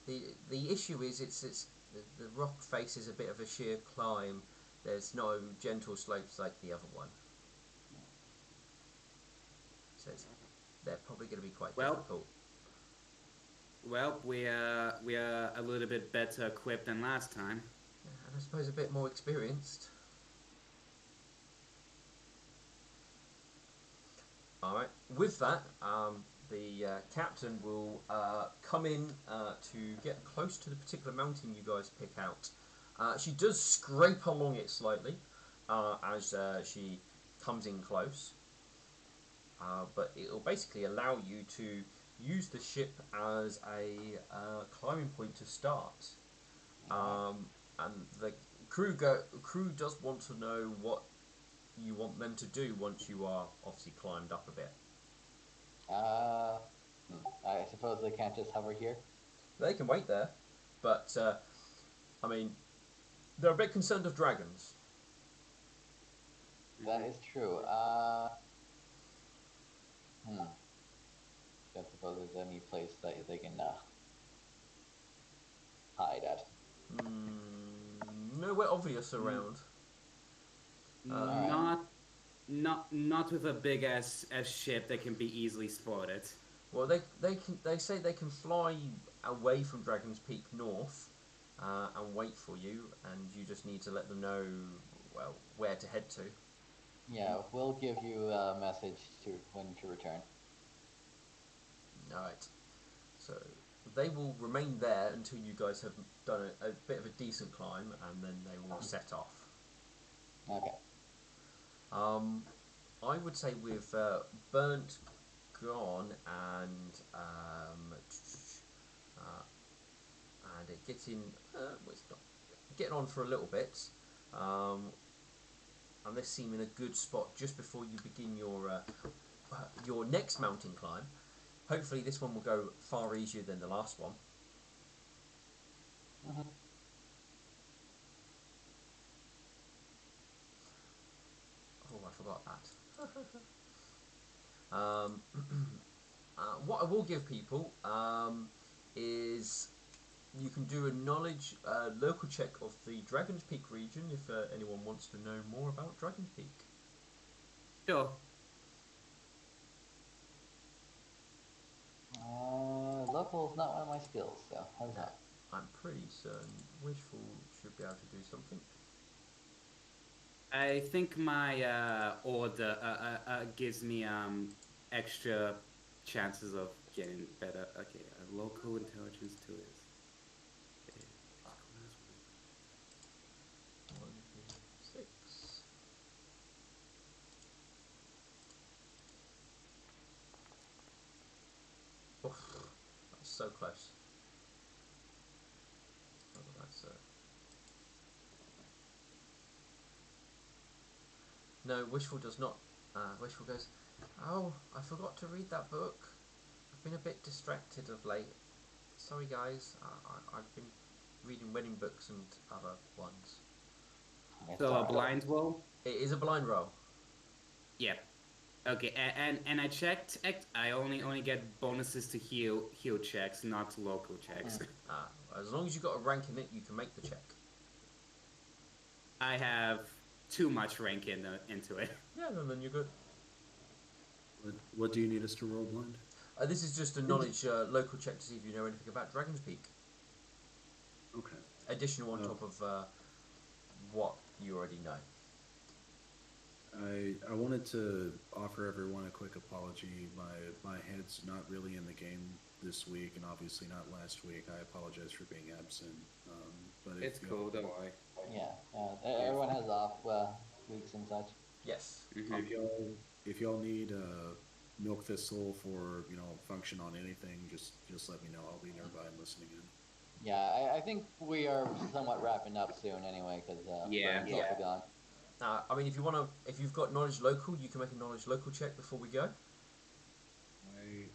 The issue is it's the rock face is a bit of a sheer climb. There's no gentle slopes like the other one, so they're probably going to be quite Well, difficult. we are a little bit better equipped than last time. And I suppose a bit more experienced. All right. With that, the captain will come in to get close to the particular mountain you guys pick out. She does scrape along it slightly as she comes in close, but it'll basically allow you to use the ship as a climbing point to start. And the crew does want to know what you want them to do once you are obviously climbed up a bit. Uh, I suppose they can't just hover here. They can wait there, but I mean, they're a bit concerned of dragons. That is true. Hmm. Don't suppose there's any place that they can hide at. Nowhere obvious N- around. All right. not not with a big ass ship that can be easily spotted. Well, they say they can fly away from Dragon's Peak north and wait for you, and you just need to let them know well where to head to. Yeah, we'll give you a message to when to return. All right. So they will remain there until you guys have done a bit of a decent climb, and then they will set off. Okay. I would say with Burnt gone uh, and it gets in. Well, it's not getting on for a little bit, um, and this seem in a good spot just before you begin your next mountain climb. Hopefully, this one will go far easier than the last one. Mm-hmm. Oh, I forgot that. um, what I will give people is you can do a knowledge local check of the Dragon's Peak region if anyone wants to know more about Dragon's Peak. Sure. Local is not one of my skills, so how's that? I'm pretty certain Wishful should be able to do something. I think my order gives me extra chances of getting better. Okay, local intelligence 2 is class 1d6. Oof, that's so close. Oh, that's no, Wishful does not. Wishful goes, oh, I forgot to read that book. I've been a bit distracted of late. Sorry, guys. I've been reading wedding books and other ones. It's So a alright. blind roll? It is a blind roll. Yep. Okay, and I checked. I only get bonuses to heal checks, not to local checks. As long as you've got a rank in it, you can make the check. I have too much rank into it. Yeah, then you're good. What do you need us to roll blind? This is just a knowledge local check to see if you know anything about Dragon's Peak. Okay. Additional on top of what you already know. I wanted to offer everyone a quick apology. My head's not really in the game this week, and obviously not last week. I apologize for being absent. But It's cool, don't worry. Yeah, everyone has off weeks and such. Yes. If y'all need Milk Thistle for function on anything, just let me know. I'll be nearby and listening in. Yeah, I think we are somewhat wrapping up soon anyway, because Yeah. Brandon's also gone. I mean, if you've got knowledge local, you can make a knowledge local check before we go.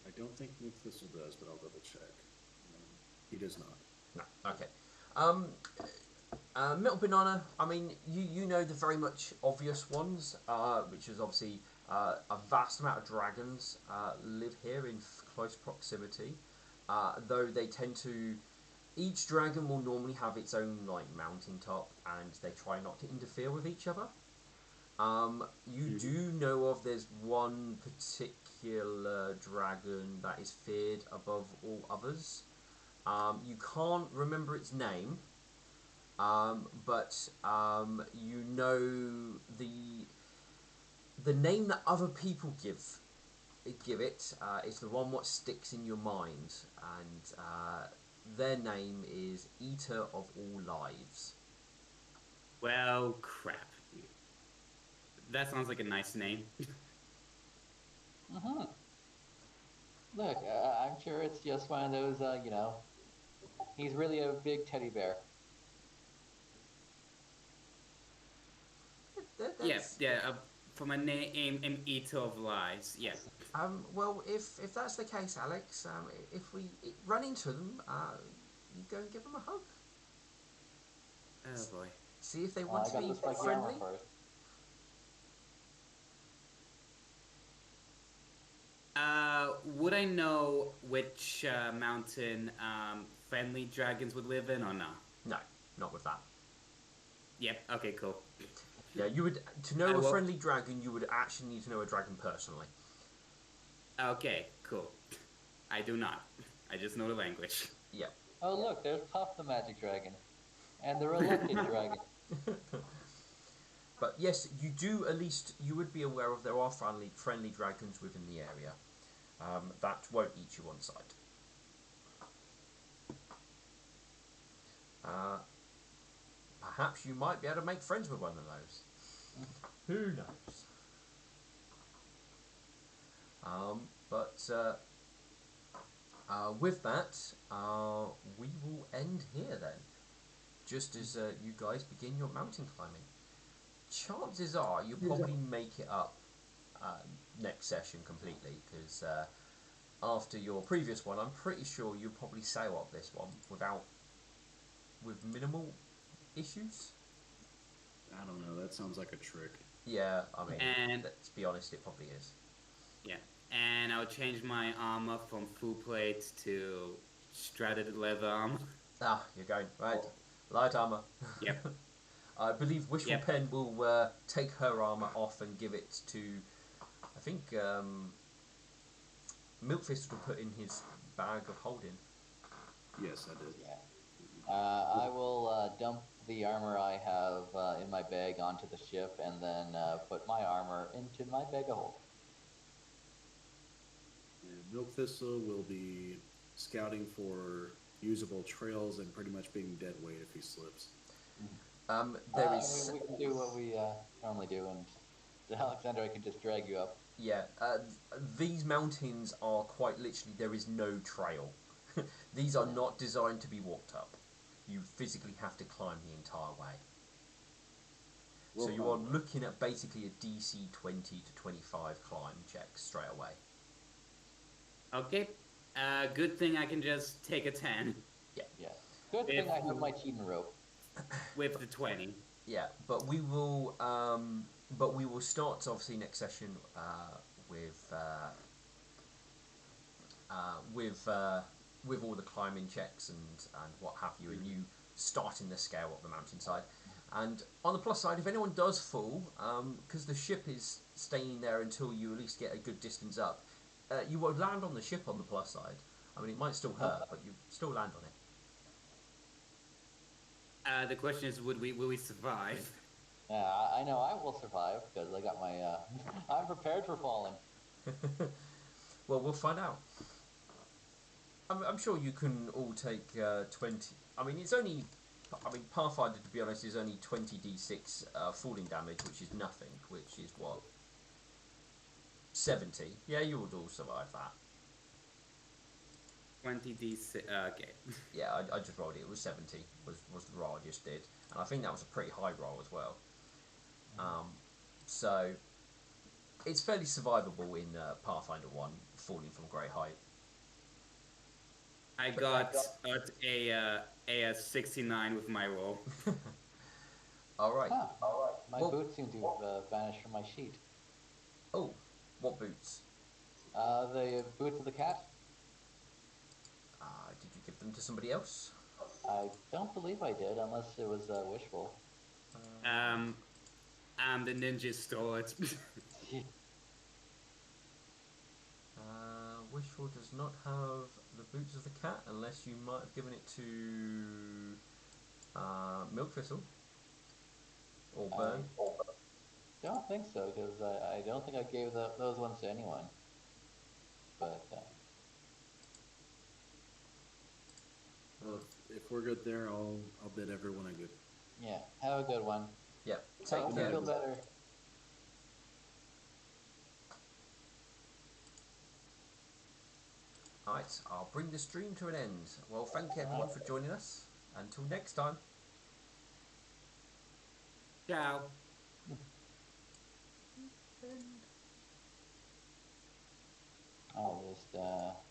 I don't think Milk Thistle does, but I'll double check. He does not. No. Okay. Metal Banana. I mean, you know the very much obvious ones, which is obviously a vast amount of dragons live here in close proximity. Though they tend to, each dragon will normally have its own like mountain top, and they try not to interfere with each other. You do know of there's one particular dragon that is feared above all others. You can't remember its name, but you know the name that other people give it is the one what sticks in your mind, and their name is Eater of All Lives. Well, crap. That sounds like a nice name. Mm-hmm. Look, I'm sure it's just one of those, he's really a big teddy bear. Yeah. For my name, I'm Eater of Lies. Yeah. Well, if that's the case, Alex, if we run into them, you go and give them a hug. Oh boy. See if they I want to got be the spiky friendly. armor first. Would I know which mountain friendly dragons would live in or not? No, not with that. Yep. Okay. Cool. Yeah, you would to know a will- friendly dragon. You would actually need to know a dragon personally. Okay. Cool. I do not. I just know the language. Yeah. Oh, look, there's Puff the magic dragon. And the reluctant dragon. But yes, you do at least you would be aware of there are friendly dragons within the area that won't eat you on sight. Perhaps you might be able to make friends with one of those. Who knows? But with that, we will end here then. Just as you guys begin your mountain climbing. Chances are you'll probably make it up next session completely, because after your previous one, I'm pretty sure you'll probably sail up this one with minimal issues. I don't know. That sounds like a trick. Yeah, I mean, And- let's be honest, it probably is. Yeah. And I'll change my armor from full plate to strutted leather armor. Ah, you're going right. Light armor. Yep. I believe Wishful Yep. Pen will take her armor off and give it to, I think, Milkfist will put in his bag of holding. Yes, I did. Yeah. I will dump the armor I have in my bag onto the ship, and then put my armor into my bag of holding. And Milk Thistle will be scouting for usable trails and pretty much being dead weight if he slips. There is, We can do what we normally do, and Alexander, I can just drag you up. yeah, these mountains are quite literally, there is no trail. These are not designed to be walked up. You physically have to climb the entire way. So We'll you are find it. looking at basically a DC 20 to 25 climb check straight away. Okay. Good thing I can just take a 10 Yeah, Yeah. Good thing with I have my cheating rope. with the 20. yeah. But we will start obviously next session with with with all the climbing checks and what have you, and you starting the scale up the mountainside. And on the plus side, if anyone does fall, because the ship is staying there until you at least get a good distance up, you will land on the ship on the plus side. I mean, it might still hurt, but you still land on it. The question is, will we survive? Yeah, I know I will survive because I got my. I'm prepared for falling. Well, we'll find out. I'm sure you can all take 20. I mean, it's only. I mean, Pathfinder, to be honest, is only 20d6 falling damage, which is nothing, which is what? 70. Yeah, you would all survive that. 20d6. Okay. Yeah, I just rolled it. It was 70, was the roll I just did. And I think that was a pretty high roll as well. So, it's fairly survivable in Pathfinder 1, falling from great height. I got a 69 with my roll. Alright. Huh. My Well- boots seem to have vanished from my sheet. Oh, what boots? The boots of the cat? Did you give them to somebody else? I don't believe I did, unless it was wishful. Um, and the ninja stole it. Wishful does not have the boots of the cat, unless you might have given it to Milk Thistle or Burn. Don't think so, because I don't think I gave those ones to anyone. But Well, if we're good there, I'll bid everyone a good. yeah, have a good one. Yeah, I take hope you care. feel better. Alright, I'll bring the stream to an end. Well, thank you everyone for joining us. Until next time. Ciao. I'll just